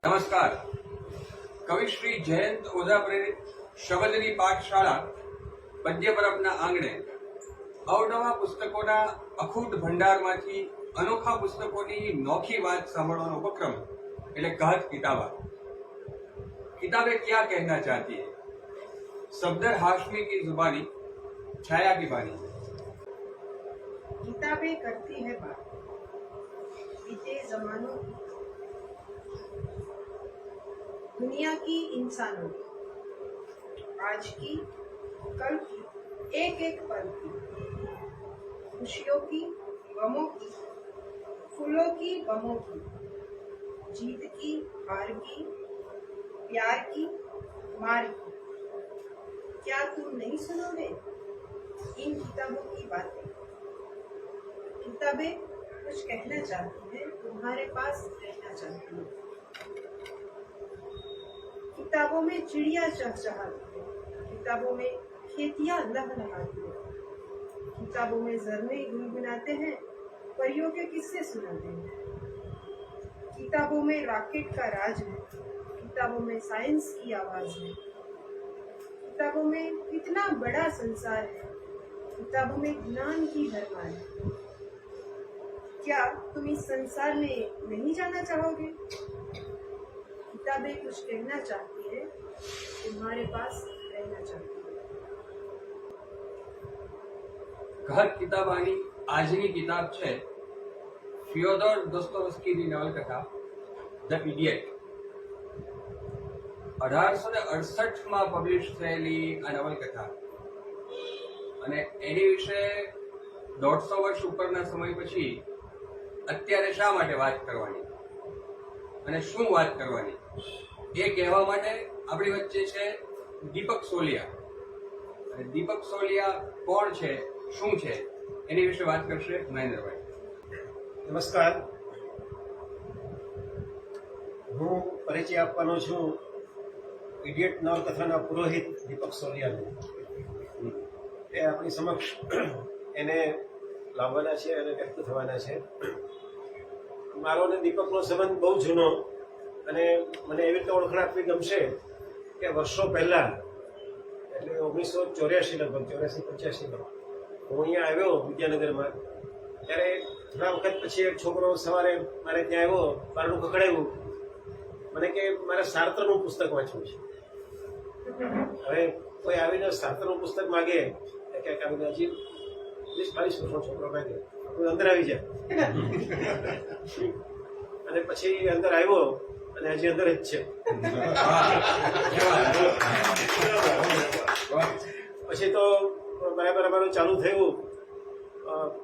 નમસ્કાર. કવિશ્રી જયંત ઓઝા પ્રેરિત શબદની પાઠશાળા પદ્ય પરબના આંગણે અવનવા પુસ્તકોના અખૂટ ભંડારમાંથી અનોખા પુસ્તકોની નોખી વાત સાંભળવાનો ઉપક્રમ એટલે કહત કિતાબા. किताबें क्या कहना चाहती है, सफदर हाशमी की जुबानी, छाया की बानी. किताबें करती है बात बीते जमानों की, दुनिया की, इंसानों की, आज की, कल की, एक एक पल की, खुशियों की, गमों की, फूलों की, गमों की, जीत की, हार की, प्यार की, मार की. क्या तुम नहीं सुनोगे इन किताबों की बातें? किताबें कुछ कहना चाहती है, तुम्हारे पास रहना चाहती है. किताबों में चिड़िया चहचहाती है, किताबों में खेतियां लहलहाती है, किताबों में झरने गुनगुनाते हैं, परियों के किस्से सुनाते हैं. किताबों में रॉकेट का राज है, किताबों में साइंस की आवाज है. किताबों में कितना बड़ा संसार है, किताबों में ज्ञान की भरमार है. क्या तुम इस संसार में नहीं जाना चाहोगे? किताबें कुछ कहना चाहती है, तुम्हारे पास रहना चाहती है. કહત કિતાબાની આજની કિતાબ છે ફિયોદોર દોસ્તોવસ્કીની નવલકથા ધ ઇડિયટ. 1868માં પબ્લિશ થયેલી આ નવલકથા અને એની વિશે 150 વર્ષ ઉપરના સમય પછી અત્યારે શા માટે વાત કરવાની અને શું વાત કરવાની એ કહેવા માટે આપણી વચ્ચે છે દીપક સોલિયા. અને દીપક સોલિયા કોણ છે, શું છે, એની વિશે વાત કરશે મહેન્દ્રભાઈ. નમસ્કાર, હું પરિચય આપવાનો છું ઇડિયટ નવલકથાના પુરોહિત દીપક સોલિયાનો. એ આપણી સમક્ષ એને લાવવાના છે અને વ્યક્ત થવાના છે. મારો અને દીપકનો સંબંધ બહુ જૂનો, અને મને એવી રીતે ઓળખાણ આપવી ગમશે કે વર્ષો પહેલા, એટલે 1984 લગભગ 84-85માં હું અહીંયા આવ્યો વિદ્યાનગરમાં. ત્યારે થોડા વખત પછી એક છોકરો સવારે મારે ત્યાં આવ્યો, બારણું ખખડાવ્યું, મને કે મારે સાર્ત્રનું પુસ્તક વાંચવું છે. હવે કોઈ આવીને સાર્ત્રનું પુસ્તક માગે, ક્યાંક આવીને હજી 20-22 વર્ષનો છોકરો માગે, કોઈ અંદર આવી જાય. અને પછી અંદર આવ્યો અને હજી અંદર જ છે. પછી તો બરાબર અમારું ચાલુ થયું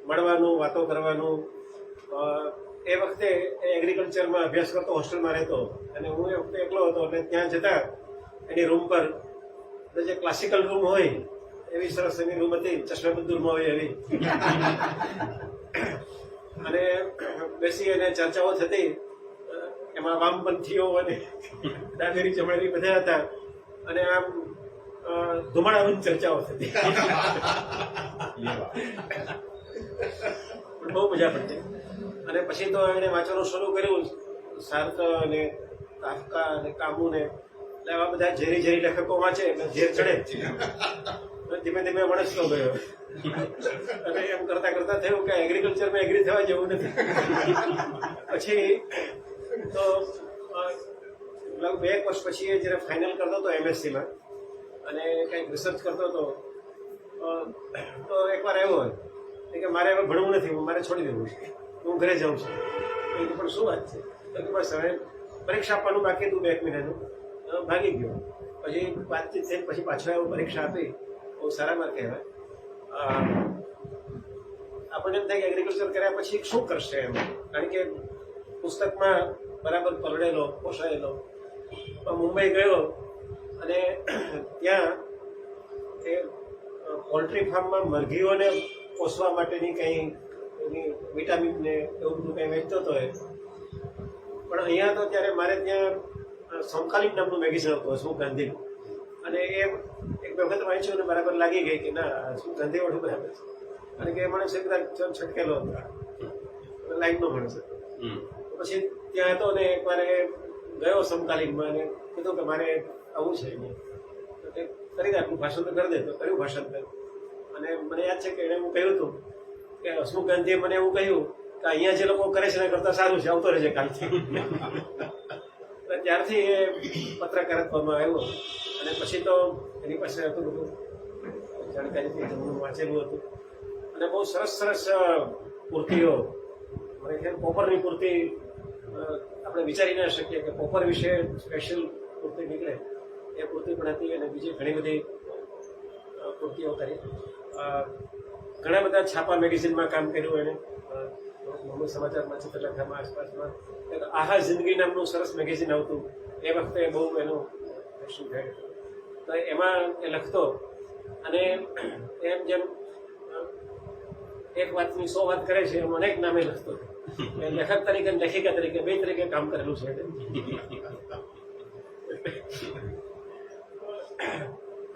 મળવાનું, વાતો કરવાનું. એ વખતે એગ્રીકલ્ચરમાં અભ્યાસ કરતો, હોસ્ટેલમાં રહેતો, અને હું એ વખતે એકલો હતો. એટલે ત્યાં જતા એની રૂમ પર જે ક્લાસિકલ રૂમ હોય એવી સરસ એની રૂમ હતી, ચશ્માબંધ રૂમમાં હોય એવી. અને બેસી અને ચર્ચાઓ થતી. એમાં વામપંથીઓ અને ડાબેરી જમણેરી બધા હતા, અને આમ ધુમાડાબંધ ચર્ચાઓ થતી. બહુ મજા પડતી. અને પછી તો એણે વાંચવાનું શરૂ કર્યું, સાર્ત્ર અને કાફકા અને કામુને. એટલે આવા બધા ઝેરી ઝેરી લેખકો વાંચે એટલે ઝેર ચડે. ધીમે ધીમે વણસતો ગયો. અને એમ કરતા કરતા થયું કે એગ્રીકલ્ચરમાં એગ્રી થવા જેવું નથી. પછી તો લગભગ 2 વર્ષ પછી જ્યારે ફાઇનલ કરતો હતો MSc-માં અને કંઈક રિસર્ચ કરતો હતો, તો એકવાર આવ્યો કે મારે હવે ભણવું નથી, મારે છોડી દેવું છે, હું ઘરે જાઉં છું. પણ શું વાત છે? તો કે બસ હવે પરીક્ષા આપવાનું બાકી હતું 2 મહિનાનું. ભાગી ગયો. પછી વાતચીત થઈ, પછી પાછો આવ્યો, પરીક્ષા આપી, બહુ સારા માર્ક આવ્યા. આપણને એમ થાય કે એગ્રીકલ્ચર કર્યા પછી શું કરશે એમ, કારણ કે પુસ્તકમાં બરાબર પરડેલો, પોષાયેલો. મુંબઈ ગયો અને ત્યાં એ પોલ્ટ્રી ફાર્મમાં મરઘીઓને પોષવા માટેની કંઈ એની વિટામિન ને એવું બધું કંઈ વેચતો હતો એ. પણ અહીંયા તો ત્યારે મારે ત્યાં સમકાલીન નામનું મેગેઝિન હતું, હસમુખ ગાંધીનું. અને એ એક વખત વાંચ્યું અને બરાબર લાગી ગઈ કે ના, હસમુખ ગાંધી વાળું બરાબર છે. અને કે મને બધા છટકેલો હતો, લાઈનનો માણસ હતો. પછી ત્યાં હતો ને એકવાર ગયો સમકાલીનમાં અને કીધું કે મારે આવું છે અહીંયા, તો તે કરી દે, આપણું ભાષાંતર કરી દે. તો કર્યું ભાષાંતર. અને મને યાદ છે કે એણે હું કહ્યું હતું કે હસમુખ ગાંધીએ મને એવું કહ્યું કે અહીંયા જે લોકો કરે છે એના કરતાં સારું છે, આવતો રહેજે કાલથી. ત્યારથી એ પત્રકારત્વમાં આવ્યો અને પછી તો એની પાસે હતું બધું જાણકારીથી જમણું વાંચેલું હતું અને બહુ સરસ સરસ પૂર્તિઓ. મને ખ્યાલ પોપરની પૂર્તિ આપણે વિચારી ના શકીએ કે પોપર વિશે સ્પેશિયલ પૂર્તિ નીકળે, એ પૂર્તિ પણ હતી. અને બીજી ઘણી બધી પૂર્તિઓ કરી. ઘણા બધા છાપા મેગેઝિનમાં કામ કર્યું એણે, મુંબઈ સમાચારમાં, ચિત્રલેખામાં, આસપાસમાં. આહા જિંદગી નામનું સરસ મેગેઝિન આવતું, એ વખતે બહુ એનું ફેશન થયું. તો એમાં એ લખતો અને એમ જેમ એક વાતની 100 વાત કરે છે એમ અનેક નામે લખતો. લેખક તરીકે, લેખિકા તરીકે, બે તરીકે કામ કરેલું છે.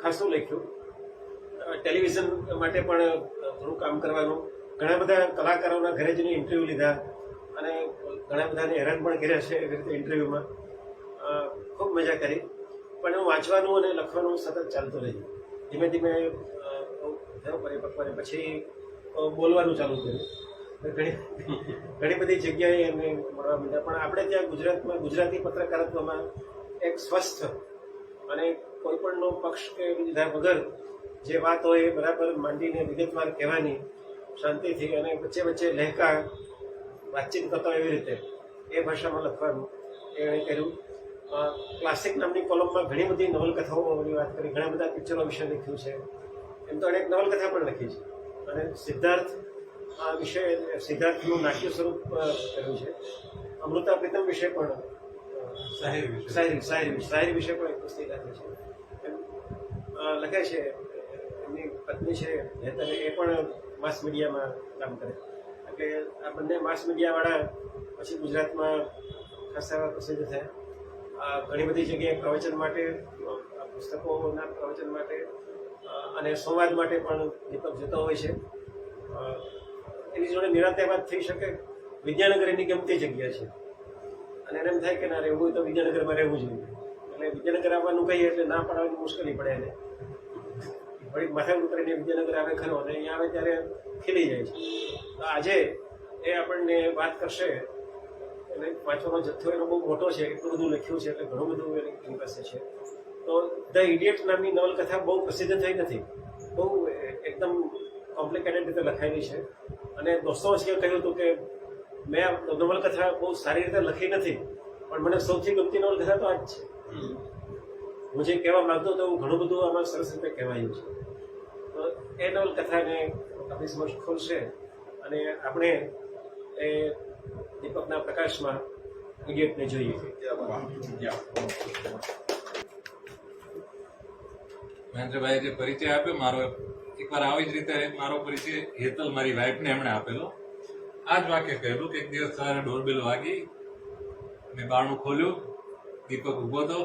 ખાસું લખ્યું. ટેલિવિઝન માટે પણ થોડું કામ કરવાનું. ઘણા બધા કલાકારોના ઘરે જઈને ઇન્ટરવ્યૂ લીધા અને ઘણા બધાને હેરાન પણ કર્યા છે એવી રીતે ઇન્ટરવ્યૂમાં. ખૂબ મજા કરી. પણ હું વાંચવાનું અને લખવાનું સતત ચાલતું રહ્યું. ધીમે ધીમે થયો પરિપક્વ અને પછી બોલવાનું ચાલુ કર્યું. ઘણી બધી જગ્યાએ એમને મળવા માંડ્યા. પણ આપણે ત્યાં ગુજરાતમાં ગુજરાતી પત્રકારત્વમાં એક સ્વસ્થ અને કોઈ પણનો પક્ષ કે લીધા વગર જે વાત હોય એ બરાબર માંડીને વિગતવાર કહેવાની, શાંતિથી અને વચ્ચે વચ્ચે લહેકા વાતચીત કરતા એવી રીતે એ ભાષામાં લખવાનું એણે કર્યું. ક્લાસિક નામની કોલમમાં ઘણી બધી નવલકથાઓની વાત કરી, ઘણા બધા પિક્ચરો વિશે લખ્યું છે. એમ તો અનેક નવલકથા પણ લખી છે અને સિદ્ધાર્થ વિશે, સિદ્ધાર્થનું નાટ્ય સ્વરૂપ કર્યું છે. અમૃતા પ્રીતમ વિશે પણ શાયરી વિશે પણ એક પુસ્તક લખી છે. એમ લખે છે. એમની પત્ની છે હેતલ, એ પણ માસ મીડિયામાં કામ કરે. એટલે આ બંને માસ મીડિયાવાળા પછી ગુજરાતમાં ખાસા પ્રસિદ્ધ થયા. ઘણી બધી જગ્યાએ પ્રવચન માટે, પુસ્તકોના પ્રવચન માટે અને સંવાદ માટે પણ દીપક જતો હોય છે. એની જોડે નિરાંતે વાત થઈ શકે. વિદ્યાનગર એની ગમતી જગ્યા છે અને એને એમ થાય કે ના રહેવું હોય તો વિદ્યાનગરમાં રહેવું જોઈએ. એટલે વિદ્યાનગર આવવાનું કહીએ એટલે ના પાડવાની મુશ્કેલી પડે એને. વળી માથા ઉતરીને વિદ્યાનગર આવે ખરો અને અહીંયા આવે ત્યારે ખીલી જાય છે. તો આજે એ આપણને વાત કરશે. અને વાંચવાનો જથ્થો એનો બહુ મોટો છે, એટલું બધું લખ્યું છે એટલે ઘણું બધું એની પાસે છે. તો ધ ઇડિયટ નામની નવલકથા બહુ પ્રસિદ્ધ થઈ નથી, બહુ એકદમ કોમ્પ્લિકેટેડ રીતે લખાયેલી છે. અને દોસ્તોવસ્કીએ કહ્યું હતું કે મેં આ નવલકથા બહુ સારી રીતે લખી નથી, પણ મને સૌથી ગમતી નવલકથા તો આ જ છે. હું જે કહેવા માંગતો હતો એવું ઘણું બધું આમાં સરસ રીતે કહેવાયું છે. તો એ નવલકથાને આપણી સમક્ષ ખોલશે અને આપણે એ દીપકના પ્રકાશમાં ઇડિયટને જોઈએ. મહેન્દ્રભાઈ જે પરિચય આપ્યો મારો, એકવાર આવી જ રીતે મારો પરિચય હેતલ મારી વાઈફને એમણે આપેલો. આ જ વાક્ય કહેલું કે એક દિવસ સવારે ડોરબેલ વાગી, મેં બારણું ખોલ્યું, દીપક ઉભો હતો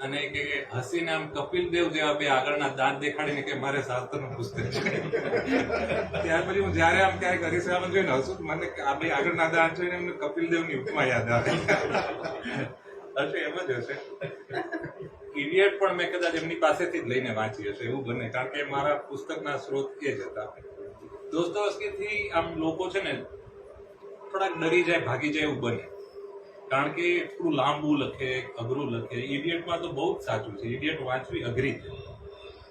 અને કે હસીને આમ કપિલ દેવ જેવા બે આગળના દાંત દેખાડીને કે મારે શાસ્ત્રનું પુસ્તક છે. ત્યાર પછી હું જયારે આમ ક્યારેક હરીસામાં જોઈને હસું, મને આ બે આગળના દાંત જોઈને એમને કપિલ દેવની ઉપમા યાદ આવે. હશે એમ જ હશે. ઇડિયટ પણ મેં કદાચ એમની પાસેથી જ લઈને વાંચી હશે એવું બને, કારણ કે મારા પુસ્તકના સ્ત્રોત એ જ હતા. દોસ્તોવસ્કીથી આમ લોકો છે ને થોડાક ડરી જાય, ભાગી જાય એવું બને, કારણ કે એટલું લાંબુ લખે, અઘરું લખે. ઇડિયટમાં તો બહુ જ સાચું છે. ઇડિયટ વાંચવી અઘરી છે,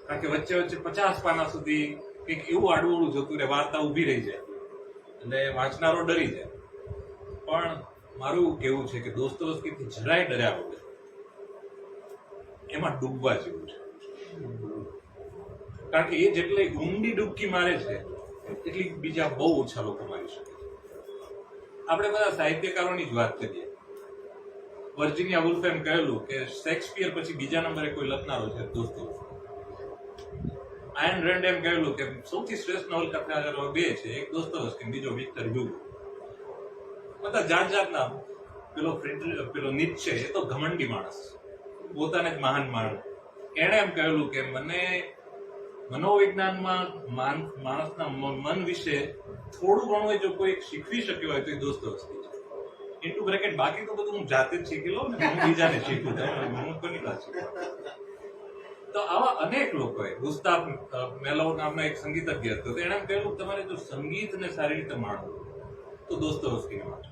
કારણ કે વચ્ચે વચ્ચે 50 પાના સુધી કંઈક એવું આડું જતું રહે, વાર્તા ઊભી રહી જાય એટલે વાંચનારો ડરી જાય. પણ મારું એવું કહેવું છે કે દોસ્તોવસ્કીથી જરાય ડર્યા વગર એમાં ડૂબવા જેવું છે, કારણ કે એ જેટલી ઊંડી ડૂબકી મારે છે એટલી બીજા બહુ ઓછા લોકો મારી શકે. આપણે બધા સાહિત્યકારોની જ વાત કરીએ. વર્જિનિયા વુલ્ફે એમ કહેલું કે શેક્સપિયર પછી બીજા નંબરે કોઈ લખનારો છે દોસ્તોવસ્કી. આયન રેન્ડ એમ કહેલું કે સૌથી શ્રેષ્ઠ નવલકથાકારો બે છે, એક દોસ્તોવસ્કી, બીજો વિક્ટર હ્યુગો. બધા જાત જાતના. પેલો નીત્શે, એ તો ઘમંડી માણસ, પોતાને જ મહાન માણસ. એણે એમ કહેલું કે મને મનોવિજ્ઞાનમાં માણસના મન વિશે થોડું ઘણું જો કોઈ શીખવી શક્યો હોય તો એ દોસ્તોવસ્કી છે. ઇન્ટુ બ્રેકેટ બાકી તો બધું હું જાતે જ શીખી લઉં ને હું બીજાને શીખું હું કોની પાસે શીખું. તો આવા અનેક લોકોએ ગુસ્તાફ મેલોવ નામના એક સંગીતજ્ઞ હતો, તો એણે એમ કહેલું તમારે જો સંગીતને સારી રીતે માણવું તો દોસ્તોવસ્કીને વાંચો,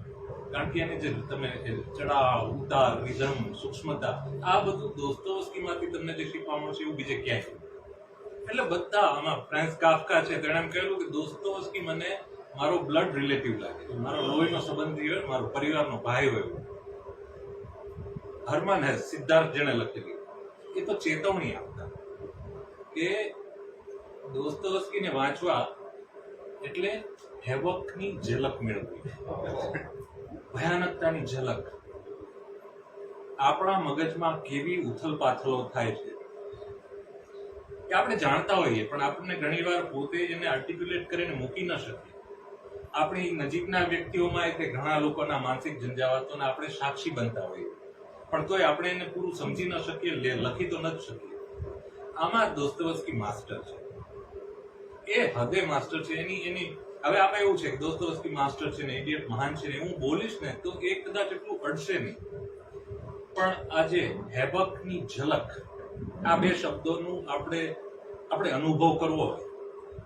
કારણ કે એની જે તમે ચડાવ ઉતાર રિધમ સૂક્ષ્મતા આ બધું દોસ્તોવસ્કીમાંથી તમને જે શીખવા મળશે એવું બીજે ક્યાંય નહીં. એટલે બધા આમાં ફ્રાન્સ કાફકા છે, તેણે એમ કહેલું કે દોસ્તોવસ્કી મને મારો બ્લડ રિલેટિવ લાગે, મારો લોહીનો સંબંધી હોય, મારો પરિવારનો ભાઈ હોય. હરમાન હેસ સિદ્ધાર્થ જેણે લખેલી એ તો ચેતવણી આપતા કે દોસ્તોવસ્કીને વાંચવા એટલે હેવકની ઝલક મેળવવી, ભયાનકતાની ઝલક. આપણા મગજમાં કેવી ઉથલપાથલો થાય છે કે આપણે જાણતા હોઈએ પણ આપણને ઘણીવાર પોતે એને આર્ટિક્યુલેટ કરીને મૂકી ન શકીએ. આપણી નજીકના વ્યક્તિઓમાં કે ઘણા લોકોના માનસિક ઝંઝાવાતોના આપણે સાક્ષી બનતા હોઈએ, પણ તોય આપણે એને પૂરું સમજી ન શકીએ, લખી તો ન જ શકીએ. આમાં દોસ્તોવસ્કી માસ્ટર છે, એ હદે માસ્ટર છે. એની હવે આમાં એવું છે કે દોસ્તોવસ્કી માસ્ટર છે ને ઇડિયટ મહાન છે ને હું બોલીશ ને તો એ કદાચ એટલું અડશે નહીં, પણ આજે હેબકની ઝલક આ બે શબ્દોનું આપણે અનુભવ કરવો હોય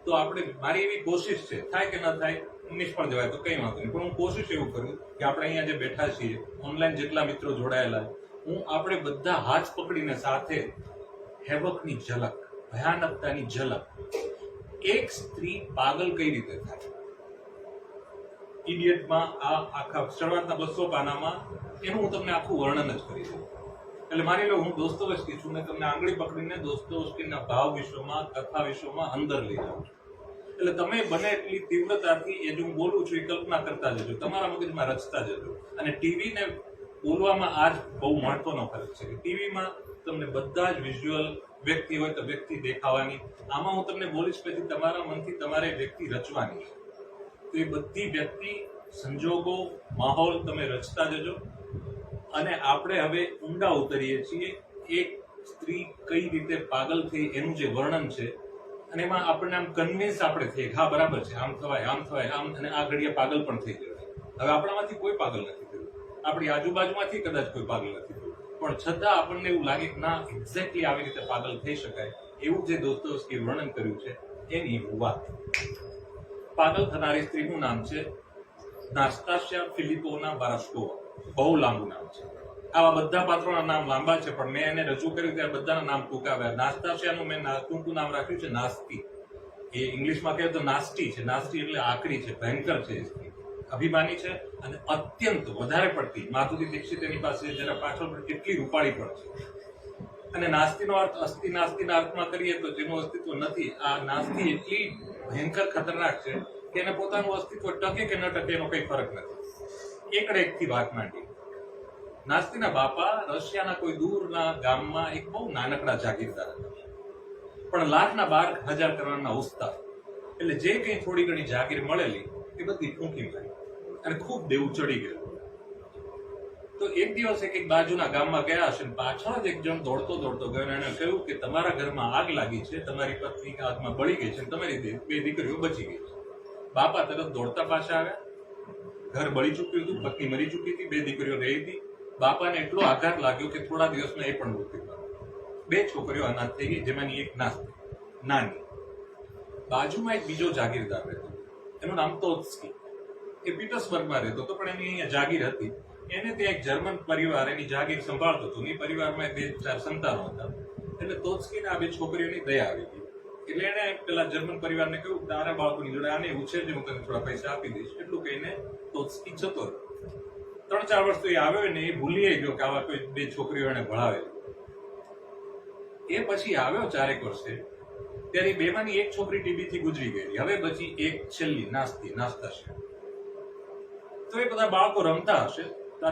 તો આપણે મારી એવી કોશિશ છે, થાય કે ન થાય નિષ્ફળ જવાય તો કઈ વાંધો નહીં, પણ હું કોશિશ એવું કરું કે આપણે અહીંયા જે બેઠા છીએ ઓનલાઈન જેટલા મિત્રો જોડાયેલા હું આપણે બધા હાથ પકડીને સાથે હેબકની ઝલક ભયાનકતાની ઝલક એક સ્ત્રી પાગલ કઈ રીતે થાય ઇડિયટમાં આ આખા શરૂઆતના 200 પાનામાં એનું હું તમને આખું વર્ણન જ કરી દઉં. એટલે માની લો હું દોસ્તોવસ્કી છું ને તમને આંગળી પકડીને દોસ્તોવસ્કીના ભાવ વિશ્વમાં કથા વિશ્વમાં અંદર લઈ જાઉં છું. એટલે તમે બને એટલી તીવ્રતાથી એ જે હું બોલું છું એ કલ્પના કરતા જજો, તમારા મગજમાં રચતા જજો. અને ટીવીને બોલવામાં આ જ બહુ મહત્વનો ફરક છે કે ટીવીમાં તમને બધા જ વિઝ્યુઅલ વ્યક્તિ હોય તો વ્યક્તિ દેખાવાની, આમાં હું તમને બોલીશ પછી તમારા મનથી તમારે વ્યક્તિ રચવાની છે. તો એ બધી વ્યક્તિ સંજોગો માહોલ તમે રચતા જજો. અને આપણે હવે ઊંડા ઉતરીએ છીએ એક સ્ત્રી કઈ રીતે પાગલ થઈ એનું જે વર્ણન છે અને એમાં આપણને આમ કન્વિન્સ આપણે થઈએ હા બરાબર છે, આમ થવાય આમ અને આ ઘડીએ પાગલ પણ થઈ જવાય. હવે આપણામાંથી કોઈ પાગલ નથી થયું, આપણી આજુબાજુમાંથી કદાચ કોઈ પાગલ નથી થયું, પણ છતાં આપણને એવું લાગે કે ના એક્ઝેક્ટલી આવી રીતે પાગલ થઈ શકાય એવું જે દોસ્તોવસ્કી વર્ણન કર્યું છે એની વાત. પાગલ થનારી સ્ત્રીનું નામ છે નાસ્તાસ્યા ફિલિપોના બારાસ્કોવા. બહુ લાંબુ નામ છે. આવા બધા પાત્રોના નામ લાંબા છે પણ મેં એને રજૂ કર્યું ત્યારે બધાના નામ ટૂંકાવ્યા. નાસ્તાસ્યાનું મેં ટૂંકું નામ રાખ્યું છે નાસ્તી. એ ઇંગ્લિશમાં કહે તો નાસ્ટી છે. નાસ્ટી એટલે આકરી છે, ભયંકર છે. એ સ્ત્રી અભિમાની છે અને અત્યંત વધારે પડતી માધુરી દીક્ષિત એની પાસે જેના પાછળ પણ કેટલી રૂપાળી પણ છે. અને નાસ્તીનો અર્થ અસ્થિ નાસ્તીના અર્થમાં કરીએ તો જેનું અસ્તિત્વ નથી. આ નાસ્તી એટલી ભયંકર ખતરનાક છે કે એને પોતાનું અસ્તિત્વ ટકે કે ન ટકે એનો કઈ ફરક નથી. એકથી વાત માંડી. નાસ્તીના બાપા રશિયાના કોઈ દૂરના ગામમાં એક બહુ નાનકડા જાગીરદાર હતા, પણ 1,12,000 કરોડના ઉસ્તાદ. એટલે જે કંઈ થોડી ઘણી જાગીર મળેલી એ બધી ફૂંકી મારી અને ખૂબ દેવું ચડી ગયું. તો એક દિવસ એક બાજુના ગામમાં ગયા હશે, પાછળ જ એક જણ દોડતો ગયો અને એને કહ્યું કે તમારા ઘરમાં આગ લાગી છે, તમારી પત્ની આગમાં બળી ગઈ છે, તમારી 2 દીકરીઓ બચી ગઈ છે. બાપા તરત દોડતા પાછા આવ્યા. ઘર બળી ચૂક્યું હતું, પત્ની મરી ચૂકી હતી, 2 દીકરીઓ રહી હતી. બાપાને એટલો આઘાત લાગ્યો કે થોડા દિવસમાં એ પણ મૃત્યુ પામ્યો. 2 છોકરીઓ અનાથ થઈ ગઈ, જેમાંની એક નાની. બાજુમાં એક બીજો જાગીરદાર રહેતો, એનું નામ તોત્સ્કી. એ પીટર્સબર્ગમાં રહેતો હતો, પણ એની અહીંયા જાગીર હતી. એને ત્યાં એક જર્મન પરિવાર એની જાગીર સંભાળતો હતો. એ પરિવારમાં 2-4 સંતાનો હતા. એટલે તોત્સ્કીને આ 2 છોકરીઓની દયા આવી ગઈ. એટલે એને પેલા જર્મન પરિવારને કહ્યું તારા બાળકોની જોડે આને ઉછેરજે, હું તને થોડા પૈસા આપી દઈશ. એટલું કહીને તોત્સ્કી જતો રહ્યો. 3-4 વર્ષ તો એ આવ્યો ને એ ભૂલી ગયો કે આવા કોઈ 2 છોકરીઓ એને ભણાવેલી. એ પછી આવ્યો 4 વર્ષે, ત્યારે 2માંની એક છોકરી ટીબીથી ગુજરી ગયેલી. હવે બચી એક છેલ્લી નાસ્તા છે. તો એ બધા બાળકો રમતા હશે,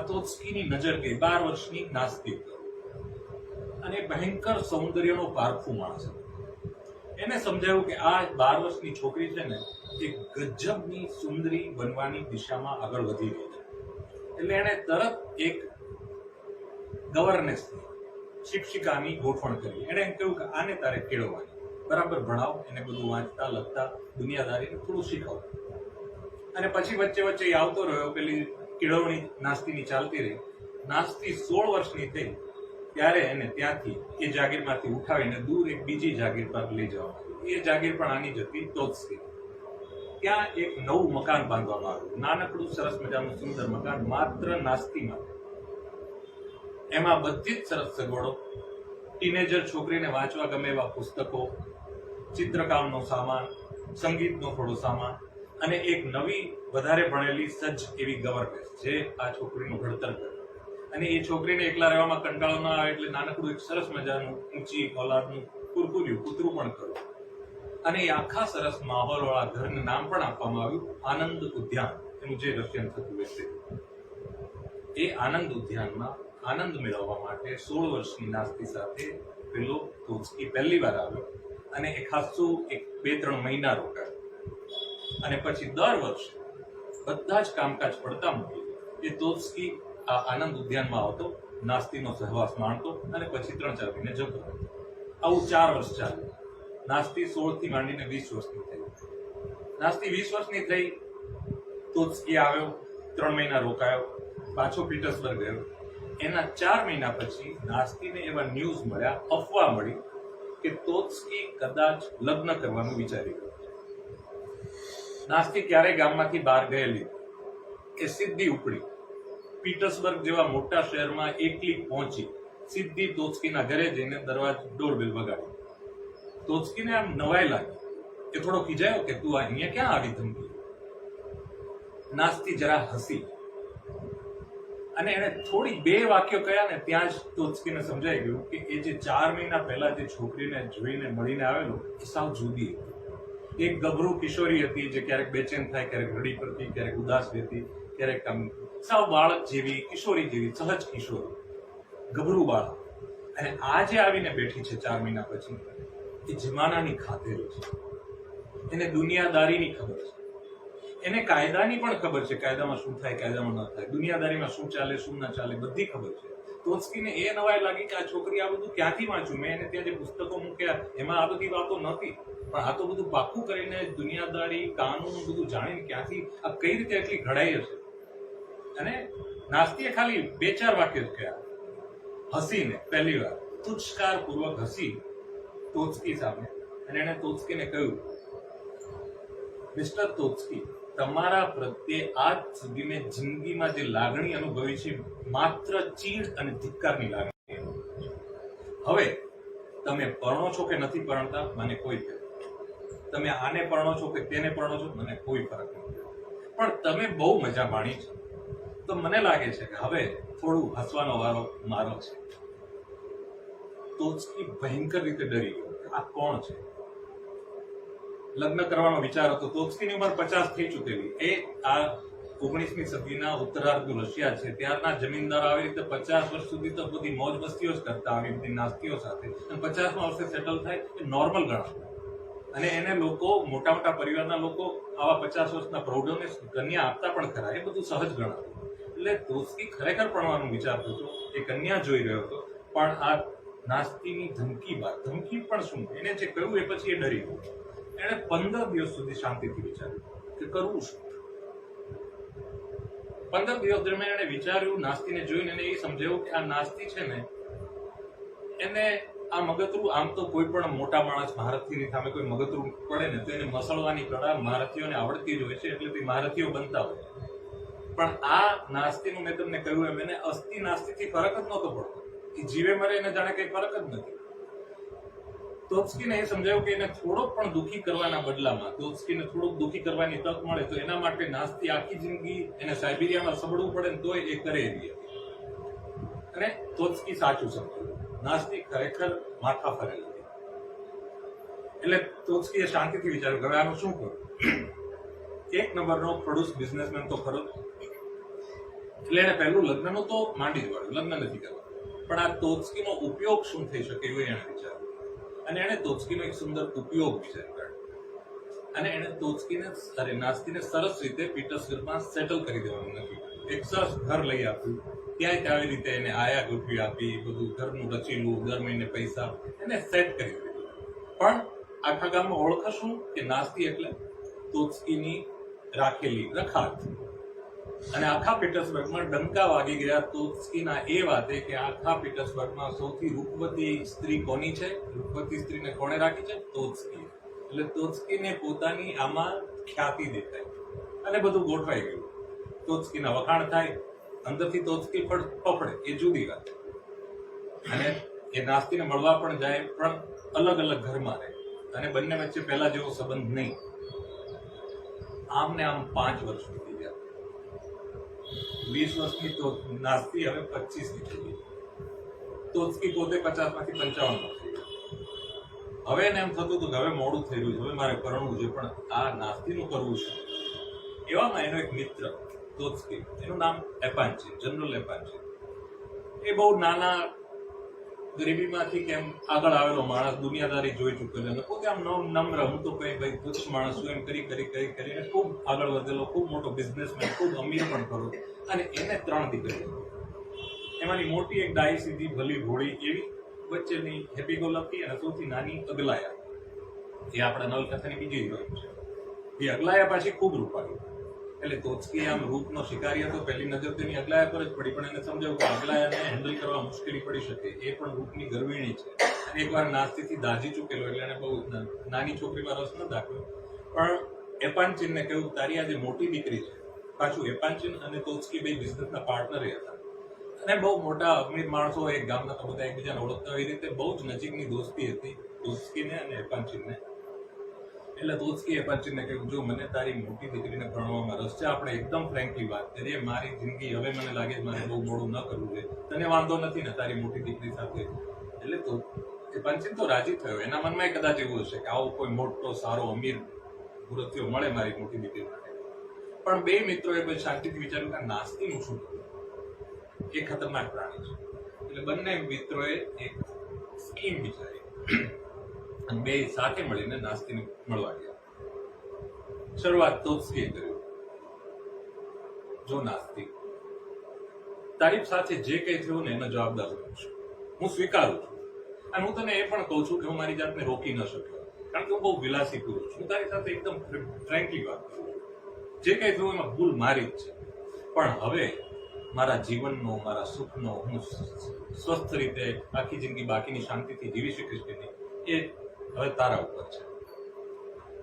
તોત્સ્કીની નજર ગઈ 12 વર્ષની નાસ્તી ઉપર. અને ભયંકર સૌંદર્યનો પારખું માણસ હતો. એને સમજાયું કે આ 12 વર્ષની છોકરી છે ને એ ગજબની સુંદરી બનવાની દિશામાં આગળ વધી રહી છે. એટલે એને તરત એક ગવર્નેસની શિક્ષિકાની ગોઠવણ કરી. એને એમ કહ્યું કે આને તારે કેળવવાની, બરાબર ભણાવ, એને બધું વાંચતા લખતા દુનિયાદારીને થોડું શીખવ. અને પછી વચ્ચે એ આવતો રહ્યો, પેલી કેળવણી નાસ્તીની ચાલતી રહી. નાસ્તી 16 વર્ષની થઈ ત્યારે એને ત્યાંથી એ જાગીરમાંથી ઉઠાવીને દૂર એક બીજી જાગીર પર લઈ જવામાં આવી. એ જાગીર પણ આની જ હતી, તોત્સકી. ત્યાં એક નવું મકાન બાંધવામાં આવ્યું, નાનકડું સરસ મજાનું સુંદર મકાન માત્ર નાસ્તી માટે. એમાં બધી જ સરસ સગવડો, ટીનેજર છોકરીને વાંચવા ગમે એવા પુસ્તકો, ચિત્રકામનો સામાન, સંગીતનો થોડો સામાન અને એક નવી વધારે ભણેલી સજ્જ એવી ગવર્નેસ જે આ છોકરીનું ઘડતર કરે. અને એ છોકરીને એકલા રહેવામાં કંટાળો ન આવે એટલે નાનકડું એક સરસ મજાનું ઊંચી ઓલાદનું કુરકુર્યું કૂતરું પણ કર્યું. અને એ આખા સરસ માહોલવાળા ઘરને નામ પણ આપવામાં આવ્યું આનંદ ઉદ્યાન, એનું જે રશિયન થતું હોય તે. એ આનંદ ઉદ્યાનમાં આનંદ મેળવવા માટે 16 વર્ષની નાસ્તી સાથે પેલો તોત્સકી પહેલી વાર આવ્યો અને એ ખાસું 2-3 મહિના રોકાયો. અને પછી દર વર્ષે બધા જ કામકાજ પડતા મૂકી એ તોત્સકી આ આનંદ ઉદ્યાનમાં આવતો, નાસ્તીનો સહવાસ માણતો અને પછી 3-4 મહિને જતો. આવું 4 વર્ષ ચાલ્યું. નાસ્તી 16 થી માંડીને 20 વર્ષની થઈ. નાસ્તી 20 વર્ષની થઈ, તોત્સકી આવ્યો, 3 મહિના રોકાયો, પાછો પીટર્સબર્ગ ગયો. એના 4 મહિના પછી નાસ્તીને એવા ન્યૂઝ મળ્યા, અફવા મળી કે તોત્સકી કદાચ લગ્ન કરવાનું વિચારી ગયો. નાસ્તી ક્યારેય ગામમાંથી બહાર ગયેલી એ સીધી ઉપડી પીટર્સબર્ગ જેવા મોટા શહેરમાં એકલી પહોંચી, સીધી તોત્સકીના ઘરે જઈને ડોરબેલ વગાડી. તોત્સકીને આમ નવાઈ લાગી. એ થોડો ખીજાયો કે તું અહીંયા ક્યાં આવી ધમકી. નાસ્તી જરા હસી અને એને થોડી 2 વાક્યો કહ્યા ને ત્યાં જ તોત્સકીને સમજાઈ ગયું કે એ જે 4 મહિના પહેલા જે છોકરીને જોઈને મળીને આવેલો એ સાવ જુદી હતી. એક ગભરૂ કિશોરી હતી જે ક્યારેક બેચેન થાય, ક્યારેક રડી પડતી, ક્યારેક ઉદાસ રહેતી, ક્યારેક આમ સાવ બાળક જેવી, કિશોરી જેવી, સહજ કિશોરી, ગભરૂ બાળક. અને આજે આવીને બેઠી છે 4 મહિના પછી, એ જમાનાની ખાતેરી છે. એને દુનિયાદારીની ખબર છે, એને કાયદાની પણ ખબર છે, કાયદામાં શું થાય, કાયદામાં ન થાય, દુનિયાદારીમાં શું ચાલે, શું ના ચાલે, બધી ખબર છે. તોત્સકીને એ નવાઈ લાગી કે આ છોકરી આ બધું ક્યાંથી વાંચ્યું, મેં એને ત્યાં જે પુસ્તકો મૂક્યા એમાં આ બધી વાતો નહોતી, પણ આ તો બધું પાક્કું કરીને દુનિયાદારી, કાનૂન બધું જાણીને ક્યાંથી આ કઈ રીતે એટલી ઘડાઈ હશે. અને નાસ્તીએ ખાલી 2-4 વાક્ય જ કહ્યા, હસીને પહેલી વાર તુચ્છકાર પૂર્વક હસી તોત્સકી સામે. અને એને તોત્સકીને કહ્યું, મિસ્ટર તોત્સકી, તમારા પ્રત્યે આજ સુધી મેં જિંદગીમાં જે લાગણી અનુભવી છે માત્ર ચીડ અને ધિક્કારની લાગણી અનુભવી છે. હવે તમે પરણો છો કે નથી પરણતા મને કોઈ ફરક નથી. તમે આને પરણો છો કે તેને પરણો છો મને કોઈ ફરક નથી. પણ તમે બહુ મજા માણી છે તો મને લાગે છે કે હવે થોડું હસવાનો વારો મારો છે. તોત્સકી ભયંકર રીતે ડરી ગયો. આ કોણ છે? લગ્ન કરવાનો વિચાર હતો. તોત્સકીની ઉંમર 50 થઈ ચૂકેલી. એ આ 19મી સદીના ઉત્તરાર્ધનું રશિયા છે. ત્યારના જમીનદાર આવી રીતે 50 વર્ષ સુધી તો બધી મોજ મસ્તીઓ જ કરતા આવી બધી નાસ્તીઓ સાથે, અને 50મા વર્ષે સેટલ થાય એ નોર્મલ ગણાતું. અને એને લોકો, મોટા મોટા પરિવારના લોકો આવા 50 વર્ષના પ્રૌઢોને કન્યા આપતા પણ ખરા, એ બધું સહજ ગણાતું. એટલે તોત્સકી ખરેખર ભણવાનું વિચારતો હતો, એ કન્યા જોઈ રહ્યો હતો. પણ આ નાસ્તીની ધમકી પણ શું, એને જે કહ્યું એ પછી એ ડરી ગયો. એણે 15 દિવસ સુધી શાંતિથી વિચાર્યું કે કરવું શું. 15 દિવસ દરમિયાન એણે વિચાર્યું, નાસ્તીને જોઈને એને એ સમજાયું કે આ નાસ્તી છે ને, એને આ મગતરું, આમ તો કોઈ પણ મોટા માણસ મહારથીની સામે કોઈ મગતરું પડે ને તો એને મસળવાની કળા મહારથીઓને આવડતી જ હોય છે, એટલે તે મહારથીઓ બનતા હોય. પણ આ નાસ્તીનું મેં તમને કહ્યું એમ એને અસ્થિ નાસ્તીથી ફરક જ નહોતો પડતો. એ જીવે મરે એને જાણે કઈ ફરક જ નથી. તોત્સકીને એ સમજાયું કે એને થોડોક પણ દુઃખી કરવાના બદલામાં, તોત્સકીને થોડુંક દુઃખી કરવાની તક મળે તો એના માટે નાસ્તી આખી જિંદગી એને સાયબિરિયામાં સબડવું પડે ને તોય એ કરે એવી. અને તોત્સકી સાચું સમજ્યું. નાસ્તી ખરેખર માથા ફરેલ હતી. એટલે તોત્સકીએ શાંતિથી વિચાર્યું કે હવે આનું શું કરું. 1 નંબરનો ખડૂસ બિઝનેસમેન તો ખરો. એટલે એને પહેલું લગ્નનું તો માંડી જ વાળ્યું, લગ્ન નથી કરવા. પણ આ તોત્સકીનો ઉપયોગ શું થઈ શકે એવું એને વિચાર્યું. અને એણે તોત્સકીનો એક સુંદર ઉપયોગ વિચારી કાઢ્યો. અને એણે નાસ્તીને સરસ રીતે પીટર્સબર્ગમાં સેટલ કરી દેવાનું નક્કી કર્યું. એક સરસ ઘર લઈ આપ્યું. ત્યાં આવી રીતે એને આયા ગોઠવી આપી, બધું ઘરનું રચીલું, દર મહિને પૈસા એને સેટ કરી દીધું. પણ આખા ગામમાં ઓળખ શું કે નાસ્તી એટલે તોત્સકીની રાખેલી રખાત. અને આખા પીટર્સબર્ગમાં ડંકા વાગી ગયા તોત્સ્કીના એ વાતે કે આખા પીટર્સબર્ગમાં સૌથી રૂપવતી સ્ત્રી કોની છે, રૂપવતી સ્ત્રીને કોણે રાખી છે? તોત્સ્કી. એટલે તોત્સ્કીને પોતાની આમાં ખ્યાતિ દેખાય અને બધું ગોઠવાઈ ગયું. તોત્સ્કીના વખાણ થાય, અંદરથી તોત્સ્કી પફડે, એ જુદી વાત. અને એ નાસ્તીને મળવા પણ જાય, પણ અલગ અલગ ઘરમાં રહે અને બંને વચ્ચે પહેલા જેવો સંબંધ નહીં. આમ ને આમ 5 વર્ષ વીતી ગયા. 20 વર્ષની તો નાસ્તી હવે 25 ની થઈ ગઈ. તોત્સ્કી પોતે 50 માંથી 55 નો થઈ ગયો. હવે એને એમ થતું હતું કે હવે મોડું થઈ રહ્યું છે, હવે મારે કરવું છે, પણ આ નાસ્તીનું કરવું છે. એવામાં એનો એક મિત્ર તોત્સ્કી, એનું નામ એપાન્ચિન, જનરલ એપાન્ચિન. એ બહુ નાના ગરીબીમાંથી કેમ આગળ આવેલો માણસ, દુનિયાદારી જોઈ ચૂકેલો અને પોતે આમ નમ્ર, હું તો કઈ ભાઈ તુચ્છ માણસ છું એમ કરીને ખૂબ આગળ વધેલો, ખૂબ મોટો બિઝનેસમેન, ખૂબ અમીર પણ ખરો. અને એને 3 દીકરીઓ, એમાંની મોટી એક ડાઈ સીધી ભલી ભોળી એવી, વચ્ચેની હેપી ગો લકી અને સૌથી નાની અગલાયા. એ આપણા નવલકથાની બીજી હિરોઈન છે. એ અગલાયા પાછી ખૂબ રૂપાળી. એટલે તોત્સ્કી આમ રૂપનો શિકારી હતો. પહેલી નજર તેની અગલાયા પર જ પડી, પણ એને સમજાવ્યું કે અગલાયાને હેન્ડલ કરવા મુશ્કેલી પડી શકે, એ પણ રૂપની ગરવીણી છે. અને એકવાર નાસ્તીથી દાઝી ચૂકેલો એટલે એને બહુ નાની છોકરીમાં રસ ન દાખવ્યો. પણ એપાન્ચિનને કહ્યું, તારી આ જે મોટી દીકરી છે, પાછું એપાન્ચિન અને તોત્સ્કી બે બિઝનેસના પાર્ટનર હતા અને બહુ મોટા અમીર માણસો, એક ગામના તો બધા એકબીજાને ઓળખતા હોય, એ રીતે બહુ જ નજીકની દોસ્તી હતી તોત્સ્કીને અને એપાન્ચિનને. એટલે તોત્સ્કી એપાન્ચિનને કહ્યું, જો મને તારી મોટી દીકરીને ભણવામાં રસ છે, આપણે એકદમ ફ્રેન્કલી વાત કરીએ, મારી જિંદગી હવે મને લાગે છે મારે બહુ મોડું ન કરવું જોઈએ, તને વાંધો નથી ને તારી મોટી દીકરી સાથે? એટલે તો એપાન્ચિન તો રાજી થયો. એના મનમાં કદાચ એવું હશે કે આવો કોઈ મોટો સારો અમીર ગુરથીઓ મળે મારી મોટી દીકરી માટે. પણ બે મિત્રોએ પછી શાંતિથી વિચાર્યું કે નાસ્તીનું શું કરવું? એ ખતરનાક પ્રાણી છે. એટલે બંને મિત્રોએ એક સ્કીમ વિચારી અને બે સાથે મળીને નાસ્તીને મળવા ગયા. શરૂઆત તોત્સ્કીએ કર્યું, જો નાસ્તી, તારી સાથે જે કંઈ થયું ને એનો જવાબદાર હું છું, હું સ્વીકારું છું. અને હું તને એ પણ કહું છું કે હું મારી જાતને રોકી ન શક્યો, કારણ કે હું બહુ વિલાસી પુરુષ છું. હું તારી સાથે એકદમ ફ્રેન્કલી વાત કરું છું. જે કંઈ થયું એમાં ભૂલ મારી જ છે. પણ હવે મારા જીવનનો, મારા સુખનો હું સ્વસ્થ રીતે આખી જિંદગી બાકીની શાંતિથી જીવી શકીશ કે નહીં, એ હવે તારા ઉપર છે.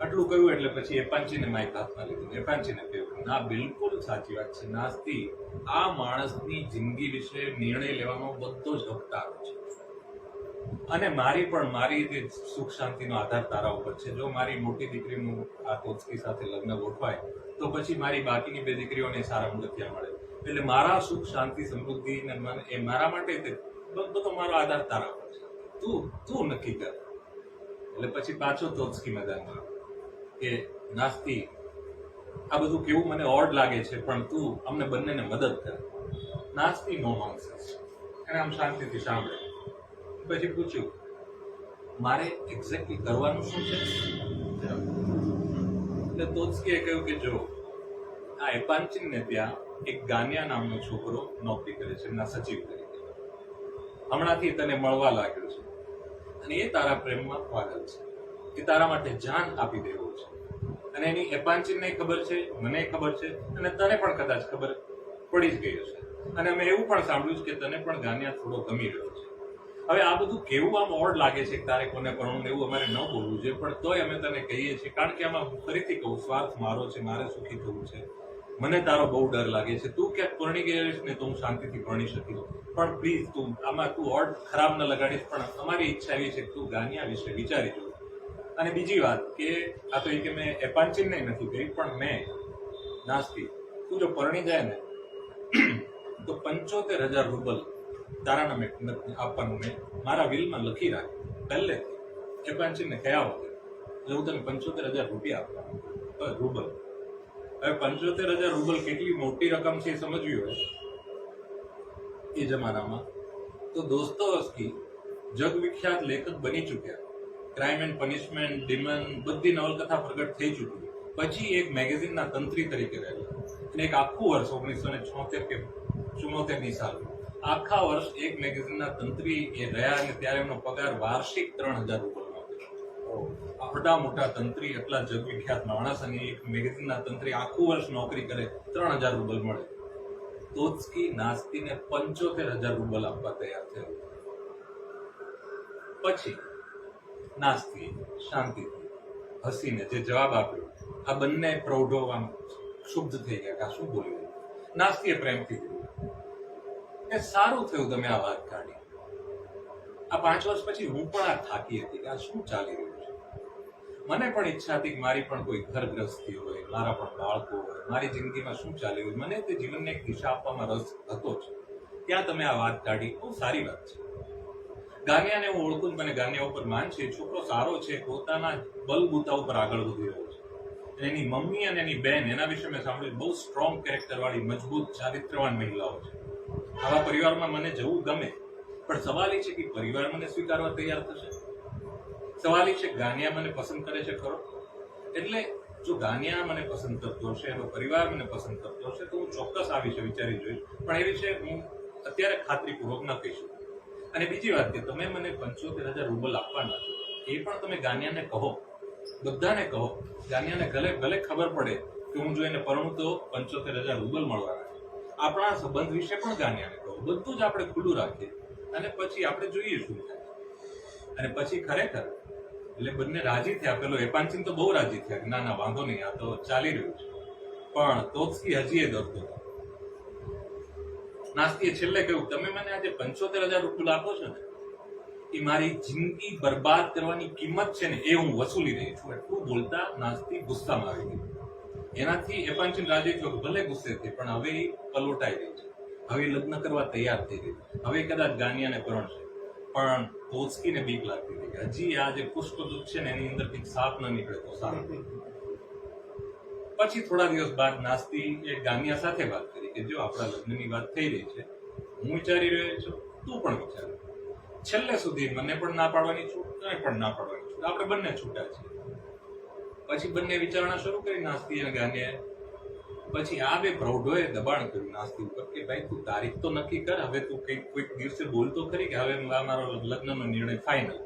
આટલું કહ્યું એટલે પછી એપાન્ચિને માઇક હાથમાં લીધું. એપાન્ચિને કહ્યું, ના, બિલકુલ સાચી વાત છે નાસ્તી, આ માણસની જિંદગી વિશે નિર્ણય લેવાનો બધો જ હક તારો છે અને મારી સુખ શાંતિનો આધાર તારા ઉપર છે. જો મારી મોટી દીકરીનું આ તોત્સ્કી સાથે લગ્ન ગોઠવાય તો પછી મારી બાકીની 2 દીકરીઓને સારા મુદતિયા મળે. એટલે મારા સુખ શાંતિ સમૃદ્ધિ ને મન એ મારા માટે બધો મારો આધાર તારા ઉપર છે. તું નક્કી કર. એટલે પછી પાછો તોત્સ્કી મેદાનમાં કે નાસ્તી, આ બધું કેવું મને ઓડ લાગે છે, પણ તું અમને બંનેને મદદ કર. નાસ્તી નો નોનસેન્સ. એને આમ શાંતિથી સાંભળે. પછી પૂછ્યું, મારે એક્ઝેક્ટલી કરવાનું શું છે? એટલે તોત્સ્કીએ કહ્યું કે જો, આ એપાન્ચિનને ત્યાં એક ગાનિયા નામનો છોકરો નોકરી કરે છે, એમના સચિવ તરીકે. હમણાંથી તને મળવા લાગ્યો છે અને એ તારા પ્રેમમાં પાગલ છે. એ તારા માટે જાન આપી દેવો છે. અને એની એપાન્ચિનને ખબર છે, મને ખબર છે, અને તને પણ કદાચ ખબર પડી જ ગઈ હશે. અને અમે એવું પણ સાંભળ્યું છે કે તને પણ ગાનિયા થોડો ગમી રહ્યો છે. હવે આ બધું કેવું આમ ઓડ લાગે છે કે તારે કોને પરણવું એવું અમારે ન બોલવું જોઈએ, પણ તોય અમે તને કહીએ છીએ, કારણ કે આમાં ફરીથી કહું, સ્વાર્થ મારો છે, મારે સુખી થવું છે. મને તારો બહુ ડર લાગે છે. તું ક્યાંક પરણી ગયેલીશ ને તો હું શાંતિથી પરણી શકી, પણ પ્લીઝ તું ઓડ ખરાબ ન લગાડીશ. પણ અમારી ઈચ્છા એવી છે કે તું ગાનિયા વિશે વિચારી જો. અને બીજી વાત કે આ તો એ કે મેં એપાન્ચિનને નથી કહી, પણ મેં નાસ્તી, તું જો પરણી જાય ને તો 75,000 રૂબલ તારા નામે આપવાનું મેં મારા વિલમાં લખી રાખ્યું પહેલેથી. એપાન્ચિનને કયા વગર એટલે હું તને 75,000 રૂપિયા આપવાનું રૂબલ. હવે 75,000 રૂબલ કેટલી મોટી રકમ છે એ સમજવી હોય એ જમાનામાં તો દોસ્તોવસ્કી જગવિખ્યાત લેખક બની ચૂક્યા. ક્રાઇમ એન્ડ પનિશમેન્ટ, ડિમન, બધી નવલકથા પ્રગટ થઈ ચૂકી. પછી એક મેગેઝિનના તંત્રી તરીકે રહેલા અને એક આખું વર્ષ 1976 કે 74ની સાલ આખા વર્ષ એક મેગેઝિનના તંત્રી એ રહ્યા અને ત્યારે એમનો પગાર વાર્ષિક 3,000 રૂપિયાનો હતો. આવડા મોટા તંત્રી, એટલા જગવિખ્યાત માણસ અને એક મેગેઝિનના તંત્રી આખું વર્ષ નોકરી કરે, 3000 રૂબલ મળે. તોત્સ્કી નાસ્તીને 75,000 રૂબલ આપવા તૈયાર થયો. પછી નાસ્તી શાંતિથી હસીને જે જવાબ આપ્યો, આ બંને પ્રૌઢો આમ શુદ્ધ થઈ ગયા કે આ શું બોલ્યું. નાસ્તીએ પ્રેમથી કીધું કે સારું થયું તમે આ વાત કાઢી. આ 5 વર્ષ પછી હું પણ આ થાકી હતી કે આ શું ચાલી રહ્યું છે. મને પણ ઈચ્છા હતી કે મારી પણ કોઈ ઘર ગ્રસ્તી હોય, મારા પણ બાળકો હોય, મારી જિંદગીમાં શું ચાલી રહ્યું. મને તે જીવનને એક દિશા આપવામાં રસ હતો જ. ત્યાં તમે આ વાત કાઢી, બહુ સારી વાત છે. ગાનિયાને હું ઓળખું છું, મને ગાનિયા ઉપર માન છે. છોકરો સારો છે, પોતાના બલબૂતા ઉપર આગળ વધી રહ્યો છે. એની મમ્મી અને એની બેન, એના વિશે મેં સાંભળ્યું, બહુ સ્ટ્રોંગ કેરેક્ટર વાળી, મજબૂત, ચારિત્રવાન મહિલાઓ છે. આવા પરિવારમાં મને જવું ગમે, પણ સવાલ એ છે કે પરિવાર મને સ્વીકારવા તૈયાર થશે. સવાલ એ છે કે ગાનિયા મને પસંદ કરે છે ખરો. એટલે જો ગાનિયા મને પસંદ કરતો હશે, એનો પરિવાર મને પસંદ કરતો હશે, તો હું ચોક્કસ આ વિશે વિચારી જોઈશ. પણ એ વિશે હું અત્યારે ખાતરીપૂર્વક ન કહી શકું. અને બીજી વાત કે તમે મને 75,000 રૂબલ આપવાના છો, એ પણ તમે ગાનિયાને કહો, બધાને કહો. ગાનિયાને ભલે ખબર પડે કે હું જો એને પરણું તો 75,000 રૂબલ મળવાના છે. આપણા સંબંધ વિશે પણ ગાનિયાને કહો. બધું જ આપણે ખુલ્લું રાખીએ અને પછી આપણે જોઈએ શું થાય. અને પછી ખરેખર એટલે બંને રાજી થયા. પેલો એપાન્ચિન તો બહુ રાજી થયા કે ના વાંધો નહીં, આ તો ચાલી રહ્યું છે. પણ તોત્સ્કી હજી એ ડરતો હતો. નાસ્તીએ છેલ્લે કહ્યું, તમે મને આજે 75,000 રૂપિયા આપો છો ને, એ મારી જિંદગી બરબાદ કરવાની કિંમત છે ને, એ હું વસૂલી રહી છું. એટલું બોલતા નાસ્તી ગુસ્સામાં આવી ગઈ. એનાથી એપાન્ચિન રાજી થયો, ભલે ગુસ્સે થઈ, પણ હવે એ પલોટાઈ રહી છે. હવે લગ્ન કરવા તૈયાર થઈ ગઈ. હવે કદાચ ગાનિયાને પરણશે. પણ તોત્સ્કીને બીક લાગતી હતી કે હજી આ જે પુષ્પદૂત છે ને એની અંદર કંઈક સાપ ન નીકળે તો સારું. પછી થોડા દિવસ બાદ નાસ્તી એ ગાનિયા સાથે વાત કરી કે જો આપણા લગ્નની વાત થઈ રહી છે, હું વિચારી રહ્યો છું, તું પણ વિચાર. છેલ્લે સુધી મને પણ ના પાડવાની છૂટ, તને પણ ના પાડવાની છૂટ, આપણે બંને છૂટા છીએ. પછી બંને વિચારણા શરૂ કરી નાસ્તી અને ગાનિયાએ. પછી આ બે પ્રૌઢોએ દબાણ કર્યું નાસ્તી ઉપર કે ભાઈ તું તારીખ તો નક્કી કર, હવે તું કોઈક દિવસે બોલતો ખરી કે હવે મારો લગ્નનો નિર્ણય ફાઇનલ.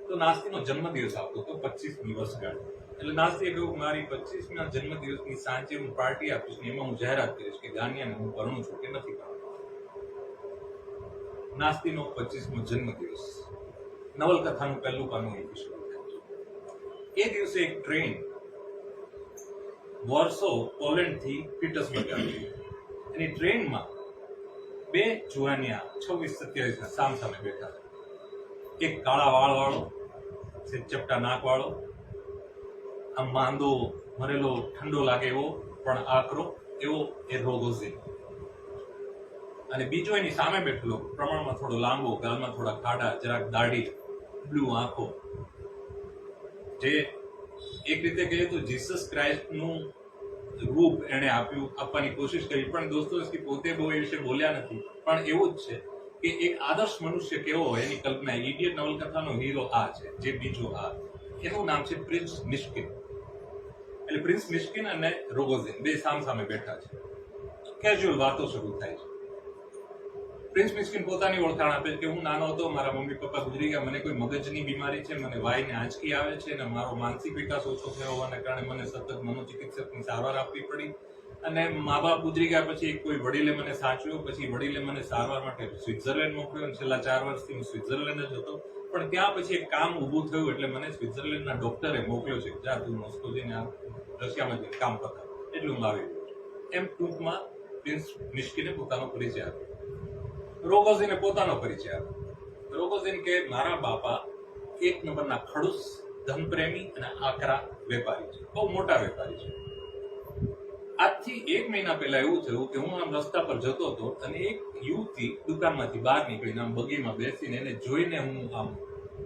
તો નાસ્તીનો જન્મદિવસ આવતો તો 25મી વર્ષગાંઠ. એટલે નાસ્તીએ કહ્યું મારી 25મી જન્મદિવસની સાંજે હું પાર્ટી આપીશ ને એમાં હું જાહેરાત કરીશ કે ગાનિયાને હું પરણું છું કે નથી પરણું. નાસ્તીનો 25મો જન્મદિવસ. નવલકથાનું પહેલું પાનું અહીંથી શરૂ થાય છે. એ દિવસે એક ટ્રેન વોર્સો પોલેન્ડથી પીટર્સબર્ગ આવી. એની ટ્રેનમાં બે જુવાનિયા 26-27 સામ સામે બેઠા છે. એક કાળા વાળ વાળો, ચપટા નાક વાળો, આમ માંદો મરેલો ઠંડો લાગે એવો પણ આકરો એવો એ રોગોઝિન. અને બીજો એની સામે બેઠેલો પ્રમાણમાં થોડો લાંબો, ગાલમાં થોડા ખાડા, જરાક દાઢી, બ્લુ આંખો, જે એક રીતે કહીએ તો જીસસ ક્રાઇસ્ટનું રૂપ એને આપવાની કોશિશ કરી. પણ દોસ્તોવ્સ્કી પોતે બહુ એ વિશે બોલ્યા નથી. પણ એવું જ છે કે એક આદર્શ મનુષ્ય કેવો હોય એની કલ્પના. ઇડિયટ નવલકથાનો હીરો આ છે, જે બીજો આ, એનું નામ છે પ્રિન્સ મિશ્કિન. એટલે પ્રિન્સ મિશ્કિન અને રોગોઝિન બે સામ સામે બેઠા છે. કેઝ્યુઅલ વાતો શરૂ થાય છે. પ્રિન્સ મિશ્કિન પોતાની ઓળખાણ આપે છે કે હું નાનો હતો, મારા મમ્મી પપ્પા ગુજરી ગયા, મને કોઈ મગજની બીમારી છે, મને વાયને આંચકી આવે છે અને મારો માનસિક વિકાસ ઓછો થયો હોવાને કારણે મને સતત મનોચિકિત્સકની સારવાર આપવી પડી. અને મા બાપ ગુજરી ગયા પછી કોઈ વડીલે મને સાચવ્યો. પછી વડીલે મને સારવાર માટે સ્વિટ્ઝરલેન્ડ મોકલ્યો અને છેલ્લા 4 વર્ષથી હું સ્વિટ્ઝરલેન્ડ જ હતો. પણ ત્યાં પછી એક કામ ઊભું થયું એટલે મને સ્વિટ્ઝરલેન્ડના ડોક્ટરે મોકલ્યો છે, જા તું મોસ્કો જઈને રશિયામાં જઈને કામ કરતા. એટલે હું આવી ગયો. એમ ટૂંકમાં પ્રિન્સ મિશ્કિને પોતાનો પરિચય આપ્યો. રોગોઝિને પોતાનો પરિચય આપ્યો. રોગોઝિન કે મારા બાપા 1 નંબરના ખડૂસ, ધનપ્રેમી અને આકરા વેપારી છે, બહુ મોટા વેપારી છે. આજથી 1 મહિના પહેલા એવું થયું કે હું આમ રસ્તા પર જતો હતો અને એક યુવતી દુકાનમાંથી બહાર નીકળીને આમ બગીમાં બેસીને એને જોઈને હું આમ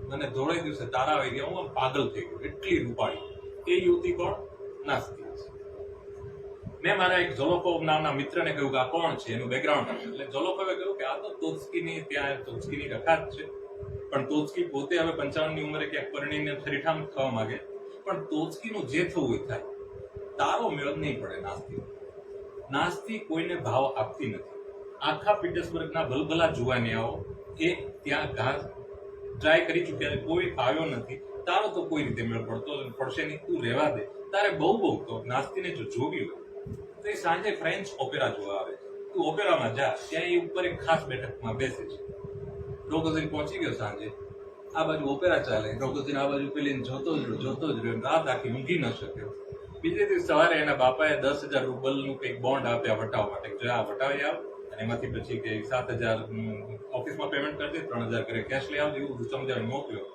મને ધોળે દિવસે તારા આવી ગયા, હું આમ પાગલ થઈ ગયો, એટલી રૂપાળી. એ યુવતી કોણ? નાસ્તી. મેં મારા એક ઝોલોકોવ નામના મિત્રને કહ્યું કે આ કોણ છે, એનું બેકગ્રાઉન્ડ આપ્યું. એટલે ઝોલોકોવે કહ્યું કે આ તો તોત્સ્કીની ત્યાં તોત્સ્કીની રખાત છે. પણ તોત્સ્કી પોતે હવે 55ની ઉંમરે ક્યાંક પરણીને ફરીઠામ થવા માંગે. પણ તોત્સ્કીનું જે થવું એ થાય, તારો મેળ નહીં પડે નાસ્તી. નાસ્તી કોઈને ભાવ આપતી નથી. આખા પીટર્સબર્ગના ભલભલા જુવાનિયાઓ એ ત્યાં ઘાસ ટ્રાય કરી ચૂક્યા, કોઈ ફાવ્યો નથી. તારો તો કોઈ રીતે મેળ પડશે નહીં, તું રહેવા દે, તારે બહુ તો નાસ્તીને જો જોવી હોય તો એ સાંજે ફ્રેન્ચ ઓપેરા જોવા આવે છે, તું ઓપેરામાં જા, ત્યાં એ ઉપર એક ખાસ બેઠકમાં બેસે છે. રોગોઝિન પહોંચી ગયો સાંજે, આ બાજુ ઓપેરા ચાલે, રોગોઝિન આ બાજુ પેલી જોતો જ રહ્યો, રાત આખી ઊંઘી ન શક્યો. બીજે દિવસ સવારે એના બાપાએ 10,000 રૂબલનું કંઈક બોન્ડ આપ્યા વટાવવા માટે, જો આ વટાવી આવ, અને એમાંથી પછી કે 7,000 ઓફિસમાં પેમેન્ટ કરી દે, 3,000 કરે કેશ લઈ આવજો, એવું સમજાવીને મોકલ્યો.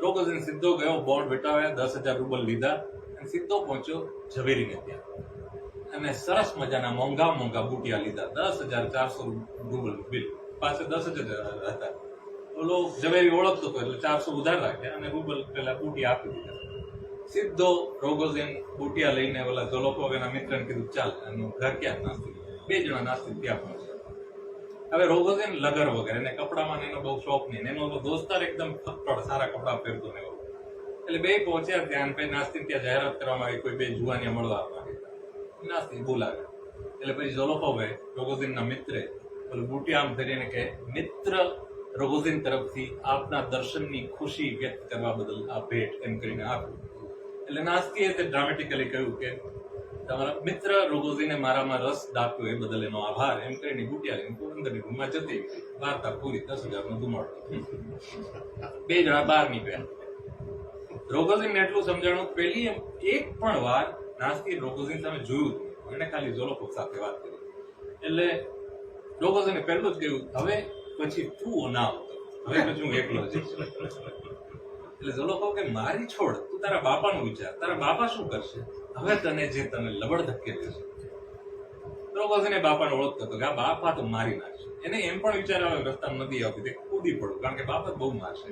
રોગોઝિન સીધો ગયો, બોન્ડ વટાવ્યા, 10,000 રૂબલ લીધા અને સીધો પહોંચ્યો ઝવેરીને ત્યાં, અને સરસ મજાના મોંઘા બુટિયા લીધા, 10,400 રૂબલ બિલ, પાસે 10,000 હતા. ઓલો ઝવેરી ઓળખતો હતો એટલે 400 ઉધાર રાખ્યા અને રૂબલ પેલા બુટિયા આપી દીધા. સીધો રોગોઝિન બુટિયા લઈને ઓલા ઝોલોકોવના મિત્રને કીધું ચાલ, એનું ઘર ક્યાં નાસ્તી, 2 જણા નાસ્તી ત્યાં પહોંચ્યા. હવે રોગોઝિન લગર વગર, એને કપડામાં એનો બહુ શોખ નહીં, એનો દોસ્તાર એકદમ ફક્કડ સારા કપડા પહેરતો ને એવું, એટલે 2 પહોંચ્યા ત્યાં, પછી નાસ્તી ત્યાં જાહેરાત કરવામાં આવી, કોઈ 2 જુવાનિયા મળવા માંગે, નાસ્તી બોલાવે. એટલે પછી ઝોલોકોવે રોગોઝિનના મિત્રે ઓલું બુટિયા આમ ધરીને કે, મિત્ર રોગોઝિન તરફથી આપના દર્શનની ખુશી વ્યક્ત કરવા બદલ આ ભેટ, એમ કરીને આપ્યું. એટલે નાસ્તીએ તે ડ્રામેટિકલી કહ્યું કે તમારા મિત્ર રોગોઝિને મારામાં રસ દાખ્યો એ બદલ એનો આભાર, એમ કરીને બુટિયા લઈને અંદરની રૂમમાં જતી, વાર્તા પૂરી, 10,000નો ધુમાડો. 2 જણા બહાર નીકળ્યા. રોગોઝિનને એટલું સમજાણું, પેલી એક પણ વાર નાસ્તી રોગોઝિન સામે જોયું જ, એને ખાલી ઝોલોકોવ સાથે વાત કરી. એટલે રોગોઝિને પહેલું જ કહ્યું, હવે પછી તું ના આવતો, હવે પછી હું એકલો જઈશ. એટલે ઝોલોકોવ કે મારી છોડ, તું તારા બાપાનું વિચાર, તારા બાપા શું કરશે, હવે તને લબડ ધકેલે છે. રોગોઝિને બાપાને ઓળખતો હતો કે આ બાપા તો મારી નાખશે. એને એમ પણ વિચાર આવે રસ્તામાં નદી આવતી, તે કૂદી પડું, કારણ કે બાપા બહુ મારશે,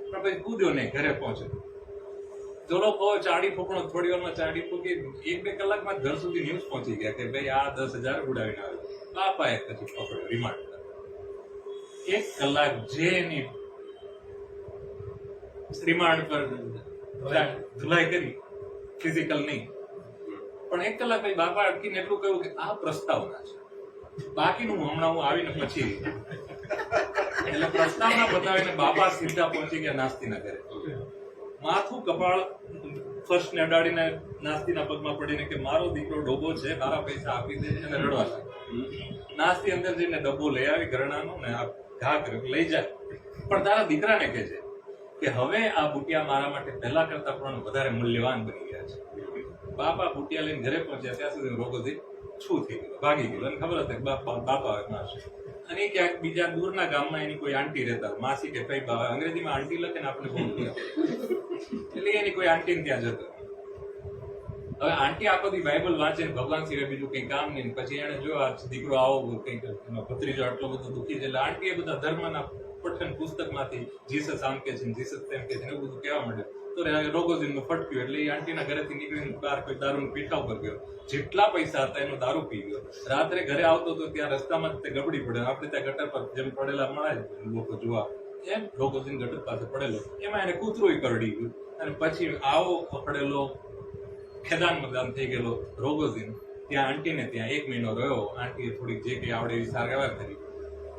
પણ પછી કૂદ્યો નહીં, ઘરે પહોંચે. ઝોલોકોવ ચાડી ફૂંકણો, થોડી વારમાં ચાડી ફૂંકી, 1-2 કલાકમાં ઘર સુધી ન્યૂઝ પહોંચી ગયા કે ભાઈ આ 10,000 ઉડાવીને આવ્યો. બાપાએ પછી પકડ્યો, રિમાન્ડ. 1 કલાક જે એની રિમાન્ડ પર ધુલાઈ કરી, ફિઝિકલ નહીં, પણ 1 કલાક પછી બાપા અટકીને એટલું કહ્યું કે આ પ્રસ્તાવના છે, બાકીનું હમણાં હું આવીને પછી. એટલે પ્રસ્તાવના બતાવીને બાપા સીધા પહોંચી ગયા નાસ્તીના ઘરે. માથું કપાળ ફર્સ્ટને અડાડીને નાસ્તીના પગમાં પડીને કે મારો દીકરો ડોબો છે, મારા પૈસા આપી દે, અને રડવા લાગ્યો. નાસ્તી અંદર જઈને ડબ્બો લઈ આવી ઘરેણાનો ને આ ઘા કર્યો, લઈ જાય, પણ તારા દીકરાને કહે છે કે હવે આ બુટિયા મારા માટે પહેલા કરતા પણ વધારે મૂલ્યવાન બની ગયા છે. બાપા બુટિયા લઈને ઘરે પહોંચ્યા ત્યાં સુધી રોગોઝિન છું થઈ ગયો, ભાગી ગયો, અને ખબર હતી બાપા મારશે. અને ક્યાંક બીજા દૂરના ગામમાં એની કોઈ આંટી રહેતા, માસી કે ભાઈ બાબા, અંગ્રેજીમાં આંટી લખે ને આપણે બહુ, એટલે એની કોઈ આંટી ત્યાં જતો. હવે આંટી આખો દી બાઇબલ વાંચે, ભગવાન સિવાય બીજું કઈ કામ નહીં. પછી એને જો આ દીકરો આવો કઈક ભત્રીજો આટલો બધો દુઃખી છે, એટલે આંટી એ બધા ધર્મના પઠન પુસ્તકમાંથી જીસસ આમ કે છે, જીસસ તેમ કે છે, એવું બધું કહેવા માંડ્યું. તો રોગોઝિનનું ફટક્યું, એટલે એ આંટીના ઘરેથી નીકળીને બહાર કોઈ દારૂની પીઠા ઉપર ગયો, જેટલા પૈસા હતા એનો દારૂ પી ગયો. રાત્રે ઘરે આવતો તો ત્યાં રસ્તામાં જ તે ગબડી પડે, આપણે ત્યાં ગટર પર જેમ પડેલા મળે લોકો જોવા, એમ રોગોઝિન ગટર પાસે પડેલો, એમાં એને કૂતરું કરડી ગયું. અને પછી આવો પકડેલો ખેદાન મદાન થઈ ગયેલો રોગોઝિન ત્યાં આંટીને ત્યાં 1 મહિનો રહ્યો. આંટીએ થોડીક જે કઈ આવડે એવી સારવાર કરી,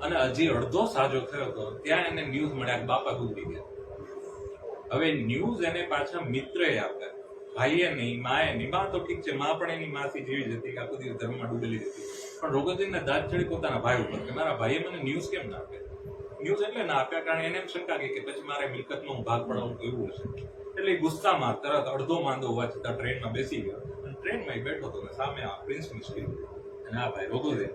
અને હજી અડધો સાજો થયો હતો ત્યાં એને ન્યૂઝ મળ્યા કે બાપા ગુજરી ગયા. હવે ન્યૂઝ એને પાછા મિત્રએ આપ્યા, ભાઈએ નહીં, માએ નહીં. મા તો ઠીક છે, મા પણ એની માસી જેવી જ હતી કે આખો દિવસ ધર્મમાં ડૂબેલી હતી, પણ રોગોઝિનને દાદ ચડી પોતાના ભાઈ ઉપર કે મારા ભાઈએ મને ન્યૂઝ કેમ ના આપ્યા. ન્યૂઝ એટલે ના આપ્યા કારણ એને એમ શંકા કે પછી મારે મિલકતનો હું ભાગ પડાવું તો એવું હશે. એટલે ગુસ્સામાં તરત અડધો માંદો હોવા છતાં ટ્રેનમાં બેસી ગયો, અને ટ્રેનમાં બેઠો હતો ને સામે આ પ્રિન્સ મિસ્ટ્રી અને આ ભાઈ રોગોઝિન.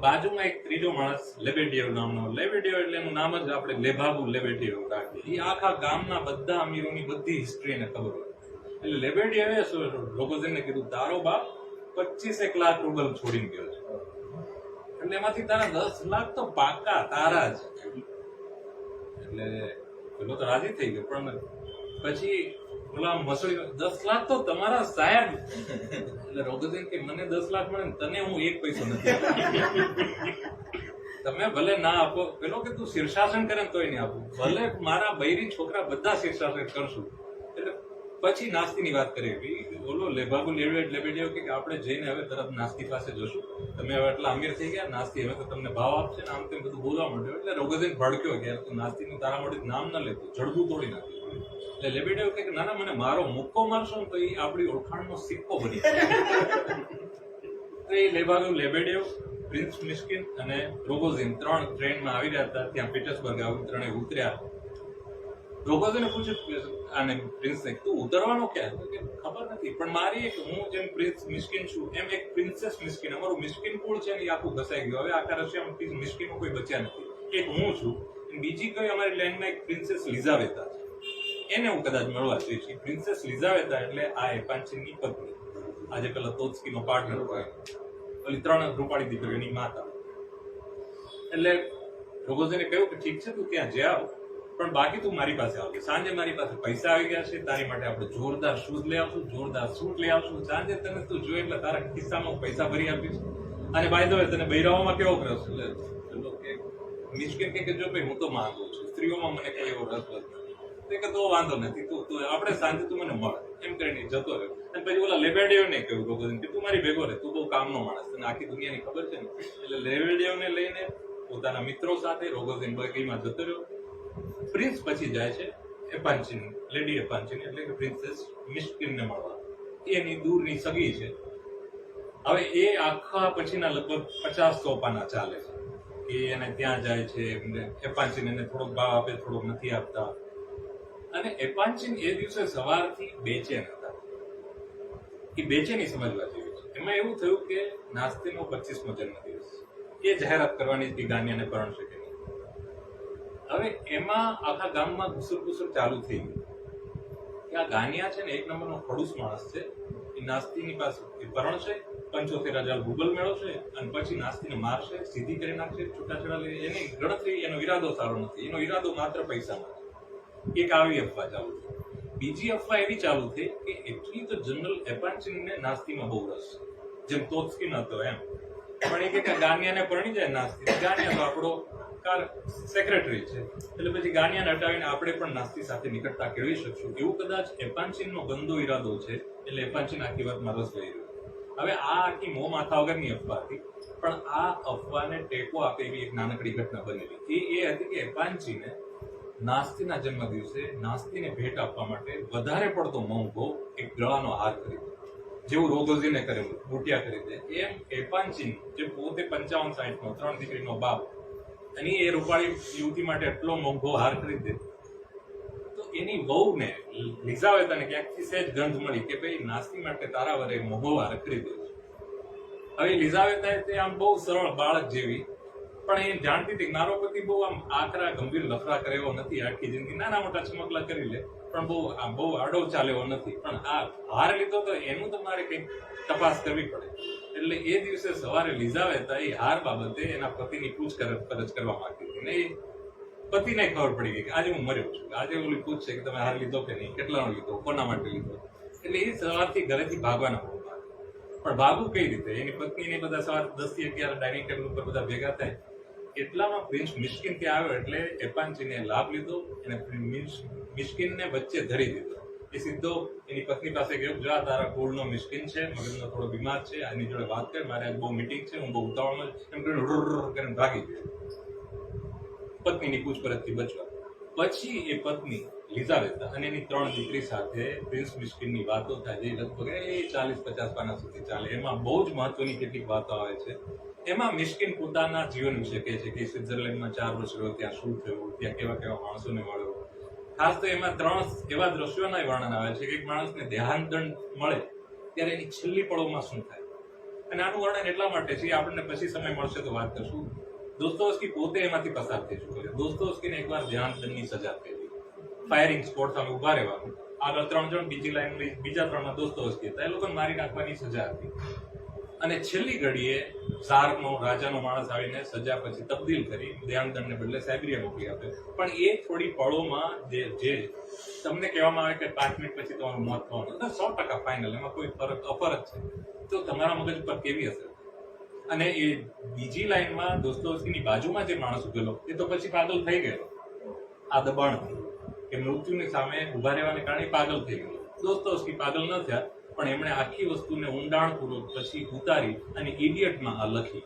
બાજુમાં એક ત્રીજો માણસ લેબેડિયેવ નામનો, લેબેડિયેવ એટલે એનું નામ જ આપણે લેભાબુ લેબેડિયેવ રાખીએ. એ આખા ગામના બધા અમીરોની બધી હિસ્ટ્રી એને ખબર હોય. એટલે લેબેડિયેવે રોગોઝિનને કીધું તારો બાપ 25 લાખ રૂબલ છોડીને ગયો છે, એટલે એમાંથી તારા 10 લાખ તો પાકા તારા જ. એટલે પેલો તો રાજી થઈ ગયો, પણ પછી ઓલા મસળી 10 લાખ તો તમારા સાહેબ. એટલે રોગોઝિન કે મને 10 લાખ મળે ને તને હું 1 પૈસો નથી, તમે ભલે ના આપો. પેલો કે તું શીર્ષાસન કરે તોય નહીં આપું, ભલે મારા બૈરી છોકરા બધા શીર્ષાસન કરશું. એટલે પછી નાસ્તીની વાત કરી. ઓલો લેભાબુ લેબેડિયેવ કે આપણે જઈને હવે તરત નાસ્તી પાસે જશું, તમે હવે એટલા અમીર થઈ ગયા, નાસ્તી હવે તો તમને ભાવ આપશે ને આમ તેમ બધું બોલવા માંડ્યો. એટલે રોગોઝિન ભડક્યો કે યાર તું નાસ્તીનું તારા મોઢે નામ ન લેતું, જડબું તોડી નાખ્યું. એટલે લેબેડેવ કે ના ના, મને મારો મુક્કો મારશો ને તો એ આપણી ઓળખાણનો સિક્કો બની જાય. તો એ લેબેડેવ, પ્રિન્સ મિસ્કિન અને રોગોઝિન 3 ટ્રેનમાં આવી રહ્યા હતા. ત્યાં પીટર્સબર્ગ આવી, ત્રણેય ઉતર્યા. રોગોઝિને પૂછ્યું આને પ્રિન્સને, તું ઉતરવાનો ક્યાં? તો કે ખબર નથી, પણ મારી એક, હું જેમ પ્રિન્સ મિસ્કિન છું એમ એક પ્રિન્સેસ મિસ્કિન, અમારું મિસ્કિન કુળ છે ને એ આખું ઘસાઈ ગયું. હવે આખા રશિયામાં મિસ્કિનો કોઈ બચ્યા નથી. એક હું છું, બીજી કોઈ અમારી લેન્ડમાં એક પ્રિન્સેસ લિઝાવેતા છે, એને હું કદાચ મળવા જઈશ. પ્રિન્સેસ લિઝાવેતા એટલે આ એપાન્ચિનની પત્ની, આજે પેલા તોત્સ્કીનો પાર્ટનર હોય, ઓલી 3 રૂપાળી દીકરીઓની માતા. એટલે રોગોઝિને કહ્યું કે ઠીક છે તું ત્યાં જઈ આવ, પણ બાકી તું મારી પાસે આવજે. સાંજે મારી પાસે પૈસા આવી ગયા છે, તારી માટે આપણે જોરદાર શૂઝ લઈ આવશું, જોરદાર સૂટ લઈ આવશું. સાંજે તને તું જોઈ એટલે તારા ખિસ્સામાં પૈસા ભરી આપીશ. અને બાય ધ વે તને બૈરાઓમાં કેવો રસ? મિસ્કિન કે જો ભાઈ હું તો માંગુ છું, સ્ત્રીઓમાં મને કઈ એવો રસ નથી. કે તો વાંધો નથી, તું આપણે સાંજે તું મને મળ, એમ કરીને જતો રહ્યો. અને પછી ઓલા લેબેડેવને કહ્યું રોગોઝિન કે તું મારી ભેગો રહે, તું બહુ કામનો માણસ, તને આખી દુનિયાની ખબર છે ને. એટલે લેબેડેવને લઈને પોતાના મિત્રો સાથે રોગોઝિન બગીમાં જતો રહ્યો. પ્રિન્સ પછી જાય છે એપાન્ચિન, લેડી એપાન્ચિન એટલે કે પ્રિન્સેસ મિસ્કિનને મળવા. એની દૂરની સગી છે. હવે એ આખા પછીના લગભગ 50-100 પાના ચાલે છે કે એને ત્યાં જાય છે. એપાન્ચિન એને થોડોક ભાવ આપે, થોડોક નથી આપતા. અને એપાન્ચિન એ દિવસે સવારથી બેચેન હતા. એ બેચેની સમજવા જેવી છે. એમાં એવું થયું કે નાસ્તીનો 25મો જન્મદિવસ, એ જાહેરાત કરવાની હતી ગાન્યાને પરણશે કે નહીં. હવે એમાં આખા ગામમાં ઘુસર ચાલુ થઈ ગયું કે આ ગાન્યા છે ને એક નંબરનો ખડૂસ માણસ છે. એ નાસ્તીની પાસે પરણશે, 75,000 ગૂગલ મેળવશે અને પછી નાસ્તીને મારશે, સીધી કરી નાખશે, છૂટાછેડા લઈ. એની ગણતરી, એનો ઈરાદો સારો નથી. એનો ઈરાદો માત્ર પૈસામાં છે. એક આવી અફવા ચાલુ થઈ. બીજી અફવા એવી ચાલુ થઈ કે એટલી તો જનરલ એપાન્ચિનને નાસ્તીમાં બહુ રસ છે, જેમ તોત્સ્કીન હતો એમ. પણ એ કે ગાન્યાને પરણી જાય નાસ્તી, ગાન્યા તો આપણો સેક્રેટરી છે, એટલે પછી ગાન્યાને હટાવીને આપણે પણ નાસ્તી સાથે નિકટતા કેળવી શકશું. એવું કદાચ એપાન્ચિનનો ગંદો ઈરાદો છે. એટલે એપાન્ચિન આખી વાતમાં રસ લઈ રહ્યો. હવે આ આખી મોં માથા વગરની અફવા હતી, પણ આ અફવાને ટેકો આપે એવી એક નાનકડી ઘટના બનેલી. એ હતી કે એપાન્ચિને નાસ્તીના જન્મદિવસે નાસ્તીને ભેટ આપવા માટે વધારે પડતો મોંઘો એક ગળાનો હાર ખરીદ્યો. જેવું રોગોઝિને કરેલું, બુટિયા ખરીદે, એમ એપાન્ચિન જે પોતે 55-60નો 3 દીકરીનો બાપ, અને એ રૂપાળી યુવતી માટે એટલો મોંઘો હાર ખરીદે. તો એની વહુને લિઝાવેતાને ક્યાંકથી સહેજ ગંધ મળી કે ભાઈ નાસ્તી માટે તારા વરે મોંઘો હાર ખરીદ્યો છે. હવે લિઝાવેતા તે આમ બહુ સરળ બાળક જેવી, પણ એ જાણતી હતી કે મારો પતિ બહુ આમ આકરા ગંભીર લફડા કરે એવો નથી. આખી જિંદગી નાના મોટા ચમકલા કરી લે, પણ બહુ આડો ચાલે એવો નથી. પણ આ હાર લીધો તો એનું તો મારે કંઈક તપાસ કરવી પડે. એટલે એ દિવસે સવારે લિઝાવેતા એ હાર બાબતે એના પતિની પૂછપરછ કરવા માંગતી હતી. ને એ પતિને ખબર પડી ગઈ કે આજે હું મર્યો છું. આજે ઓલી પૂછશે કે તમે હાર લીધો કે નહીં, કેટલાનો લીધો, કોના માટે લીધો. એટલે એ સવારથી ઘરેથી ભાગવાના મૂડમાં. પણ ભાગવું કઈ રીતે? એની પત્નીને બધા સવાર 10 થી 11 ડાઇનિંગ ટેબલ ઉપર બધા ભેગા થાય. એટલામાં પ્રિન્સ મિસ્કિન ત્યાં આવ્યો. એટલે એપાન્ચિને લાભ લીધો અને મિસ્કિનને વચ્ચે ધરી દીધો. એ સીધો એની પત્ની પાસે ગયો, જો આ તારા કુળનો મિસ્કિન છે, મગજનો થોડો બીમાર છે, આની જોડે વાત કર, મારે આજ બહુ મીટિંગ છે, હું બહુ ઉતાવળમાં, એમ કરીને ભાગી ગયો પત્નીની પૂછપરછથી બચવા. પછી એ પત્ની લિઝાવેતા અને એની 3 દીકરી સાથે પ્રિન્સ મિસ્કિનની વાતો થાય, જે લગભગ 40-50 પાના સુધી ચાલે. એમાં બહુ જ મહત્વની કેટલીક વાતો આવે છે. એમાં મિસ્કિન પોતાના જીવન વિશે કહે છે કે સ્વિટ્ઝરલેન્ડમાં 4 વર્ષ રહ્યો, ત્યાં શું થયું, ત્યાં કેવા કેવા માણસોને મળ્યો. ખાસ તો એમાં 3 એવા દ્રશ્યોના વર્ણન આવે છે કે એક માણસને દેહાંતદંડ મળે ત્યારે એની છેલ્લી પળોમાં શું થાય. અને આનું વર્ણન એટલા માટે છે, આપણને પછી સમય મળશે તો વાત કરશું. દોસ્તોવસ્કી પોતે એમાંથી પસાર થઈ ચૂક્યો છે. દોસ્તોવસ્કીને એકવાર દેહાંતદંડની સજા થયેલી, ફાયરિંગ સ્પોટ સામે ઉભા રહેવાનું, આગળ 3 જણ, બીજી લાઈન બીજા 3માં દોસ્તોવસ્કી હતા, એ લોકોને મારી નાખવાની સજા હતી. અને છેલ્લી ઘડીએ ઝારનો, રાજાનો માણસ આવીને સજા પછી તબદીલ કરી દેહાંતદંડને બદલે સાયબિરિયા મોકલી આપે. પણ એ થોડી પળોમાં જે તમને કહેવામાં આવે કે 5 મિનિટ પછી તમારું મોત થવાનું, 100% ફાઇનલ, એમાં કોઈ અફરજ છે, તો તમારા મગજ પર કેવી અસર. અને એ બીજી લાઈનમાં દોસ્તોવસ્કીની બાજુમાં જે માણસ ઉભેલો એ તો પછી પાગલ થઈ ગયો આ દબાણથી, કે મૃત્યુની સામે ઉભા રહેવાને કારણે પાગલ થઈ ગયો. દોસ્તોવસ્કી પાગલ ન થયા, પણ એમણે આખી વસ્તુને ઊંડાણપૂર્વક પછી ઉતારી અને ઇડિયટમાં આ લખી.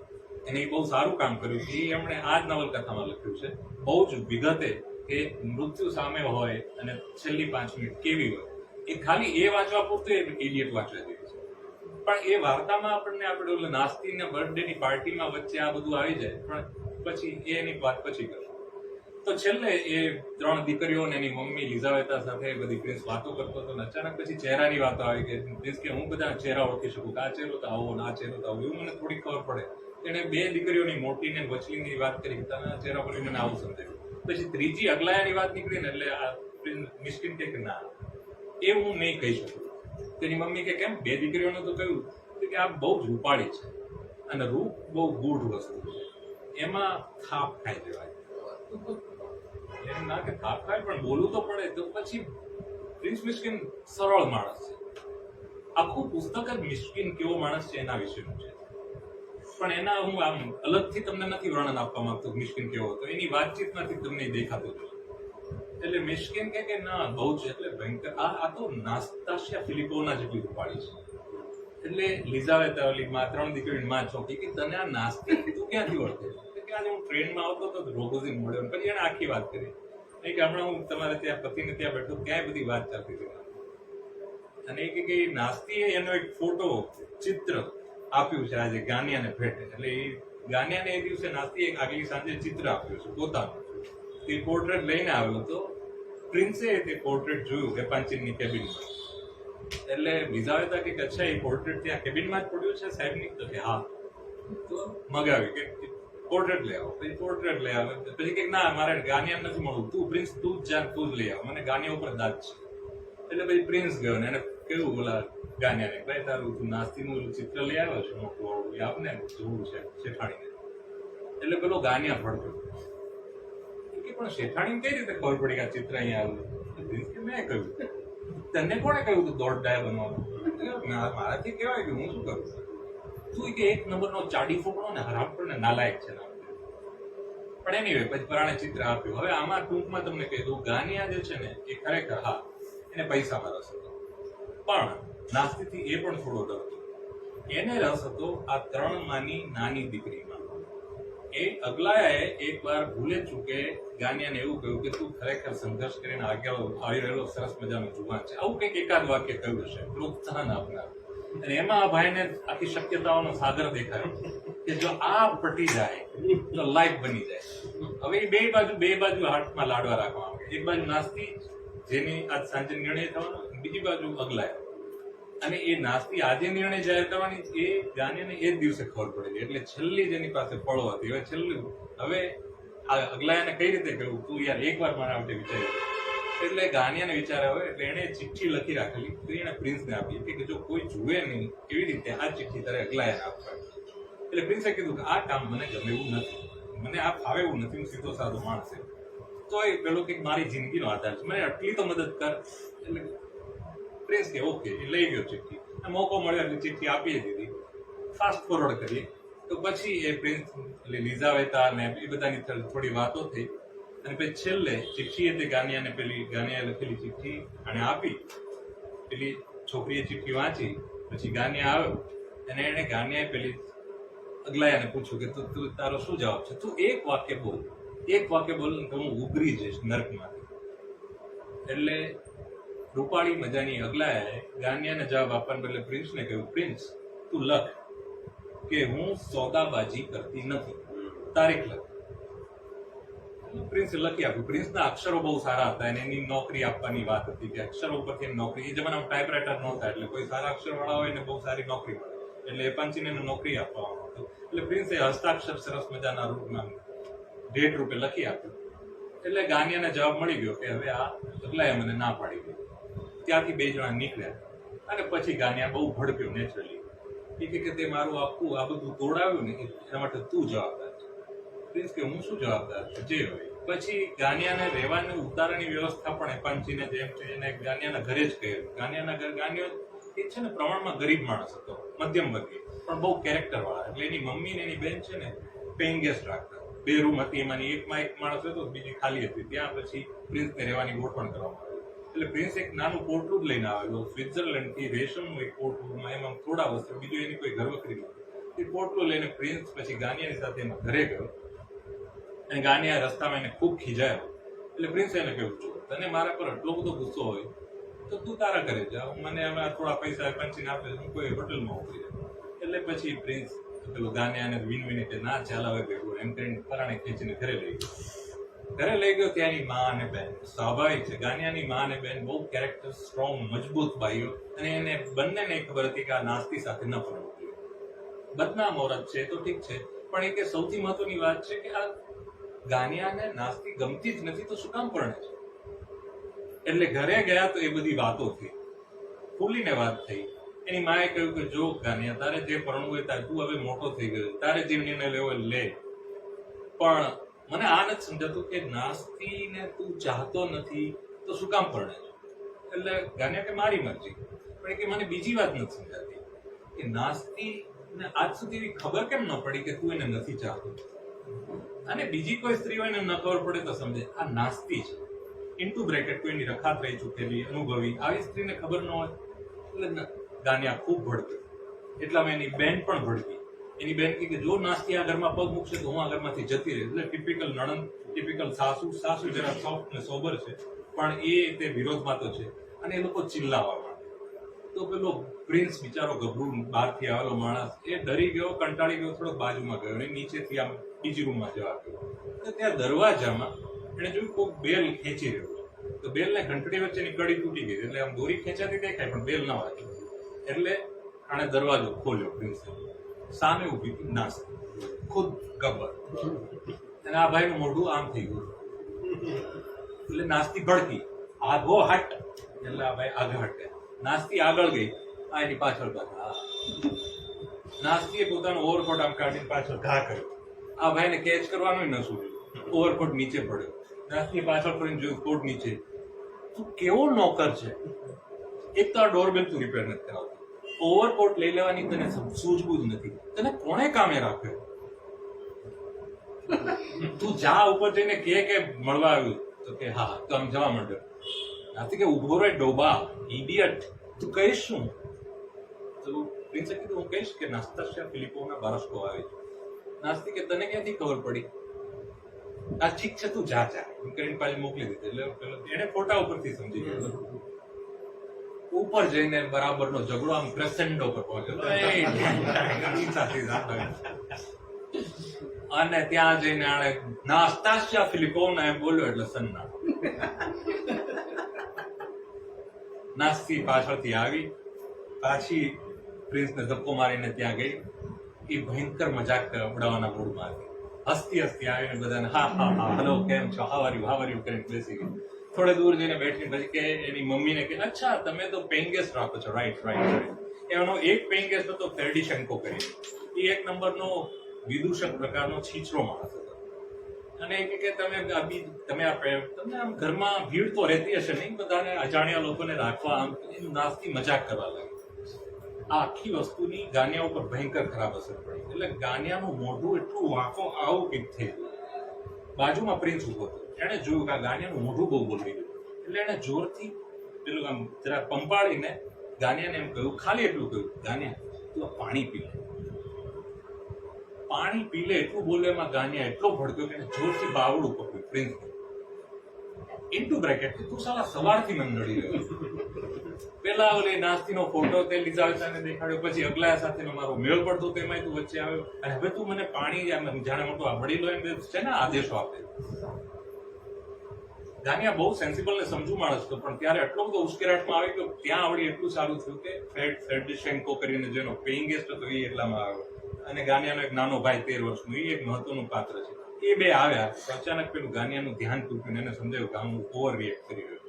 એને એ બહુ સારું કામ કર્યું છે. એ એમણે આ જ નવલકથામાં લખ્યું છે બહુ જ વિગતે કે મૃત્યુ સામે હોય અને છેલ્લી 5 મિનિટ કેવી હોય. એ ખાલી એ વાંચવા પૂરતું એ ઇડિયટ વાંચવા જેવી છે. પણ એ વાર્તામાં આપણે ઓલે નાસ્તીના બર્થડેની પાર્ટીમાં વચ્ચે આ બધું આવી જાય, પણ પછી એની વાત પછી કરશું. તો છેલ્લે એ 3 દીકરીઓ અને એની મમ્મી લિઝાવેતા સાથે બધી પ્રિન્સ વાતો કરતો હતો. અચાનક પછી ચહેરાની વાતો આવી કે પ્રિન્સ કે હું બધાના ચહેરા ઓળખી શકું કે આ ચહેરો તો આવો ને આ ચહેરો તો આવો, એવું મને થોડી ખબર પડે. એને 2 દીકરીઓની મોટીને વચલીની વાત કરી, તારા ચહેરા પર મને આવું સમજાયું. પછી ત્રીજી અગલાયાની વાત નીકળી ને એટલે આ મિસ્કિન કે ના, એ હું નહીં કહી શકું. તેની મમ્મી કે કેમ? 2 દીકરીઓને તો કહ્યું કે આ બહુ જ રૂપાળી છે અને રૂપ બહુ ગૂઢ વસ્તુ છે, એમાં થાપ ખાઈ જવાય. એમ ના કે થાપ ખાય પણ બોલવું તો પડે. તો પછી પ્રિન્સ મિસ્કિન સરળ માણસ છે. આખું પુસ્તક જ મિસ્કિન કેવો માણસ છે એના વિશેનું છે. પણ એના હું આમ અલગથી તમને નથી વર્ણન આપવા માંગતો મિસ્કિન કેવો હતો, એની વાતચીતમાંથી તમને દેખાતું હતું. એટલે મિસ્કિન કે ના બહુ છે એટલે ભયંકર. આ તો નાસ્તાશિયા ફિલિપોના જેટલી રૂપાળી છે. એટલે લિઝાવેતા ઓલી 3 દીકરીની માં ચોકી કે તને આ નાસ્તી તું ક્યાંથી ઓળખે? કે આજે હું ટ્રેનમાં આવતો હતો રોગોઝીન મળ્યો. પછી એને આખી વાત કરી કે હમણાં હું તમારે ત્યાં પતિને ત્યાં બેઠો, ક્યાંય બધી વાત ચાલતી હતી. અને એ કે નાસ્તીએ એનો એક ફોટો ચિત્ર આપ્યું છે આજે ગાનિયાને ભેટે. એટલે એ ગાનિયાને એ દિવસે નાસ્તીએ આગલી સાંજે ચિત્ર આપ્યું છે પોતાનું. એ પોર્ટ્રેટ લઈને આવેલો તો પ્રિન્સે તે પોર્ટ્રેટ જોયું વેપાંચિનની કેબિનમાં. એટલે લિઝાવેતા કે અચ્છા એ પોર્ટ્રેટ ત્યાં કેબિનમાં જ પડ્યું છે સાહેબની? તો કે હા. તો મગાવી કે પોર્ટ્રેટ લઈ આવો. પછી પોર્ટ્રેટ લઈ આવે. પછી કે ના મારે ગાનિયા નથી મળવું, તું પ્રિન્સ તું જ જા, તું જ લઈ આવ, મને ગાનિયા ઉપર દાદ છે. એટલે પછી પ્રિન્સ ગયો ને એને કહ્યું બોલા ગાનિયાને, ભાઈ તારું તું નાસ્તીનું ચિત્ર લઈ આવ્યો છે મોટું, એ આપને જોવું છે શેઠાણીને. એટલે પેલો ગાનિયા ભડક્યો કે પણ શેઠાણીને કઈ રીતે ખબર પડી કે આ ચિત્ર અહીંયા આવ્યું? પ્રિન્સ કે મેં કહ્યું. તને કોણે કહ્યું તું દોઢ ડાય બનવાનું? મારાથી કહેવાય કે હું શું કરું? તું કે 1 નંબરનો ચાડી ફોકડો ને હરામ ને નાલાયક છે. પણ એની પછી પરાણે ચિત્ર આપ્યું. હવે આમાં ટૂંકમાં તમને કહી દઉં, ગાનિયા જે છે ને એ ખરેખર હા એને પૈસામાં રસ હતો, પણ નાસ્તીથી એ પણ થોડો ડરતો. એને રસ હતો આ 3 માની નાની દીકરીમાં. એ અગલાયાએ એકવાર ભૂલે ચૂકે ગાનિયાને એવું કહ્યું કે તું ખરેખર સંઘર્ષ કરીને આગળ આવી રહેલો સરસ મજાનો જુવાન છે. આવું કંઈક એકાદ વાક્ય કહ્યું છે પ્રોત્સાહન આપનાર. અને એમાં આ ભાઈને આખી શક્યતાઓનો સાગર દેખાયો કે જો આ પટી જાય તો લાઈફ બની જાય. હવે એ બે બાજુ હાથમાં લાડવા રાખવા માંગે. એક બાજુ નાસ્તી જેની આજ સાંજે નિર્ણય થવાનો, બીજી બાજુ અગલાયા. અને એ નાસ્તી આજે નિર્ણય જાહેર કરવાની એ ગાનિયાને એ જ દિવસે ખબર પડેલી. એટલે છેલ્લી જેની પાસે ફળો હતી. હવે છેલ્લું હવે આ અગલાયાને કઈ રીતે કહ્યું તું યાર એકવાર મારા માટે વિચાર્યું. એટલે ગાનિયાને વિચાર આવે એટલે એને ચિઠ્ઠી લખી રાખેલી. તો એને પ્રિન્સને આપી કે જો કોઈ જુએ નહીં એવી રીતે આ ચિઠ્ઠી તારે અગલાયાને આપવા. એટલે પ્રિન્સે કીધું કે આ કામ મને ગમે એવું નથી, મને આ ફાવે એવું નથી, હું સીધો સાધો માણસ છે. તો એ પેલો કે મારી જિંદગીનો આધાર છે, મને આટલી તો મદદ કર. એટલે પ્રિન્સ કે ઓકે, એ લઈ ગયો ચિઠ્ઠી. મોકો મળ્યો એટલે ચિઠ્ઠી આપી દીધી. ફાસ્ટ ફોરવર્ડ કરીએ તો પછી એ પ્રિન્સ એટલે લિઝાવેતા ને એ બધાની થોડી વાતો થઈ. અને પછી છેલ્લે ચિઠ્ઠી હતી ગાનિયાને પેલી ગાનિયાએ લખેલી ચિઠ્ઠી અને આપી. પેલી છોકરીએ ચિઠ્ઠી વાંચી. પછી ગાનિયા આવ્યો અને એને ગાનિયાએ પેલી અગલાયાને પૂછ્યું કે તું તારો શું જવાબ છે? તું એક વાક્ય બોલ તો હું ઉગરી જઈશ નર્કમાંથી. એટલે રૂપાળી મજાની અગલાયાએ ગાનિયાને જવાબ આપવાને બદલે પ્રિન્સને કહ્યું, પ્રિન્સ તું લખ કે હું સોદાબાજી કરતી નથી, તારીખ લખ. પ્રિન્સે લખી આપ્યું. પ્રિન્સના અક્ષરો બહુ સારા હતા અને એની નોકરી આપવાની વાત હતી કે અક્ષરો ઉપરથી નોકરી. એ જમાનામાં ટાઈપરાઇટર નહોતા એટલે કોઈ સારા અક્ષરવાળા હોય ને બહુ સારી નોકરી મળે. એટલે એ પંચીને નોકરી આપવામાં આવતી. એટલે પ્રિન્સે હસ્તાક્ષર સરસ મજાના રૂપમાં ડેટ રૂપે લખી આપ્યું. એટલે ગાનિયાને જવાબ મળી ગયો કે હવે આ અગલાએ મને ના પાડી ગઈ. ત્યાંથી 2 જણા નીકળ્યા. અને પછી ગાનિયા બહુ ભડક્યો નેચરલી. એ કે તે મારું આખું આ બધું તોડાવ્યું ને એના માટે તું જવાબદાર છે. પ્રિન્સ કે હું શું જવાબદાર છું? જે હોય. પછી ગાનિયાને રહેવાની ઉતારાની વ્યવસ્થા પણ પંચીને જેમ છે એને ગાનિયાના ઘરે જ કહ્યું. ગાનિયાના ઘર ગાનિયો એ છે ને પ્રમાણમાં ગરીબ માણસ હતો, મધ્યમ વર્ગીય, પણ બહુ કેરેક્ટર વાળા. એટલે એની મમ્મી ને એની બેન છે ને પેઇંગ ગેસ્ટ રાખતા. 2 રૂમ હતી, એમાંની એકમાં એક માણસ હતો, બીજી ખાલી હતી. ત્યાં પછી પ્રિન્સને રહેવાની ગોઠવણ કરવામાં આવી. એટલે પ્રિન્સ એક નાનું પોટલું જ લઈને આવેલો સ્વિટ્ઝરલેન્ડ થી, રેશમનું એક પોટલું, એમાં થોડા વસ્ત્ર, બીજું એની કોઈ ઘરવખરી નહોતી. એ પોટલું લઈને પ્રિન્સ પછી ગાનિયાની સાથે એના ઘરે ગયો અને ગાનિયા રસ્તામાં એને ખૂબ ખીજાયો. એટલે પ્રિન્સ એને કહ્યું, જો તને મારા પર આટલો બધો ગુસ્સો હોય તો તું તારા ઘરે જા, મને અમે થોડા પૈસા પંચીને આપે, હું કોઈ હોટલમાં ઉતરી જાય. એટલે પછી પ્રિન્સ પેલો ગાનિયાને વિનવીને કે ના ચાલ હવે ભેગું એમ કરીને પરાણે ખેંચીને ઘરે લઈ ગયો. ઘરે લઈ ગયો ત્યાંની માં અને બેન, સ્વાભાવિક છે ગાનિયાની માં અને બેન બહુ કેરેક્ટર સ્ટ્રોંગ મજબૂત ભાઈઓ, અને એને બંનેને ખબર હતી કે આ નાસ્તી સાથે ન પડવું જોઈએ. બદનામ ઓરત છે તો ઠીક છે, પણ એ કે સૌથી મહત્વની વાત છે કે આ ગાનિયાને નાસ્તી ગમતી જ નથી તો શું કામ પરણે છે. એટલે ઘરે ગયા તો એ બધી વાતો થઈ, ખુલીને વાત થઈ. એની માએ કહ્યું કે જો ગાનિયા તારે જે પરણવું હોય તારે, તું હવે મોટો થઈ ગયો, તારે જે નિર્ણય લેવો લે, પણ મને આ નથી સમજાતું કે નાસ્તીને તું ચાહતો નથી તો શું કામ પરણે છે. એટલે ગાનિયા કે મારી મરજી. પણ એ કે મને બીજી વાત નથી સમજાતી કે નાસ્તી ને આજ સુધી એવી ખબર કેમ ન પડી કે તું એને નથી ચાહતો, અને બીજી કોઈ સ્ત્રી હોય ને ન ખબર પડે તો સમજે આ નાસ્તી છે. ઇન્ટુ બ્રેકેટ કોઈની રખાત રહી ચૂકેલી અનુભવી આવી સ્ત્રીને ખબર ન હોય. એટલે ગાનિયા ખૂબ ભડકી. એટલામાં એની બેન પણ ભડકી. એની બેન કે જો નાસ્તી આ ઘરમાં પગ મૂકશે તો હું આ ઘરમાંથી જતી રહીશ. એટલે ટિપિકલ નણંદ, ટિપિકલ સાસુ જરા સોફ્ટ ને સોબર છે, પણ એ તે વિરોધમાં તો છે. અને એ લોકો ચિલ્લાવા માંડે. તો પેલો પ્રિન્સ બિચારો ગભરું બહારથી આવેલો માણસ, એ ડરી ગયો, કંટાળી ગયો, થોડોક બાજુમાં ગયો અને નીચેથી આમ બીજી રૂમમાં જવા ગયો. તો ત્યાં દરવાજામાં એને જોયું કોઈ બેલ ખેંચી રહ્યો. તો બેલને ઘંટડી વચ્ચેની કડી તૂટી ગઈ, એટલે આમ દોરી ખેંચાતી દેખાય પણ બેલ ના વાગી. એટલે આણે દરવાજો ખોલ્યો. પ્રિન્સે સામે ઉભી હતી નાસ્તી, ખુદ ગબ્બર, અને આ ભાઈનું મોઢું આમ થઈ ગયું. એટલે નાસ્તી ભડકી, આગો હટ. એટલે આ ભાઈ આગળ હટે, નાસ્તી આગળ ગઈ, આ એની પાછળ ઘા. નાસ્તીએ પોતાનો ઓવરકોટ આમ કાઢીને પાછળ ઘા કર્યો. આ ભાઈને કેચ કરવાનું ન શું, ઓવરકોટ નીચે પડ્યો. નાસ્તીએ પાછળ ફરીને જોયું, કોટ નીચે. તું કેવો નોકર છે, એક તો આ ડોરબેલ તું રિપેર નથી કરાવતો, ઓવરકોટ લઈ લેવાની તને સૂઝબૂઝ નથી, તને કોણે કામે રાખ્યો? તું જા ઉપર જઈને કે મળવા આવ્યું. તો કે હા. તો આમ જવા માંડ્યો. નાસ્તી કે ઉભો રહે ડોબા, ઇડિયટ, તું કહીશ શું? તો પ્રિન્સે કીધું હું કહીશ કે નાસ્તાશિયા ફિલિપોના બારસ્કો આવે છે. નાસ્તી કે તને ક્યાંથી ખબર પડી? આ ઠીક છે તું જા જા એમ કરીને પાછી મોકલી દીધી. એટલે એને ફોટા ઉપરથી સમજી ગયો. ઉપર જઈને બરાબરનો ઝઘડો આમ ક્રેસેન્ડો પર પહોંચ્યો, અને ત્યાં જઈને આણે નાસ્તાશિયા ફિલિપોના એમ બોલ્યો એટલે સન્નાટો. નાસ્તી પાછળથી આવી, પાછી પ્રિન્સને ધક્કો મારીને ત્યાં ગઈ. એ ભયંકર મજાક ઉડાવવાના મૂડમાં હતી. હસતી હસતી આવીને બધાને હા હા હા હેલો કેમ છો, હાવ આર યુ કરીને બેસી ગઈ. થોડે દૂર જઈને બેઠી પછી કે એની મમ્મીને કે અચ્છા તમે તો પેઇંગ ગેસ્ટ રાખો છો, રાઈટ રાઈટ. એનો એક પેઇંગ ગેસ્ટ હતો ફેરડીશેન્કો કરીને. એ એક નંબરનો વિદૂષક પ્રકારનો છીછરો માણસ હતો. અને એ કે તમે તમને આમ ઘરમાં ભીડ તો રહેતી હશે નહીં, બધાને અજાણ્યા લોકોને રાખવા આમ નાસ્તી મજાક કરવા લાગી. આ આખી વસ્તુની ગાનિયા ઉપર ભયંકર ખરાબ અસર પડી. એટલે ગાનિયાનું મોઢું એટલું વાંકો આવું કંઈક થઈ ગયું. બાજુમાં પ્રિન્સ ઉભો હતો, એને જોયું કે આ ગાનિયાનું મોઢું બહુ બોલી ગયું. એટલે એને જોરથી પેલું આમ જરા પંપાડીને ગાનિયાને એમ કહ્યું, ખાલી એટલું કહ્યું, ગાનિયા તું પાણી પી લે, પાણી પી લે. એટલું બોલે એમાં ગાનિયા એટલો ભડક્યો કે એને જોરથી બાવડું પકડ્યું પ્રિન્સ. ઇન્ટુ બ્રેકેટ તું સાલા સવારથી મને નડી રહ્યો. પેલા ઓલી નાસ્તીનો ફોટો તે લીધા દેખાડ્યો, પછી અગલા સાથેનો મારો મેળ પડતો તેમાં તું વચ્ચે આવ્યો, અને હવે તું મને પાણી જાણે મોટો વડીલો એમ છે ને આદેશો આપે. ગાનિયા બહુ સેન્સિબલ ને સમજુ માણસ હતો, પણ ત્યારે એટલો બધો ઉશ્કેરાટમાં આવી ગયો. ત્યાં આવડી એટલું સારું થયું કે ફેરડીશેન્કો કરીને જેનો પેઇંગ ગેસ્ટ હતો એ એટલામાં આવ્યો, અને ગાનિયાનો એક નાનો ભાઈ 13 વર્ષનો, એ એક મહત્વનું પાત્ર છે. એ બે આવ્યા તો અચાનક પેલું ગાનિયાનું ધ્યાન તૂટ્યું, એને સમજાયું કે હું ઓવર રિએક્ટ કરી રહ્યો.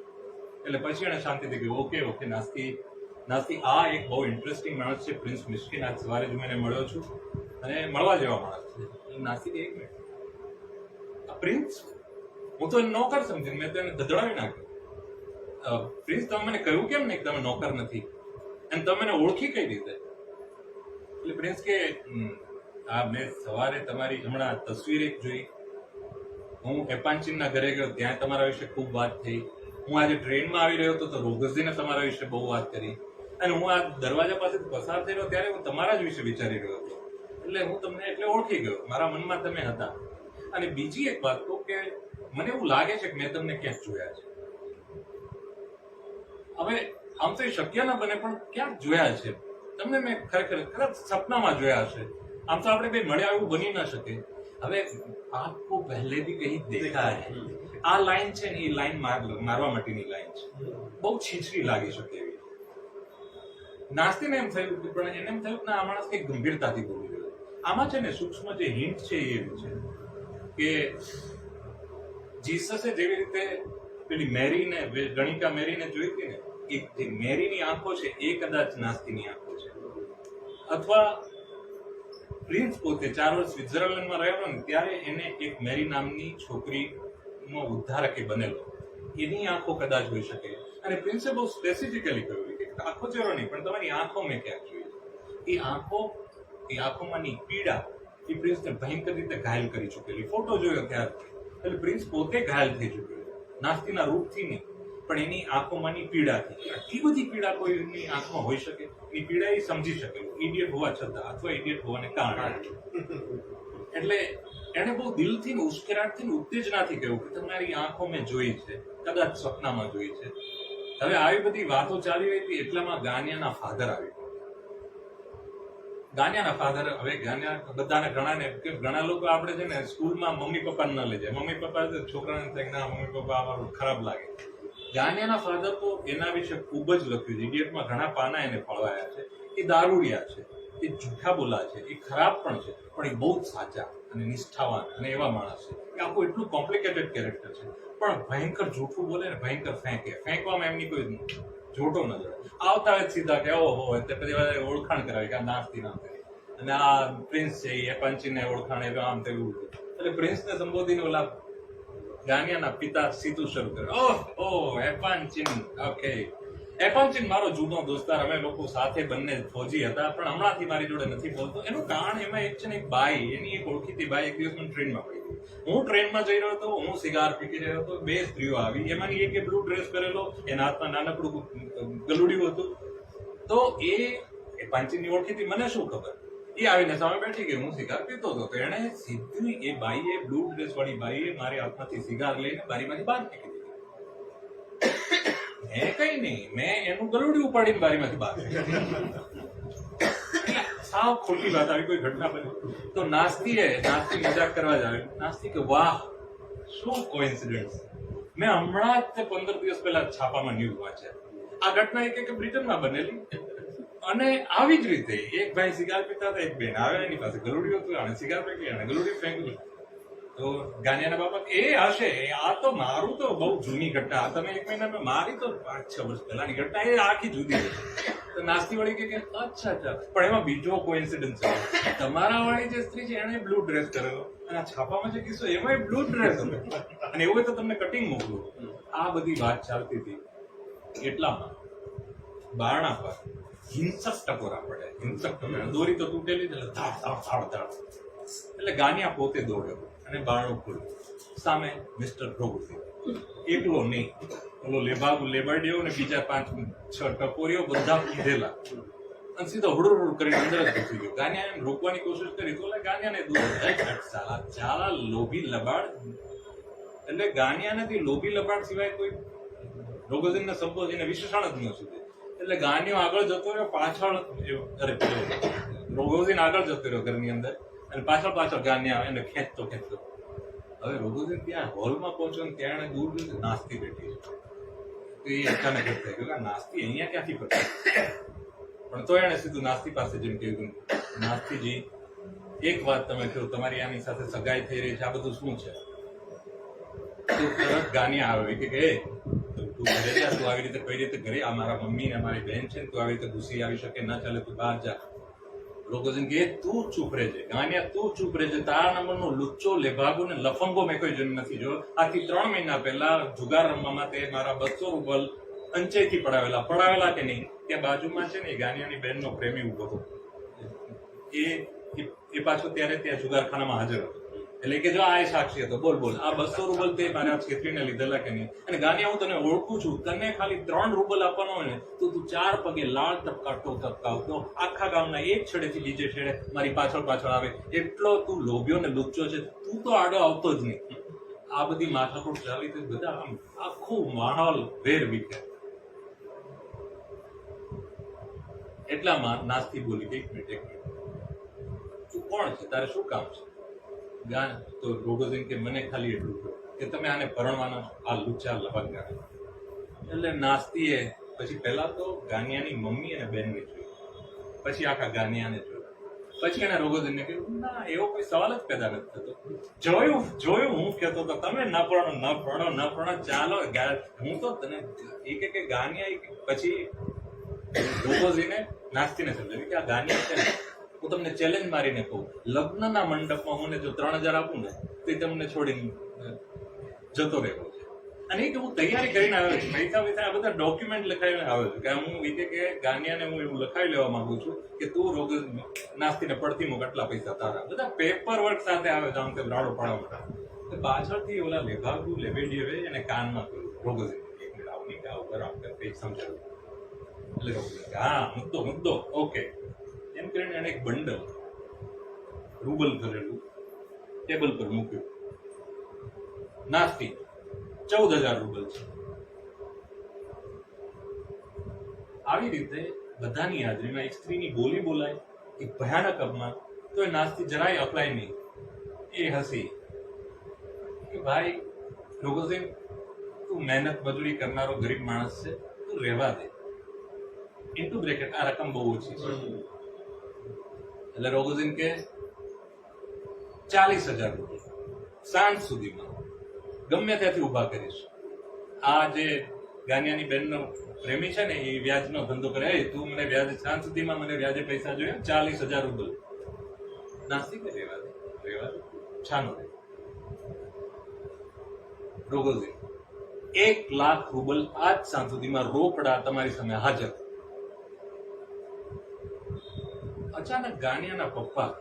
એટલે પછી એને શાંતિથી કહ્યું ઓકે ઓકે નાસ્તી આ એક બહુ ઇન્ટરેસ્ટિંગ માણસ છે પ્રિન્સ મિસ્કિન. આજ સવારે જ મેં એને મળ્યો છું અને મળવા જેવા માણસ છે. નાસ્તી એક મિનિટ, પ્રિન્સ હું તો એને નોકર સમજીને મેં તો એને ધધડાવી નાખ્યો. પ્રિન્સ તમે મને કહ્યું કેમ નહીં તમે નોકર નથી, અને તમે મને ઓળખી કઈ રીતે? એટલે પ્રિન્સ કે આ મેં સવારે તમારી હમણાં તસવીર એક જોઈ, હું એપાન્ચિનના ઘરે ગયો, ત્યાં તમારા વિશે ખૂબ વાત થઈ, હું આજે ટ્રેનમાં આવી રહ્યો હતો તો રોગઝીને તમારા વિશે બહુ વાત કરી, અને હું આ દરવાજા પાસેથી પસાર થઈ રહ્યો ત્યારે હું તમારા જ વિશે વિચારી રહ્યો હતો, એટલે હું તમને એટલે ઓળખી ગયો, મારા મનમાં તમે હતા. અને બીજી એક વાત તો કે મને એવું લાગે છે કે મેં તમને ક્યાંક જોયા છે. હવે આમ તો એ શક્ય ના બને, પણ ક્યાંક જોયા છે તમને. મેં ખરેખર સપનામાં જોયા છે. આમ તો આપણે બે મળ્યા એવું બની ના શકે. હવે આપકો પહેલે ભી કहीं દેખા હૈ. આ લાઈન છે ને, એ લાઈન મારવા માટેની લાઈન છે, બહુ છીછરી લાગી શકે એવી. નાસ્તીને એમ થયું, પણ એને એમ થયું કે આ માણસ કઈ ગંભીરતાથી બોલી રહ્યો. આમાં છે ને સૂક્ષ્મ જે હિન્ટ છે એ એવી છે કે જીસસે જેવી રીતે પેલી મેરીને, ગણિકા મેરીને જોઈ હતી ને, એ મેરીની આંખો છે એ કદાચ નાસ્તીની આંખો છે. અથવા પ્રિન્સ પોતે 4 વર્ષ સ્વિટ્ઝરલેન્ડમાં રહેલો ને ત્યારે એને એક મેરી નામની છોકરીનો ઉદ્ધારક બનેલો, એની આંખો કદાચ હોઈ શકે. અને પ્રિન્સે બહુ સ્પેસિફિકલી કહ્યું કે આંખો ચહેરો નહીં, પણ તમારી આંખો મેં ક્યાંક જોઈ. એ આંખોમાંની પીડા એ પ્રિન્સને ભયંકર રીતે ઘાયલ કરી ચૂકેલી. ફોટો જોયો ત્યારથી એટલે પ્રિન્સ પોતે ઘાયલ થઈ ચૂકેલો, નાસ્તીના રૂપથી નહીં પણ એની આંખોમાંની પીડાથી. આટલી બધી પીડા કોઈની આંખમાં હોઈ શકે, એ પીડા એ સમજી શકેલું, ઇડિયટ હોવા છતાં અથવા ઇડિયટ હોવાને કારણે. એટલે એને બહુ દિલથી ને ઉશ્કેરાટથી ને ઉત્તેજનાથી કહ્યું કે તમારી આંખો મેં જોઈ છે, કદાચ સપનામાં જોઈ છે. હવે આવી બધી વાતો ચાલી રહી હતી એટલામાં ગાનિયાના ફાધર આવી. ગાનિયાના ફાધર, હવે ગાનિયા બધાને ઘણા લોકો આપણે છે ને સ્કૂલમાં મમ્મી પપ્પાને ન લઈ જાય. મમ્મી પપ્પા છોકરાને થાય ના મમ્મી પપ્પા અમારું ખરાબ લાગે. ગાનિયાના ફાધર તો એના વિશે ખૂબ જ લખ્યું છે, ઇડિયટમાં ઘણા પાના એને ફળવાયા છે. એ દારૂડિયા છે, એ જૂઠા બોલા છે, એ ખરાબ પણ છે, પણ એ બહુ જ સાચા અને નિષ્ઠાવાન અને એવા માણસ છે. એ આખું એટલું કોમ્પ્લિકેટેડ કેરેક્ટર છે, પણ ભયંકર જૂઠું બોલે ને ભયંકર ફેંકવામાં એમની કોઈ જોટો ન જડે. આવતા હોય સીધા કે ઓહો હોય તે પછી ઓળખાણ કરાવે કે આ નાસ્તી નામ કરી, અને આ પ્રિન્સ છે એ પંચીને ઓળખાણ એ આમ તેવું. એટલે પ્રિન્સને સંબોધીને ઓલા ગાનિયાના પિતા સીધું શરૂ કરે, ઓહ એપાન્ચિન. ઓકે, એપાન્ચિન મારો જૂનો દોસ્તાર, અમે લોકો સાથે બંને ફૌજી હતા, પણ હમણાંથી મારી જોડે નથી બોલતો. એનું કારણ એમાં એક છે ને, એક બાઈ, એની એક ઓળખીતી બાઈ એક દિવસ મને ટ્રેનમાં પડી ગઈ. હું ટ્રેનમાં જઈ રહ્યો હતો, હું સિગાર પીકી રહ્યો હતો, 2 સ્ત્રીઓ આવી. એમાંની એક બ્લુ ડ્રેસ કરેલો, એના હાથમાં નાનકડું ગલુડિયું હતું. તો એ પાંચીની ઓળખીતી, મને શું ખબર, એ આવીને સામે બેઠી ગઈ, હું સિગાર પીતો હતો. તો એને સીધી એ બાઈએ, બ્લુ ડ્રેસ વાળી બાઈએ મારી હાથમાંથી સિગાર લઈને બારીમાંથી બહાર ફેંકી દીધી. મેં કઈ નહીં, મેં એનું ગલુડી ઉપાડીને બારીમાંથી બહાર ફેંકી દીધી. સાવ ખોટી વાત આવી, કોઈ ઘટના બની. તો નાસ્તી મજાક કરવા જ આવી. નાસ્તી કે વાહ શું કોઇન્સિડન્સ, મેં હમણાં જ 15 દિવસ પહેલા છાપામાં ન્યૂઝ વાંચ્યા. આ ઘટના એક બ્રિટનમાં બનેલી. અને આવી જ રીતે એક ભાઈ સિગાર પીતા હતા, એક બેન આવે એની પાસે ગલુડિયું હતું, અને સિગાર ફેંકી, અને ગલુડિયું ફેંક્યું. તો ગાનિયાના બાપા એ હશે, આ તો મારું તો બહુ જૂની ઘટના, તમે 1 મહિના, મારી તો 5-6 વર્ષ પહેલાની ઘટના, એ આખી જુદી છે. તો નાસ્તી વાળી કે અચ્છા, પણ એમાં બીજો કોઇન્સિડન્સ છે. તમારા વાળી જે સ્ત્રી છે એને બ્લુ ડ્રેસ કરેલો, અને છાપામાં જે કિસ્સો એમાં બ્લુ ડ્રેસ હતો, અને એવું હોય તો તમને કટિંગ મોકલું. આ બધી વાત ચાલતી હતી એટલામાં બારણા પર હિંસક ટકોરા પડે. દોરી તો તૂટેલી, એટલે ધાડ. એટલે ગાનિયા પોતે દોડ્યો અને બારણું ખોલ્યું. સામે મિસ્ટર ભ્રોગુસિંહ, એકલો નહીં, ઓલો લેબાડીઓ ને બીજા 5-6 ટકોરીઓ બધા પીધેલા, અને સીધો હુડુડ કરીને અંદર જ ઘૂસી ગયો. ગાનિયા એમ રોકવાની કોશિશ કરી તો ગાનિયાને દૂર ચાલા લોભી લબાડ. એટલે ગાનિયાને લોભી લબાડ સિવાય કોઈ રોગોઝિનને સંબોધીને વિશેષણ જ ન સુધી. એટલે ગાનિયો આગળ જતો રહ્યો, પાછળ રોગોઝિન આગળ જતો રહ્યો ઘરની અંદર, અને પાછળ ગાનિયા એને ખેંચતો. હવે રોગોઝિન ત્યાં હોલમાં પહોંચ્યો ને ત્યાં એને દૂર નાસ્તી બેઠી છે. તો એ અચાનક જ થઈ ગયું, નાસ્તી અહીંયા ક્યાંથી પડતી. પણ તો એને સીધું નાસ્તી પાસે જેમ કહ્યું, નાસ્તીજી એક વાત તમે કહો, તમારી આની સાથે સગાઈ થઈ રહી છે, આ બધું શું છે? તો તરત ગાનિયા આવે કે તું ઘરે જા, તું આવી રીતે કઈ રીતે ઘરે, આ મારા મમ્મી ને મારી બહેન છે, તું આવી રીતે ઘૂસી આવી શકે ના, ચાલે તું બહાર જા. રોગોઝિન કે તું ચૂપ રહેજે. ગાનિયા તું ચૂપ રહેજે, તારા નંબરનો લુચ્ચો, લેભાગો ને લફંગો મેં કોઈ જોઈ નથી જોયો. આથી 3 મહિના પહેલા જુગાર રમવામાં તે મારા 200 રૂબલ અંચેથી પડાવેલા કે નહીં, ત્યાં બાજુમાં છે ને એ ગાનિયાની બહેનનો પ્રેમી ઉભો હતો. એ પાછો ત્યારે ત્યાં જુગારખાનામાં હાજર હતો. એટલે કે જો આ સાક્ષી હતો, બોલ બોલ આ 200 રૂબલ તે મારે આ છેતરીને લીધેલા કે નહીં? અને ગાનિયા, હું તને ઓળખું છું, તને ખાલી 3 રૂબલ આપવાનો હોય ને તો તું 4 પગે લાળ ટપકાવતો આખા ગામના એક છેડેથી બીજે છેડે મારી પાછળ આવે, એટલો તું લોભ્યો ને લુચ્ચો છે, તું તો આડો આવતો જ નહીં. આ બધી માથાકૂટ ચાલી તો બધા આમ આખું માહોલ વેર વિખે. એટલામાં નાસ્તી બોલી કે એક મિનિટ, તું કોણ છે, તારે શું કામ છે? તો રોગોઝિન કે મને ખાલી એટલું કહો કે તમે આને પરણવાના આ લુચ્ચા લફંગા. એટલે નાસ્તીએ પછી પહેલા તો ગાનિયાની મમ્મી અને બેનને જોયું, પછી આખા ગાનિયાને જોયું, પછી એને રોગોઝિનને કહ્યું ના એવો કોઈ સવાલ જ પેદા નથી થતો. જોયું હું કહેતો હતો તમે ન પરણો ચાલો હું તો તને એ કે ગાનિયા. પછી રોગોઝિને નાસ્તીને સમજાવ્યું કે આ ગાનિયા છે ને, હું તમને ચેલેન્જ મારીને કહું, લગ્નના મંડપમાં હું જો 3000 આપું ને તો તમને છોડીને જતો રહેવો છે. અને એ કે હું તૈયારી કરીને આવ્યો છું, પૈસા આ બધા ડોક્યુમેન્ટ લખાવીને આવ્યો છું કે હું કે ગાનિયાને હું એવું લખાવી લેવા માંગુ છું કે તું રોગ નાસ્તીને પડતી મૂક, આટલા પૈસા તારા. બધા પેપર વર્ક સાથે આવે છે, આમ તે રાડો પાડવા માટે. પાછળથી ઓલા લેવેડીએ એને કાનમાં કહ્યું રોગોઝિન એક મિનિટ આવું નહીં કે આવું કરો આપણે કંઈક સમજાવ્યું. એટલે હા મુદ્દો ઓકે એમ કરીને એને એક બંડલ રૂબલ કરેલું ટેબલ પર મૂક્યું. નાસ્તી 14000 રૂબલ છે. આવી રીતે બધાની હાજરીમાં એક સ્ત્રીની બોલી બોલાય, એક ભયાનક અપમાન, તો એ નાસ્તી જરાય અકળાય નહીં. એ હસી કે ભાઈ રોગોઝિન, તું મહેનત મજૂરી કરનારો ગરીબ માણસ છે, તું રહેવા દે. ઇન્ટુ બ્રેકેટ આ રકમ બહુ ઓછી છે. એટલે રોગોઝિન કે 40000 રૂપિયા સાંજ સુધીમાં ગમે ત્યાંથી ઉભા કરીશ. આ જે ગાનિયાની બેનનો પ્રેમી છે ને એ વ્યાજનો ધંધો કરે, તું મને વ્યાજ સાંજ સુધીમાં મને વ્યાજે પૈસા જોઈએ 40000 રૂબલ. નાસ્તી કે રેવા દે છાનો રે. રોગોઝિન 1 લાખ રૂબલ આજ સાંજ સુધીમાં રોકડા તમારી સામે હાજર. અચાનક ગાનિયાના પપ્પા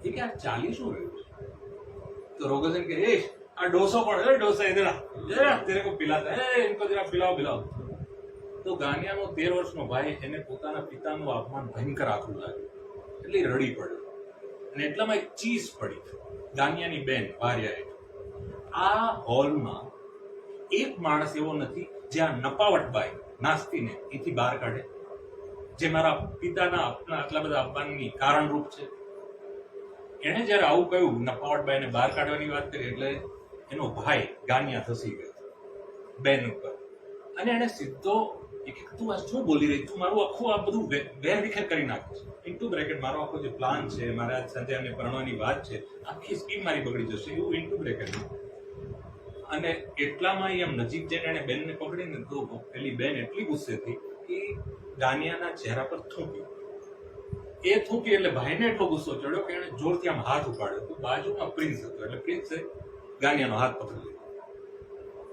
એ કે આ ચાલી શું રહ્યું છે? તો રોગોઝિન કે આ ડોસો પણ ડોસા ઇધર તેરે કો પિલાતા ઇनको જરા પિલાઓ. તો ગાનિયાનો 13 વર્ષનો ભાઈ એને પોતાના પિતાનું અપમાન ભયંકર આખું લાગ્યું એટલે રડી પડ્યો. અને એટલામાં એક ચીસ પડી ગાનિયાની બેન ભાર્યાએ. આ હોલમાં એક માણસ એવો નથી જે આ નપાવટબાઈ નાસ્તીને એથી બહાર કાઢે, જે મારા પિતાના આટલા બધા અપમાનની કારણરૂપ છે. એને જયારે આવું કહ્યું, નપાવટબાઈને બહાર કાઢવાની વાત કરી, એટલે એનો ભાઈ ગાનિયા ધસી ગયો બેન ઉપર અને એને સીધો તું આ શું બોલી રહી, તું મારું આખું આ બધું વેરવિખેર કરી નાખે છે. ઇન્ટુ બ્રેકેટ મારો આખો જે પ્લાન છે, મારે આજ સાંજે આને પરણવાની વાત છે, આખી સ્કીમ મારી બગડી જશે, એવું ઇન્ટુ બ્રેકેટ. અને એટલામાં એમ નજીક જઈને એને બેનને પકડીને તો પેલી બેન એટલી ગુસ્સે થઈ કે ગાનિયાના ચહેરા પર થૂંકી. એ થૂંકી એટલે ભાઈને એટલો ગુસ્સો ચડ્યો કે એને જોરથી આમ હાથ ઉપાડ્યો. તો બાજુમાં પ્રિન્સ હતો, એટલે પ્રિન્સે ગાનિયાનો હાથ પકડી લીધો.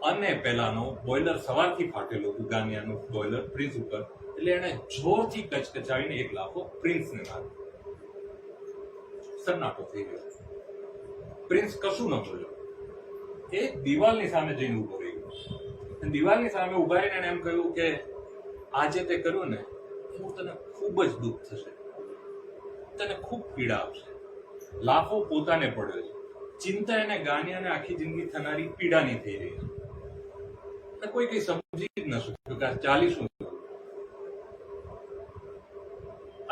અને પેલાનો બોઇલર સવારથી ફાટેલું હતું, ગાનિયાનું બોઇલર પ્રિન્સ ઉપર, એટલે એને જોરથી કચકચાવીને એક લાફો પ્રિન્સને માર્યો. સન્નાટો થઈ ગયો. પ્રિન્સ કશું ન બોલ્યો. એ દિવાલની સામે જઈને ઉભો રહી ગયો. દિવાલની સામે ઉભા રહીને એને એમ કહ્યું કે આજે તે કર્યું ને એનું તને ખૂબ જ દુઃખ થશે, તને ખૂબ પીડા આપશે. લાફો પોતાને પડ્યો છે, ચિંતા એને ગાનિયાને આખી જિંદગી થનારી પીડાની થઈ રહી છે. કોઈ કઈ સમજી જ ન શક્યું કે ચાલી શું.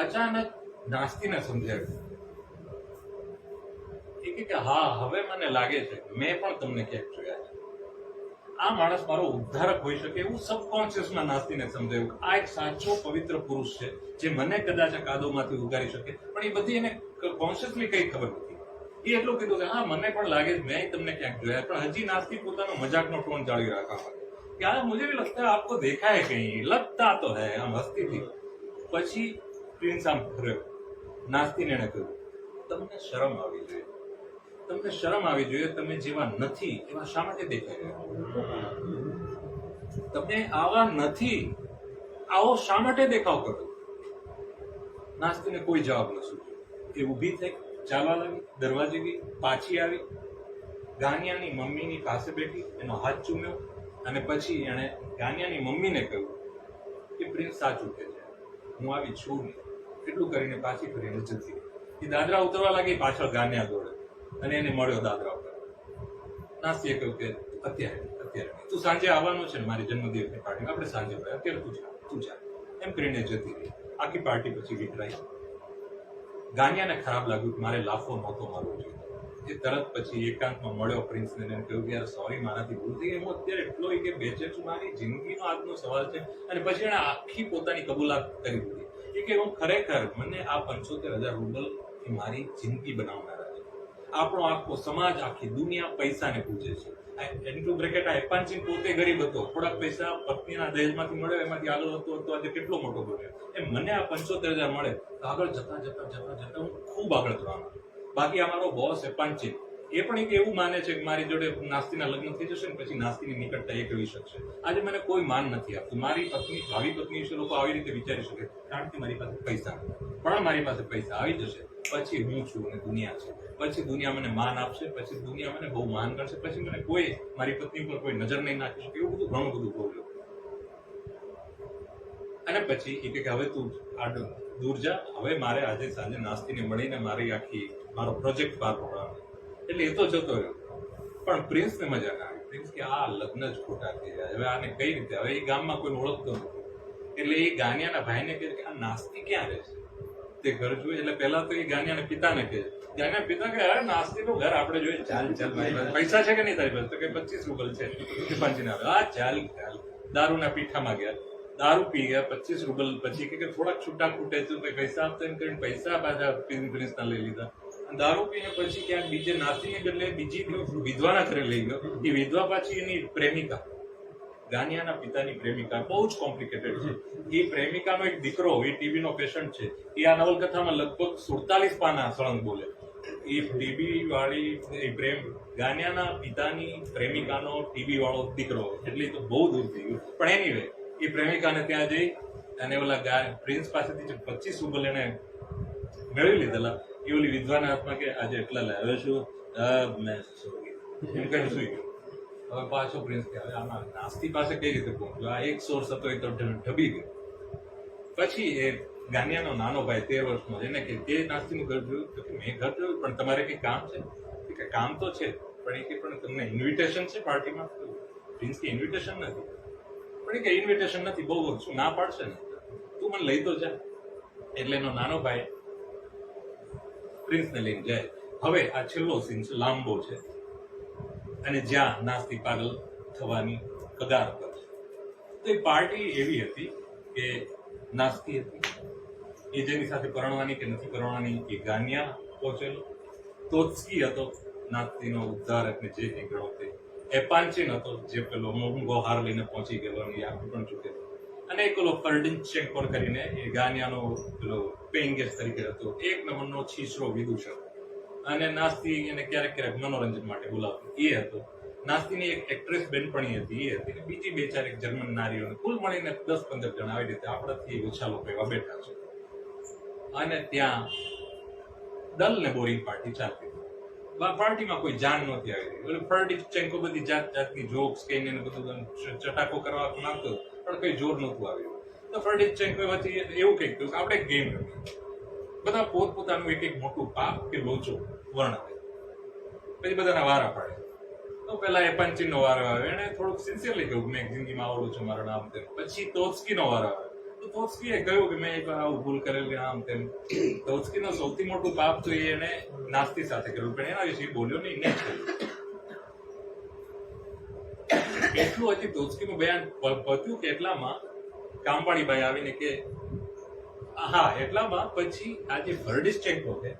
અચાનક નાસ્તીને સમજાયું કે હા હવે મને લાગે છે મેં પણ તમને ક્યાંક જોયા છે. આ માણસ મારો ઉદ્ધારક હોઈ શકે એવું સબકોન્શિયસમાં નાસ્તીને સમજાયું. આ એક સાચો પવિત્ર પુરુષ છે જે મને કદાચ આ કાદોમાંથી ઉગારી શકે, પણ એ બધી એને કોન્શિયસલી કઈ ખબર નથી. એ એટલું કીધું કે હા મને પણ લાગે છે મેં તમને ક્યાંક જોયા, પણ હજી નાસ્તી પોતાનો મજાકનો ટોન જાળવી રાખવા કે આ મુझे भी लगता है आपको देखा है कहीं, लगता तो है, આમ હસતી હતી. પછી પ્રિન્સ આમ ફર્યો. નાસ્તીને એને કહ્યું તમને શરમ આવી જોઈએ, તમને શરમ આવી જોઈએ, તમે જેવા નથી એવા શા માટે દેખાઈ રહ્યા? તમે આવા નથી, આવો શા માટે દેખાવ કરો? નાસ્તીને કોઈ જવાબ ન સૂચ્યો. એ ઊભી થઈ ચાલવા લાગી, દરવાજે ગઈ, પાછી આવી, ગાનિયાની મમ્મીની પાસે બેઠી, એનો હાથ ચૂમ્યો અને પછી એણે ગાનિયાની મમ્મીને કહ્યું કે પ્રિન્સ સાચું કહે છે, હું આવી છું નહીં. એટલું કરીને પાછી ફરીને જતી રહી. એ દાદરા ઉતરવા લાગી, પાછળ ગાનિયા દોડે અને એને મળ્યો દાદરા ઉપર. નાસ્તીએ કહ્યું કે અત્યારે તું સાંજે આવવાનું છે ને મારી જન્મદિવસની પાર્ટીમાં, આપણે સાંજે ભાઈ, અત્યારે તું જા એમ કરીને જતી રહી. આખી પાર્ટી પછી વિખરાઈ. ગાનિયાને ખરાબ લાગ્યું કે મારે લાફો નહોતો મારવો જોઈએ. એ તરત પછી એકાંતમાં મળ્યો પ્રિન્સને, એને કહ્યું કે યાર સોરી, મારાથી ભૂલ થઈ ગઈ, હું અત્યારે એટલો કે બેચેન છું, મારી જિંદગીનો આજનો સવાલ છે. અને પછી એણે આખી પોતાની કબૂલાત કરી દીધી કે હું ખરેખર મને આ 75,000 રૂબલ એ મારી જિંદગી બનાવનારા છે. આપણો આખો સમાજ, આખી દુનિયા પૈસાને પૂજે છે. એન્ટુ બ્રેકેટ આ એપાન્ચિન પોતે ગરીબ હતો, થોડાક પૈસા પત્નીના દહેજમાંથી મળ્યો, એમાંથી આગળ હતો તો આજે કેટલો મોટો બન્યો. એમ મને આ 75,000 મળે તો આગળ જતા હું ખૂબ આગળ જવાનો. બાકી અમારો બોસ એપાન્ચિન એ પણ એક એવું માને છે કે મારી જોડે નાસ્તીના લગ્ન થઈ જશે ને પછી નાસ્તીની નિકટતા એ કરી શકશે. આજે મને કોઈ માન નથી આપતું. મારી પત્ની, ભાવિ પત્ની વિશે લોકો આવી રીતે વિચારી શકે કારણ કે મારી પાસે પૈસા નથી. પણ મારી પાસે પૈસા આવી જશે પછી હું છું અને દુનિયા છે. પછી દુનિયા મને માન આપશે, પછી દુનિયા મને બહુ માન કરશે, પછી મને કોઈ મારી પત્ની પર કોઈ નજર નહીં નાખી શકે. એવું બધું ઘણું બધું બોલ્યો. અને પછી એ કે હવે તું આગળ દૂર જા, હવે મારે આજે સાંજે નાસ્તીને મળીને મારો પ્રોજેક્ટ બહાર પાડવાનો. એટલે એ તો જતો રહ્યો. પણ પ્રિન્સને મજા ના આવી. પ્રિન્સ કે આ લગ્ન જ ખોટા થઈ ગયા, હવે આને કઈ રીતે, હવે એ ગામમાં કોઈ ઓળખતો નથી. એટલે એ ગાનિયાના ભાઈને કહે કે આ નાસ્તી ક્યાં રહે છે, તે ઘર જોઈએ. એટલે પહેલા તો એ ગાનિયાના પિતાને કહે, ગાનિયા પિતા કે અરે નાસ્તીનું ઘર આપણે જોઈએ, ચાલ મારી પાસે પૈસા છે કે નહીં તારી પાસે? તો કે 25 રૂબલ છે. ચાલ દારૂના પીઠામાં ગયા, દારૂ પી ગયા, 25 રૂબલ. પછી કે થોડાક છૂટા ખૂટે છે પૈસા આપતા એમ કરીને પૈસા પાછા પ્રિન્સના લઈ લીધા. દારૂ પીને પછી ક્યાંક બીજે નાસ્તીને બદલે બીજી વિધવાના ઘરે લઈ ગયો. એ વિધવા પાછી એની પ્રેમિકા, ગાનિયાના પિતાની પ્રેમિકા, બહુ જ કોમ્પ્લિકેટેડ છે. એ પ્રેમિકાનો એક દીકરો એ ટીબી નો પેશન્ટ છે. એ આ નવલકથામાં લગભગ 47 પાના સળંગ બોલે. એ ટીબી વાળી ગાનિયાના પિતાની પ્રેમિકાનો ટીબી વાળો દીકરો, એટલે તો બહુ દૂર થઈ ગયું. પણ એનીવે એ પ્રેમિકાને ત્યાં જઈ અને ઓલા પ્રિન્સ પાસેથી જે 25 રૂબલ એને મેળવી લીધેલા, એ ઓલી વિધવાના હાથમાં કે આજે એટલા લાવ્યો છું, મેં એમ કઈ સુઈ ગયો. હવે પાછો પ્રિન્સ કે હવે આમાં નાસ્તી પાસે કઈ રીતે પહોંચ્યો? આ એક સોર્સ હતો એ તો ઢબી ગયો. પછી એ ગાનિયાનો નાનો ભાઈ 13 વર્ષનો, એને કે તે નાસ્તીનું ઘર જોયું? તો કે મેં ઘર જોયું, પણ તમારે કઈ કામ છે? કે કામ તો છે, પણ એ કે પણ તમને ઇન્વિટેશન છે પાર્ટીમાં? પ્રિન્સ કે ઇન્વિટેશન નથી. પણ એ કે ઇન્વિટેશન નથી, બહુ શું ના પાડશે ને, તું મને લઈ તો જા. એટલે એનો નાનો ભાઈ પ્રિન્સને લઈને જાય. હવે આ છેલ્લો સીન છે, લાંબો છે, અને જ્યાં નાસ્તી પાગલ થવાની કગાર પર છે. તો એ પાર્ટી એવી હતી કે નાસ્તી હતી, એ જેની સાથે પરણવાની કે નથી પરણવાની એ ગાનિયા પહોંચેલો, તોત્સ્કી હતો નાસ્તીનો ઉદ્ધારક ને જે કંઈ ગણો તે, એપાન્ચિન હતો જે પેલો મોંઘો હાર લઈને પહોંચી ગયેલો અને એ આખું પણ ચૂકેલો, અને એક પેલો ફર્ડિનચેન્કોર કરીને એ ગાનિયાનો પેલો પેઇંગ ગેસ્ટ તરીકે હતો, એક નંબરનો છીછરો વિદુષક. અને નાસ્તી એને ક્યારેક ક્યારેક મનોરંજન માટે બોલાવતી એ હતો. નાસ્તીની એક એક્ટ્રેસ બેનપણી હતી એ હતી, બીજી 2-4 જર્મન નારીઓને, કુલ મળીને 10-15 જણ આવી રીતે આપણાથી ઓછા લોકો એવા બેઠા છે. અને ત્યાં ડલ ને બોરિંગ પાર્ટી ચાલતી. પાર્ટીમાં કોઈ જાન નહોતી આવી રહી. ફર્ડિનચેન્કો બધી જાતની જોક્સ કહીને બધું ચટાકો કરવા માંગતો, પણ કઈ જોર નહોતું આવ્યું. તો ફર્ડિનચેન્કો વચ્ચે એવું કંઈક કહ્યું કે આપણે ગેમ રમીએ. બધા પોતપોતાનું એક મોટું પાપ કે લોચો વર્ણવે, પછી બધાના વારા પાડે. તો પેલા એપાન્ચિનનો વારો આવે, એને થોડુંક સિન્સિયરલી કહ્યું મેં જિંદગીમાં આવડું છું, મારું નામ તેમ. પછી તોત્સ્કીનો વારો આવે, તો તોત્સ્કીએ કહ્યું કે મેં એકવાર આવું ભૂલ કરેલી આમ તેમ. તોત્સ્કીનો સૌથી મોટું પાપ તો એને નાસ્તી સાથે કર્યું, પણ એના વિશે બોલ્યો નહીં, ને જ કર્યું. એટલું હજી તોત્સ્કીનું બયાન પત્યું કે એટલામાં કામવાળી બાઈ આવીને કે હા, એટલામાં પછી આ જે ફર્ડિનચેન્કો છે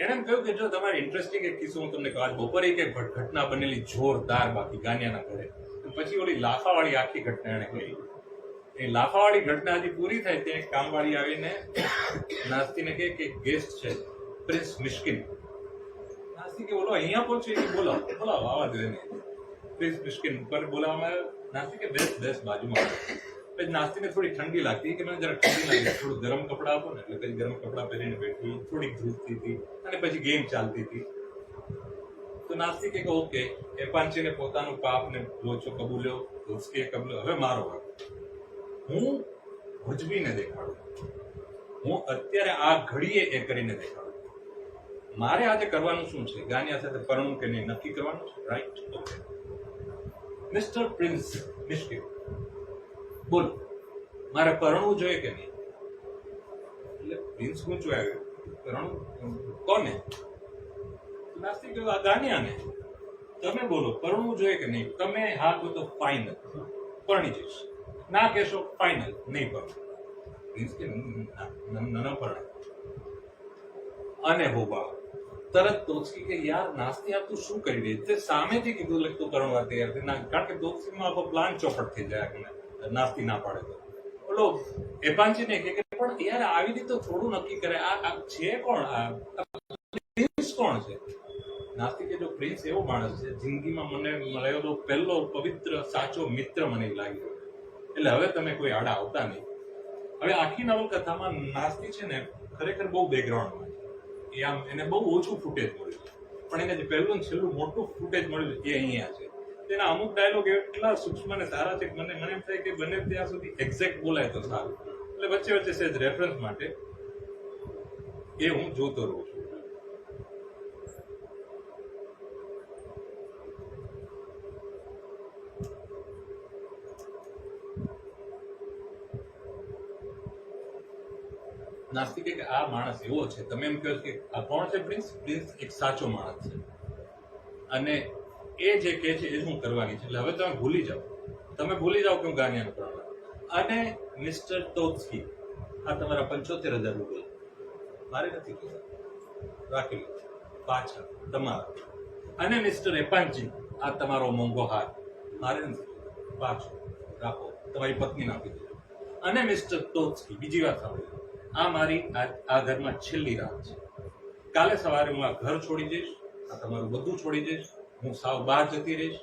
એને એમ કહ્યું કે જો તમારે ઇન્ટરેસ્ટિંગ એક કિસ્સો હું તમને કહું. આજ બપોરે એક ઘટના બનેલી જોરદાર બાકી ગાનિયાના ઘરે. પછી ઓલી લાફાવાળી આખી ઘટના એને કહી. એ લાફાવાળી ઘટના હજી પૂરી થાય ત્યાં એક કામવાળી આવીને નાસ્તીને કહે કે ગેસ્ટ છે પ્રિન્સ મિશ્કિન. નાસ્તી કે બોલો અહીંયા પહોંચ્યો કે બોલાવો આવા દો એને. પ્રિન્સ મિશ્કિન ઉપર બોલાવવામાં આવ્યો. નાસ્તી કે બેસ બાજુમાં. પછી નાસ્તીને થોડી ઠંડી લાગતી કે મને જરા ઠંડી લાગી, થોડું ગરમ કપડાં આપો ને, એટલે પછી ગરમ કપડાં પહેરીને બેઠી, થોડીક ધ્રુજતી હતી અને પછી ગેમ ચાલતી હતી. તો નાસ્તી કે ઓકે, એપાંચીને પોતાનું પાપને લોચો કબૂલ્યો, દોસ્તીએ કબૂલ્યો, હવે મારો વારો. હું ભજવીને દેખાડું, હું અત્યારે આ ઘડીએ એ કરીને દેખાડું. મારે આજે કરવાનું શું છે? ગાનિયા સાથે પરણવું કે નહીં નક્કી કરવાનું છે, રાઈટ? ઓકે. મિસ્ટર પ્રિન્સ નિષ્ઠિત, બોલો મારે પરણવું જોઈએ કે નહીં? એટલે પ્રિન્સ ઊંચું આવ્યું, પરણવું કોને? નાસ્તિક કહ્યું આ ગાનિયાને. તમે બોલો પરણવું જોઈએ કે નહીં? તમે હા કહો તો ફાઇનલ, પરણી જઈશ. ના કહેશો ફાઇનલ, નહીં પરણું. પ્રિન્સ કે ન પરણે. અને હો બાબા તરત દોસ્તી કે યાર નાસ્તી આ તું શું કરી રહી? તે સામેથી કીધું લખતું પરણવા તૈયાર થઈ. કારણ કે દોસ્તીમાં આપણો પ્લાન ચોપટ થઈ જાય, આપણને નાસ્તી ના પાડે તો. બોલો એપાંચીને કે પણ યાર આવી રીતે થોડું નક્કી કરે, આ છે કોણ? આ પ્રિન્સ કોણ છે? નાસ્તી કે જો પ્રિન્સ એવો માણસ છે જિંદગીમાં મને મળેલો પહેલો પવિત્ર સાચો મિત્ર મને લાગ્યો. એટલે હવે તમે કોઈ આડા આવતા નહીં. હવે આખી નવલકથામાં નાસ્તી છે ને ખરેખર બહુ બેકગ્રાઉન્ડમાં છે. આમ એને બહુ ઓછું ફૂટેજ મળ્યું, પણ એને જે પહેલું છેલ્લું મોટું ફૂટેજ મળ્યું એ અહીંયા છે. તેના અમુક ડાયલોગ એટલા સૂક્ષ્મ અને સારા છે કે મને એમ થાય કે બને ત્યાં સુધી એક્ઝેક્ટ બોલાય તો સારું. એટલે વચ્ચે વચ્ચે સહેજ રેફરન્સ માટે એ હું જોતો રહું છું. નાસ્તિક કે આ માણસ એવો છે, તમે એમ કહો કે આ કોણ છે પ્રિન્સ? પ્રિન્સ એક સાચો માણસ છે અને એ જે કહે છે એ હું કરવાની છે. એટલે હવે તમે ભૂલી જાઓ, તમે ભૂલી જાઓ કે હું ગાનિયાનો પ્રાણ. અને મિસ્ટર ટોક્સકી, આ તમારા 75,000 રૂપિયા મારે નથી કહેતા, રાખી લો પાછા તમારા. અને મિસ્ટર એપાંચી, આ તમારો મોંઘો હાર મારે નથી કહેતા, પાછો રાખો, તમારી પત્નીને આપી દેજો. અને મિસ્ટર ટોક્સકી, બીજી વાત સાંભળી, આ મારી આ ઘરમાં છેલ્લી રાત છે. કાલે સવારે હું આ ઘર છોડી જઈશ, આ તમારું બધું છોડી જઈશ, હું સાવ બહાર જતી રહીશ.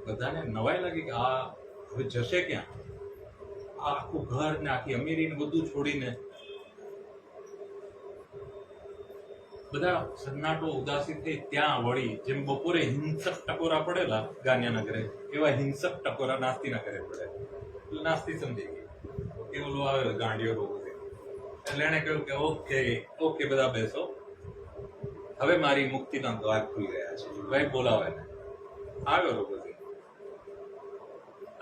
બધાને નવાઈ લાગી કે આ હવે જશે ક્યાં? આખું ઘર ને આખી અમીરી ને બધું છોડીને. બધા સન્નાટો ઉદાસી થઈ. ત્યાં વળી જેમ બપોરે હિંસક ટકોરા પડેલા ગાનિયાના ઘરે, એવા હિંસક ટકોરા નાસ્તીના ઘરે પડે. એટલે નાસ્તી સમજી ગઈ કે ઓલો આવે ગાંડીઓ રોગ છે. એટલે એને કહ્યું કે ઓકે ઓકે બધા બેસો, હવે મારી મુક્તિના દ્વાર ખુલી ગયા છે, ભાઈ બોલાવે ને. આવ્યો રોગોથી,